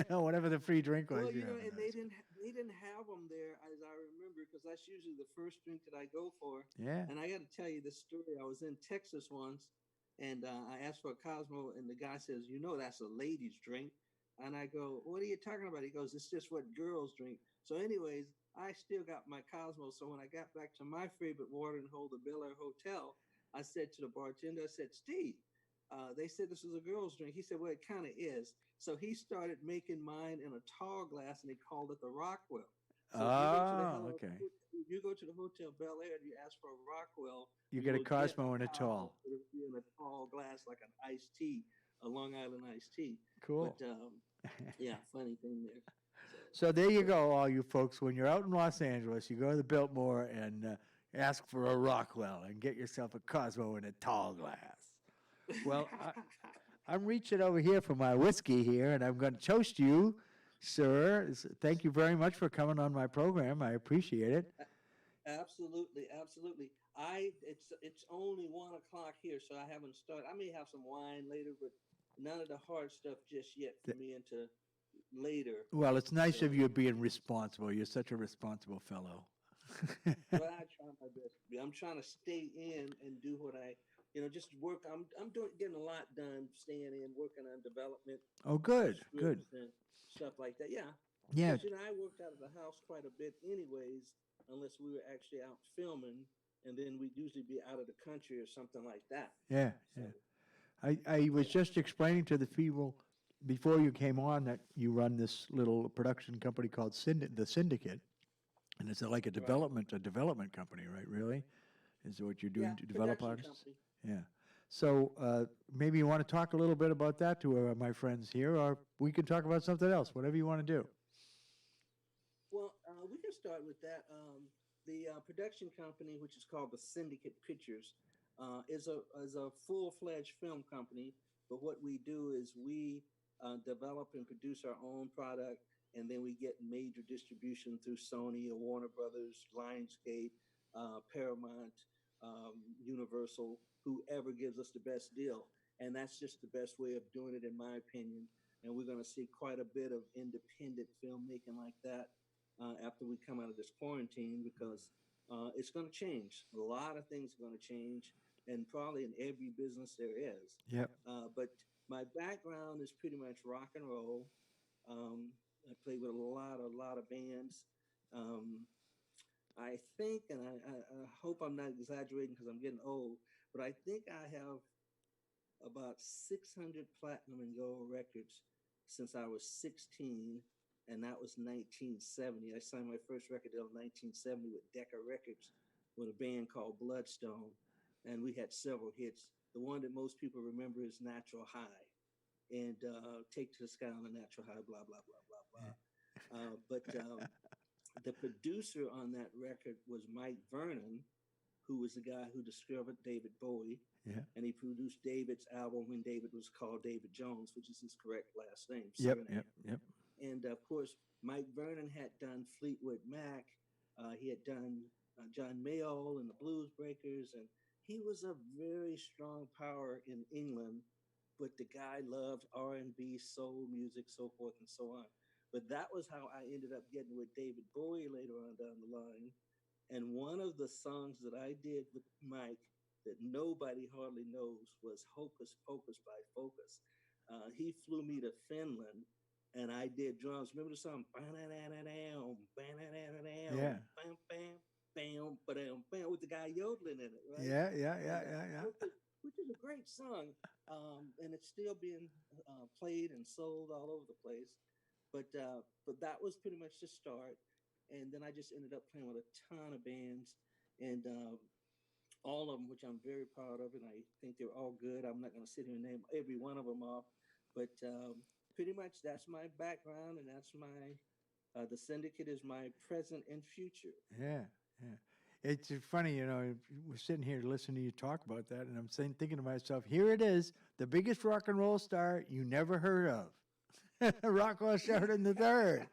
whatever the free drink was. Well, you you know, having and those. they didn't have them there, as I remember, because that's usually the first drink that I go for. Yeah. And I got to tell you this story. I was in Texas once, and I asked for a Cosmo, and the guy says, "You know, that's a ladies' drink." And I go, "What are you talking about?" He goes, "It's just what girls drink." So, anyways, I still got my Cosmo. So when I got back to my favorite watering hole, the Bel Air Hotel, I said to the bartender, I said, "Steve, they said this was a girl's drink." He said, "Well, it kind of is." So he started making mine in a tall glass, and he called it the Rockwell. So Okay. if you go to the Hotel Bel Air and you ask for a Rockwell, You get a will Cosmo in a tall. It'll be in a tall glass like an iced tea, a Long Island iced tea. Cool. But yeah, funny thing there. So there you go, all you folks. When you're out in Los Angeles, you go to the Biltmore and ask for a Rockwell and get yourself a Cosmo in a tall glass. Well, I'm reaching over here for my whiskey here, and I'm going to toast you, sir. Thank you very much for coming on my program. I appreciate it. Absolutely, absolutely. It's only 1:00 here, so I haven't started. I may have some wine later, but none of the hard stuff just yet for me into later. Well, it's nice So, of you being responsible. You're such a responsible fellow. but I try my best to be. I'm trying to stay in and do what I, just work. I'm getting a lot done, staying in, working on development. Oh, good, good. scripts and stuff like that. Yeah. Yeah. Because, I worked out of the house quite a bit, anyways, unless we were actually out filming, and then we'd usually be out of the country or something like that. Yeah, So, yeah. I was just explaining to the people before you came on that you run this little production company called the Syndicate, and it's like a development company, right? Really, is what you're doing Yeah, to develop production artists? company. Yeah. So maybe you want to talk a little bit about that to my friends here, or we can talk about something else, whatever you want to do. Well, we can start with that. The production company, which is called the Syndicate Pictures, is a full-fledged film company. But what we do is we develop and produce our own product, and then we get major distribution through Sony or Warner Brothers, Lionsgate, Paramount, Universal, whoever gives us the best deal. And that's just the best way of doing it, in my opinion. And we're going to see quite a bit of independent filmmaking like that after we come out of this quarantine, because it's going to change. A lot of things are going to change, and probably in every business there is. Yep. But my background is pretty much rock and roll. I played with a lot of bands. I think, and I hope I'm not exaggerating because I'm getting old, but I think I have about 600 platinum and gold records since I was 16, and that was 1970. I signed my first record deal in 1970 with Decca Records with a band called Bloodstone, and we had several hits. The one that most people remember is Natural High and Take to the Sky on a Natural High, blah, blah, blah, blah, blah. But the producer on that record was Mike Vernon, who was the guy who discovered David Bowie. Yeah. And he produced David's album when David was called David Jones, which is his correct last name. Yep, surname. yep. And of course, Mike Vernon had done Fleetwood Mac. He had done John Mayall and the Blues Breakers, and he was a very strong power in England. But the guy loved R&B, soul music, so forth and so on. But that was how I ended up getting with David Bowie later on down the line. And one of the songs that I did with Mike that nobody hardly knows was Hocus Pocus by Focus. He flew me to Finland, and I did drums. Remember the song? Yeah. Bam, bam, bam, ba-dam, bam, with the guy yodeling in it, right? Yeah. Which is a great song, and it's still being played and sold all over the place. But that was pretty much the start. And then I just ended up playing with a ton of bands, and all of them, which I'm very proud of, and I think they're all good. I'm not going to sit here and name every one of them off, but pretty much that's my background, and that's my the Syndicate is my present and future. Yeah. It's funny, we're sitting here listening to you talk about that, and I'm thinking to myself, here it is, the biggest rock and roll star you never heard of, Rockwell Sheridan III.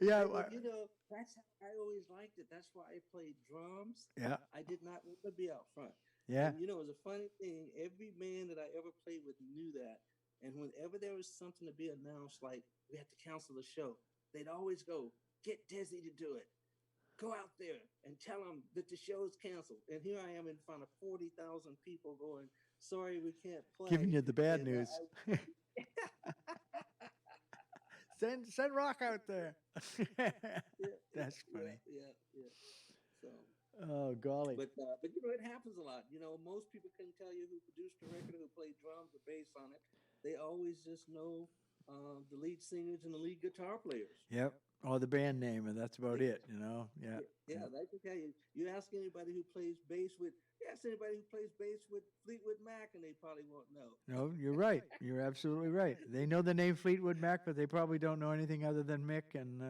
Yeah, that's how I always liked it. That's why I played drums. Yeah. I did not want to be out front. Yeah. And, it was a funny thing. Every band that I ever played with knew that. And whenever there was something to be announced, like we had to cancel the show, they'd always go, get Desi to do it. Go out there and tell them that the show is canceled. And here I am in front of 40,000 people going, sorry, we can't play. Giving you the bad news. Send Rock out there. That's funny. Yeah. So. Oh golly. But it happens a lot. Most people couldn't tell you who produced the record, who played drums or bass on it. They always just know the lead singers and the lead guitar players. Yep. Or the band name, and that's about it. Yeah. Yeah, they can tell you. You ask anybody who plays bass with. Ask anybody who plays bass with Fleetwood Mac, and they probably won't know. No, you're right. You're absolutely right. They know the name Fleetwood Mac, but they probably don't know anything other than Mick and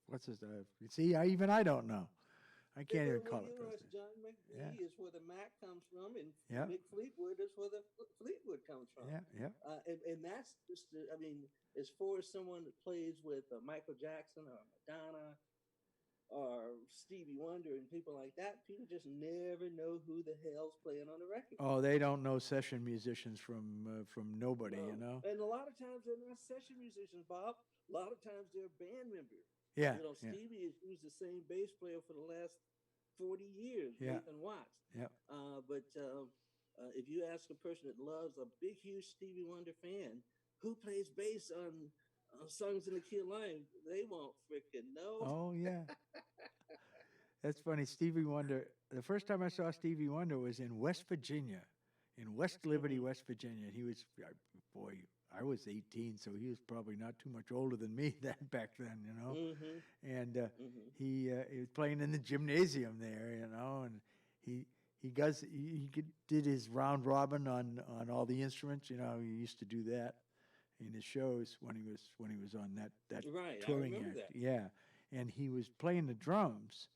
what's his name? See, I don't know. I can't even call it. John McVie is where the Mac comes from, and Yeah. Mick Fleetwood is where the Fleetwood comes from. Yeah. And that's just, as far as someone that plays with Michael Jackson or Madonna or Stevie Wonder and people like that, people just never know who the hell's playing on the record. Oh, they don't know session musicians from nobody, No. And a lot of times they're not session musicians, Bob. A lot of times they're band members. Yeah. Stevie has used the same bass player for the last 40 years, Nathan Watts. Yeah. But if you ask a person that loves a big, huge Stevie Wonder fan, who plays bass on Songs in the Key of Life, they won't freaking know. Oh yeah. That's funny. Stevie Wonder. The first time I saw Stevie Wonder was in West Virginia, in West Liberty, West Virginia. He was, I was 18, so he was probably not too much older than me back then, Mm-hmm. And he was playing in the gymnasium there, and he did his round robin on all the instruments. He used to do that in his shows when he was on that Right, touring I remember act. that. Yeah, and he was playing the drums,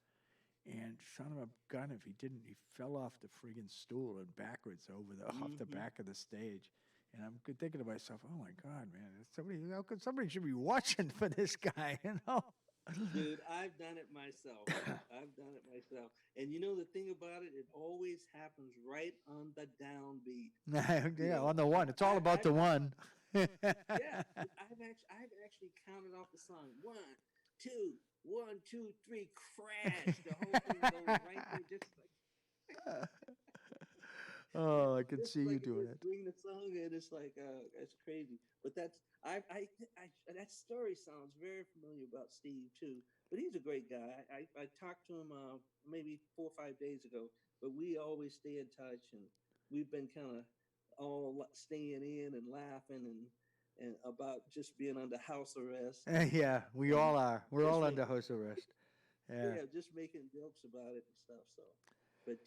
and son of a gun, if he didn't, he fell off the friggin' stool and backwards off the back of the stage. And I'm thinking to myself, oh my God, man, somebody should be watching for this guy, Dude, I've done it myself. And the thing about it, it always happens right on the downbeat. Yeah, on the one. It's all about the one. Yeah, I've actually counted off the song. 1, 2, 1, 2, 3, crash. The whole thing goes right there, just like. Oh, I can Just see you like doing it. bring the song in, it's like it's crazy. But that's I that story sounds very familiar about Steve too. But he's a great guy. I talked to him maybe 4 or 5 days ago. But we always stay in touch, and we've been kind of all staying in and laughing and about just being under house arrest Yeah, we and all are. We're just all under making house arrest. Yeah. yeah, just making jokes about it and stuff. So, but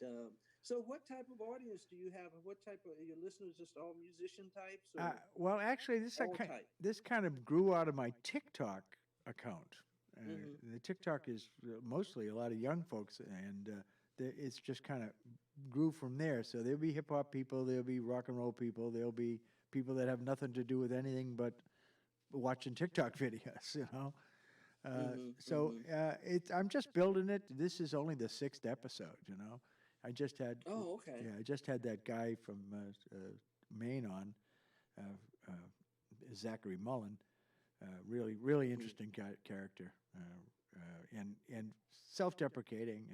so what type of audience do you have? What type of your listeners? Just all musician types or Well, actually, all type? this kind of grew out of my TikTok account. Hmm. The TikTok is mostly a lot of young folks, and it's just kind of grew from there. So there'll be hip hop people, there'll be rock and roll people, there'll be people that have nothing to do with anything but watching TikTok videos. So Hmm. I'm just building it. This is only the 6th episode. I just had Oh, okay. I just had that guy from Maine on, uh, uh, Zachary Mullin. Really, really Hmm. interesting character, and self-deprecating.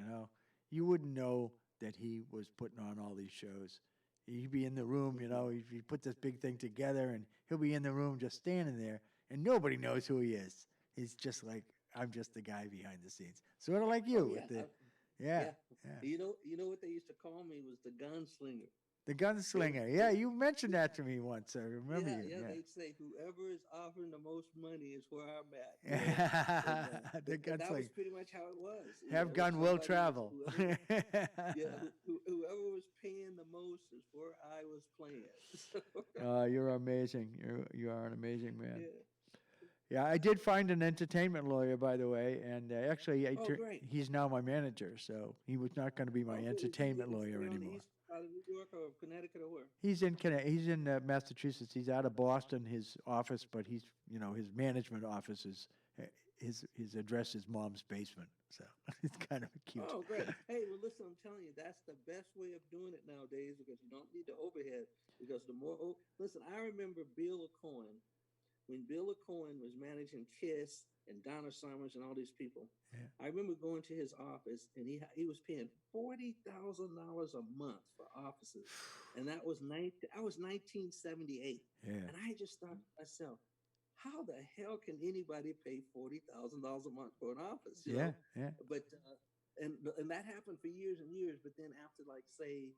You wouldn't know that he was putting on all these shows. He'd be in the room, he put this big thing together, and he'll be in the room just standing there, and nobody knows who he is. He's just like, I'm just the guy behind the scenes, sort of like you. Oh, yeah. With the, yeah, Yeah. yeah. You know what they used to call me was the gunslinger. The gunslinger. Yeah, you mentioned that to me once. I remember Yeah, you. yeah. Yeah. They'd say whoever is offering the most money is where I'm at. The But that was gunslinger. pretty much how it was. Have gun, will Somebody travel. yeah, whoever was paying the most is where I was playing. You're amazing. You are an amazing man. Yeah. Yeah, I did find an entertainment lawyer, by the way, and actually, Oh, great. he's now my manager. So he was not going to be my Oh, good. entertainment Is he lawyer on the anymore. east side of New York or Connecticut or where? He's in Massachusetts. He's out of Boston. His office, but his management office is his address is mom's basement. So it's kind of cute. Oh, great. Hey, well, listen, I'm telling you, that's the best way of doing it nowadays because you don't need the overhead. Because the more, listen, I remember Bill O'Coin when Bill O'Coin was managing Kiss and Donna Summers and all these people. Yeah. I remember going to his office and he was paying $40,000 a month for offices, and that was 1978. Yeah. And I just thought to myself, how the hell can anybody pay $40,000 a month for an office? You Yeah, know? yeah. But and that happened for years and years. But then after like say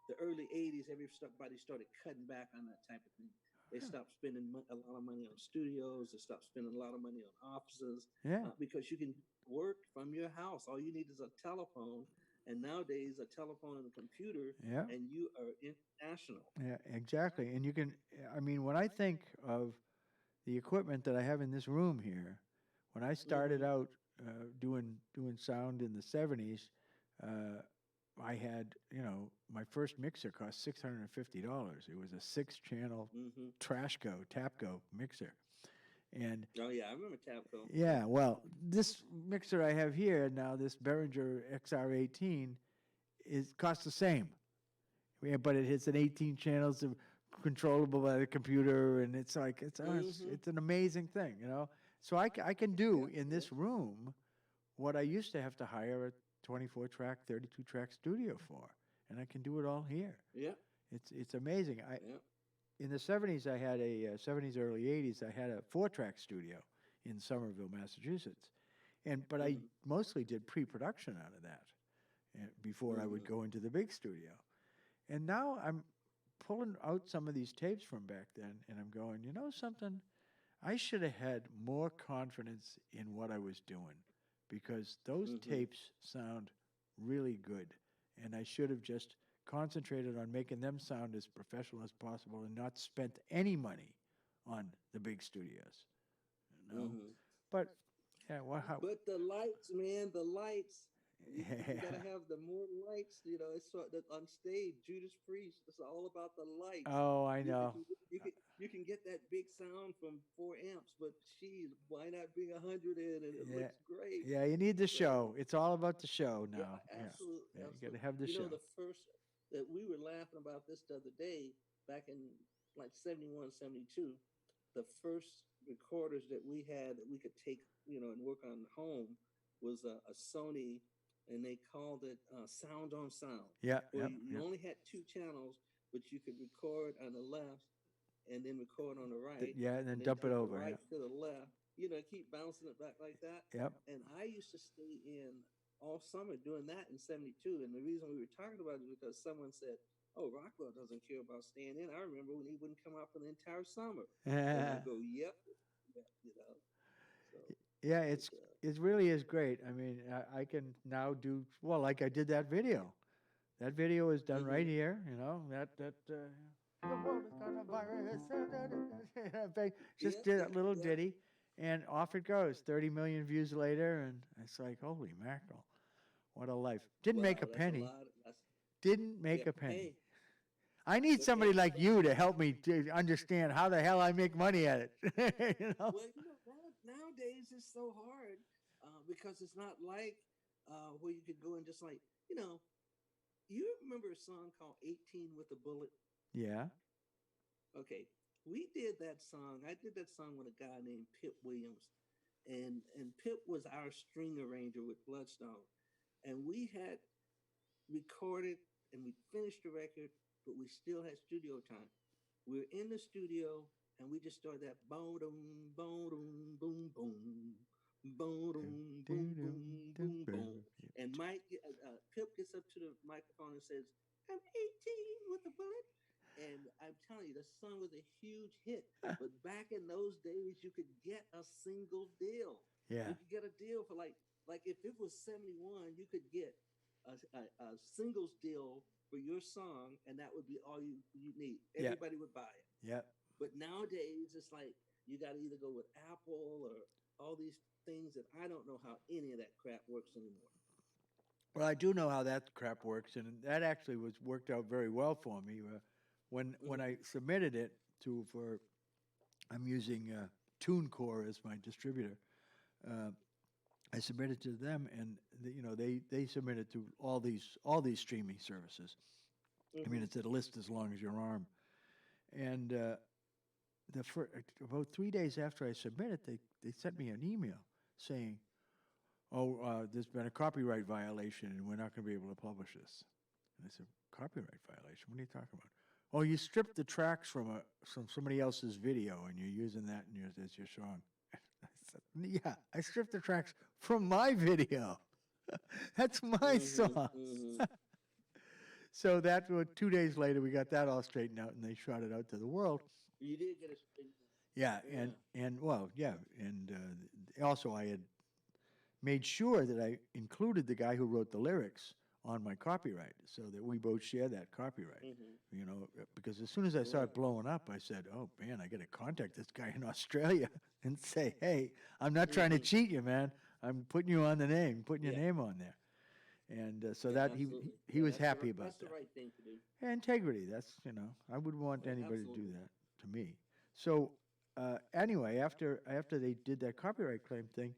the early '80s, everybody started cutting back on that type of thing. They stopped spending a lot of money on studios. They stopped spending a lot of money on offices. Yeah. Because you can work from your house. All you need is a telephone. And nowadays, a telephone and a computer, Yeah. and you are international. Yeah, exactly. And you can, I mean, when I think of the equipment that I have in this room here, when I started out doing sound in the 70s, I had, my first mixer cost $650. It was a 6-channel Tapco mixer. And Oh yeah, I remember Tapco. yeah, well, this mixer I have here now, this Behringer XR18, costs the same. Yeah, but it hits an 18 channels of controllable by the computer, and it's like it's an amazing thing, So I can do in this room what I used to have to hire a 24-track, 32-track studio for, and I can do it all here. Yeah. It's amazing. In the 70s, I had 70s, early 80s, I had a 4-track studio in Somerville, Massachusetts, but I mostly did pre-production out of that before I would go into the big studio. And now I'm pulling out some of these tapes from back then, and I'm going, you know something? I should have had more confidence in what I was doing because those tapes sound really good, and I should have just concentrated on making them sound as professional as possible and not spent any money on the big studios. But yeah, But the lights, man, the lights. You gotta have the more lights. It's sort of on stage. Judas Priest. It's all about the lights. Oh, I know. You can get that big sound from 4 amps, but geez, why not bring 100 in and it looks great? Yeah, you need the show. It's all about the show now. Yeah, absolutely. Yeah, you got to have the show. The first that we were laughing about this the other day, back in like 71, 72, the first recorders that we had that we could take, and work on home was a Sony and they called it sound on sound. Yeah, Where yep, you yep. only had 2 channels, but you could record on the left and then record on the right. Yeah, and then and dump it take over. the right Yeah. to the left. You know, keep bouncing it back like that. Yep. And I used to stay in all summer doing that in '72. And the reason we were talking about it is because someone said, "Oh, Rockwell doesn't care about staying in." I remember when he wouldn't come out for the entire summer. And I go, "Yep, yeah, you know." So Yeah, it really is great. I mean, I can now do well, like I did that video. That video is done right here. You know that. The world is gonna virus. Just Yeah, did yeah, that little yeah. ditty, and off it goes. 30 million views later, and it's like, holy mackerel, what a life! Didn't make a Wow, that's penny. lot. Didn't make Yeah, a penny. hey, I need but somebody hey, like you to help me to understand how the hell I make money at it. You know? well, nowadays it's so hard because it's not like where you could go and just like, you remember a song called 18 with a Bullet? Yeah. Okay. We did that song. I did that song with a guy named Pip Williams. And Pip was our string arranger with Bloodstone. And we had recorded and we finished the record, but we still had studio time. We were in the studio and we just started that boom, boom, boom, boom, boom, boom, boom, boom, boom, boom. And Pip gets up to the microphone and says, "I'm 18 with a bullet." And I'm telling you, the song was a huge hit. But back in those days, you could get a single deal. Yeah. You could get a deal for like if it was 71, you could get a singles deal for your song, and that would be all you need. Yeah. Everybody would buy it. Yep. But nowadays, it's like you got to either go with Apple or all these things that I don't know how any of that crap works anymore. Well, I do know how that crap works, and that actually worked out very well for me. When I submitted it I'm using TuneCore as my distributor. I submitted to them, and they submitted to all these streaming services. I mean, it's a list as long as your arm, and about 3 days after I submitted, they sent me an email saying, "Oh, there's been a copyright violation, and we're not going to be able to publish this." And I said, "Copyright violation? What are you talking about?" "Oh, you stripped the tracks from somebody else's video, and you're using that as your song." I said, "Yeah, I stripped the tracks from my video. That's my song." So that 2 days later, we got that all straightened out, and they shot it out to the world. You did get a straight. Yeah, and also I had made sure that I included the guy who wrote the lyrics on my copyright, so that we both share that copyright. Because as soon as I saw it blowing up, I said, "Oh man, I got to contact this guy in Australia and say, hey, I'm not trying to cheat you, man. I'm putting you on the name, putting your name on there." And so that he was happy about that. That's the right thing to do. Integrity. That's I wouldn't want anybody to do that to me. So anyway, after they did that copyright claim thing,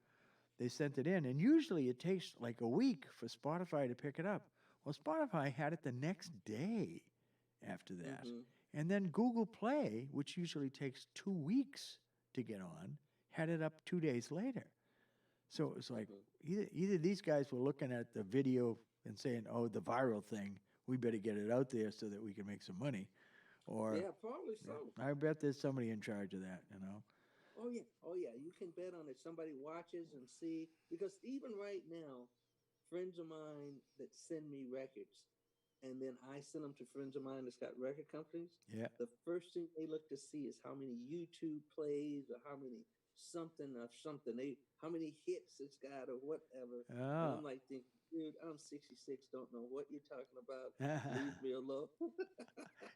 they sent it in, and usually it takes like a week for Spotify to pick it up. Well, Spotify had it the next day after that. And then Google Play, which usually takes 2 weeks to get on, had it up 2 days later. So it was like either these guys were looking at the video and saying, "Oh, the viral thing, we better get it out there so that we can make some money," or probably so. I bet there's somebody in charge of that. Oh yeah, you can bet on it. Somebody watches and see, because even right now, friends of mine that send me records, and then I send them to friends of mine that's got record companies. Yeah. The first thing they look to see is how many YouTube plays or how many something, how many hits it's got or whatever. And I'm like thinking, dude, I'm 66, don't know what you're talking about. Leave me alone.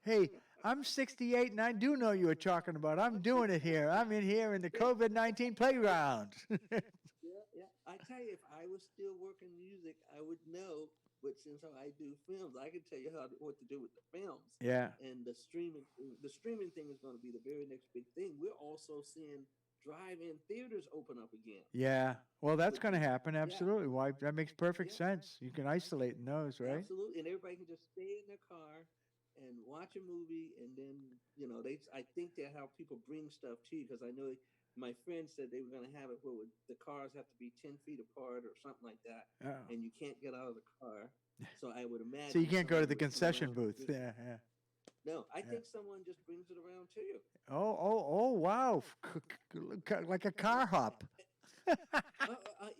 Hey, I'm 68, and I do know you were talking about. I'm doing it here. I'm in here in the COVID-19 playground. Yeah. I tell you, if I was still working music, I would know. But since I do films, I can tell you what to do with the films. Yeah. And the streaming thing is going to be the very next big thing. We're also seeing drive-in theaters open up again. Yeah. Well, that's going to happen. Absolutely. Why? That makes perfect sense. You can isolate in those, right? Absolutely. And everybody can just stay in their car and watch a movie, and then I think they how people bring stuff to you, because I know my friend said they were going to have it where the cars have to be 10 feet apart or something like that, Oh. and you can't get out of the car. So I would imagine. So you can't go to someone the would come concession around and booth. bring- Yeah. No, I think someone just brings it around to you. Oh, wow. Like a car hop.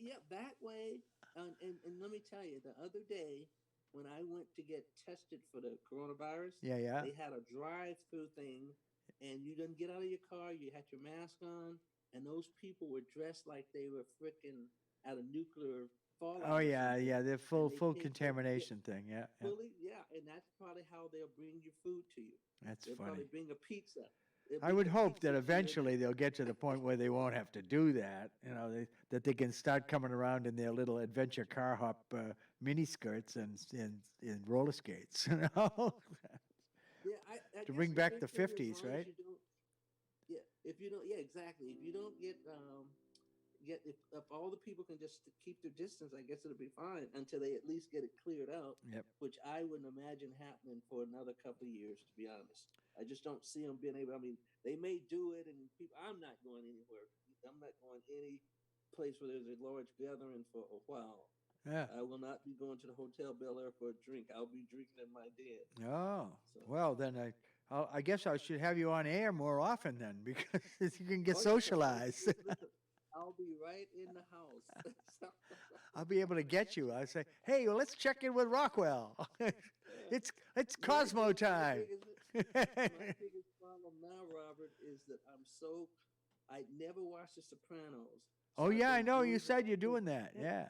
Yeah, that way. And let me tell you, the other day when I went to get tested for the coronavirus, Yeah. they had a drive-through thing, and you didn't get out of your car. You had your mask on, and those people were dressed like they were freaking at a nuclear fallout. Oh, or yeah. something. Yeah. The And full they take contamination thing. Yeah. fully, and that's probably how they'll bring your food to you. That's They'll funny. probably bring a pizza. They'll I bring would a hope pizza that to you. eventually they'll get to the point where they won't have to do that. That they can start coming around in their little adventure car hop mini skirts and roller skates. Yeah, I To guess bring back the eventually, 50s, as long as right? you don't- if you don't, exactly. If you don't get if all the people can just keep their distance, I guess it'll be fine until they at least get it cleared out. Yep. Which I wouldn't imagine happening for another couple of years, to be honest. I just don't see them being able. I mean, they may do it, and people. I'm not going anywhere. I'm not going any place where there's a large gathering for a while. Yeah. I will not be going to the Hotel Bel Air for a drink. I'll be drinking in my den. Oh, So- well, then I guess I should have you on air more often then, because you can get Oh, yeah, socialized. listen, I'll be right in the house. I'll be able to get you. I'll say, hey, well, let's check in with Rockwell. It's Cosmo time. My biggest problem now, Robert, is that I never watched The Sopranos. So Oh, I've yeah, I been know. You doing said that you're since- doing that. Yeah.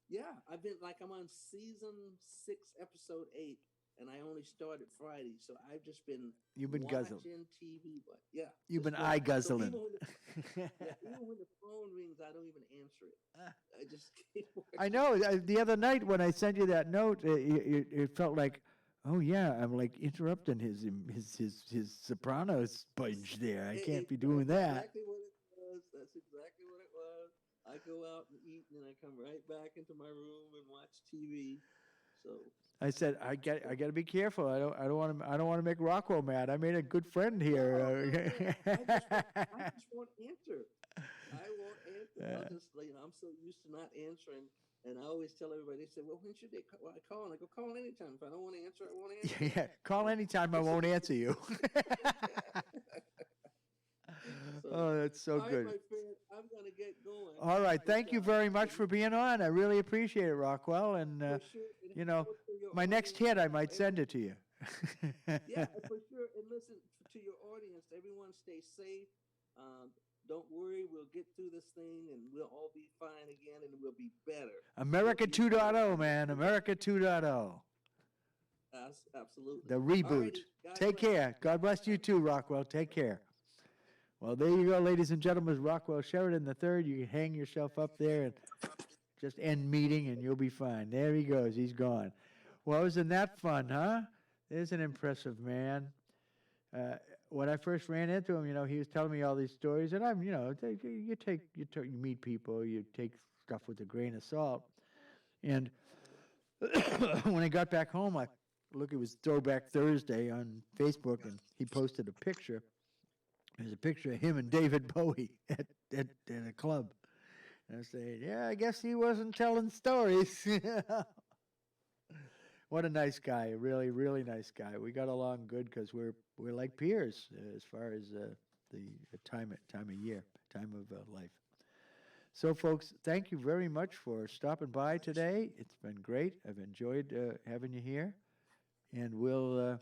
Yeah, I'm on season 6, episode 8, and I only started Friday, so I've just been You've been watching guzzling. TV. But yeah, You've been just eye so guzzling. even when the phone rings, I don't even answer it. I just keep working. I know. The other night when I sent you that note, it felt like, oh yeah, I'm like interrupting his Sopranos bunch there. I can't be doing that. Exactly what it was. That's exactly what it was. I go out and eat, and then I come right back into my room and watch TV. So I said, I got to be careful. I don't want to make Rockwell mad. I made a good friend here. I just won't answer. I won't answer. I'll just, I'm so used to not answering. And I always tell everybody, they say, well, when should they call? And I go, call anytime. If I don't want to answer, I won't answer. Yeah, call anytime. I won't answer you. Oh, that's so all right, good. my friend, I'm going to get going. All right. Thank you very much for being on. I really appreciate it, Rockwell. And, For sure. And you know, for your my next audience, hit, I might send it to you. Yeah, for sure. And listen to your audience. Everyone stay safe. Don't worry. We'll get through this thing, and we'll all be fine again, and we'll be better. America 2.0, man. America 2.0. Absolutely. The reboot. Alrighty, God Take bless. care. God bless you too, Rockwell. Take care. Well, there you go, ladies and gentlemen. Rockwell Sheridan III. You can hang yourself up there and just end meeting, and you'll be fine. There he goes. He's gone. Well, isn't that fun, huh? There's an impressive man. When I first ran into him, he was telling me all these stories, and I'm, you meet people, you take stuff with a grain of salt. And when I got back home, it was Throwback Thursday on Facebook, and he posted a picture. There's a picture of him and David Bowie at a club. And I said, yeah, I guess he wasn't telling stories. What a nice guy, really, really nice guy. We got along good because we're like peers as far as the time of year, time of life. So, folks, thank you very much for stopping by today. It's been great. I've enjoyed having you here, and we'll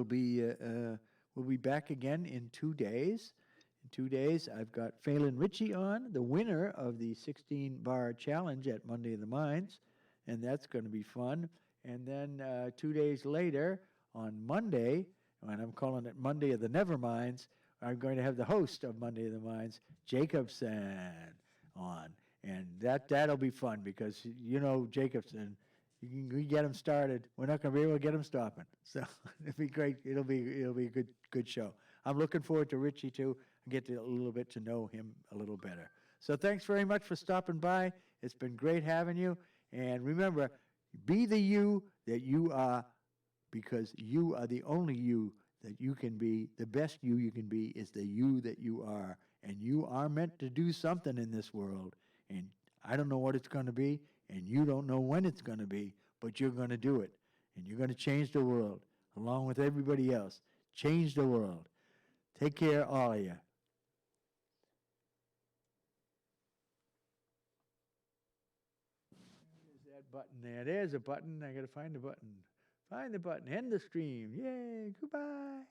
be back again in 2 days. In 2 days, I've got Phelan Ritchie on, the winner of the 16-bar challenge at Monday of the Minds, and that's going to be fun. And then 2 days later, on Monday, and I'm calling it Monday of the Neverminds, I'm going to have the host of Monday of the Minds, Jacobson, on. And that'll be fun because, Jacobson, we get him started. We're not going to be able to get him stopping. So it'll be great. It'll be a good show. I'm looking forward to Richie, too. I get a little bit to know him a little better. So thanks very much for stopping by. It's been great having you. And remember, be the you that you are because you are the only you that you can be. The best you can be is the you that you are. And you are meant to do something in this world. And I don't know what it's going to be, and you don't know when it's going to be, but you're going to do it. And you're going to change the world along with everybody else. Change the world. Take care, all of you. There's that button there. There's a button. I got to find the button. Find the button. End the stream. Yay. Goodbye.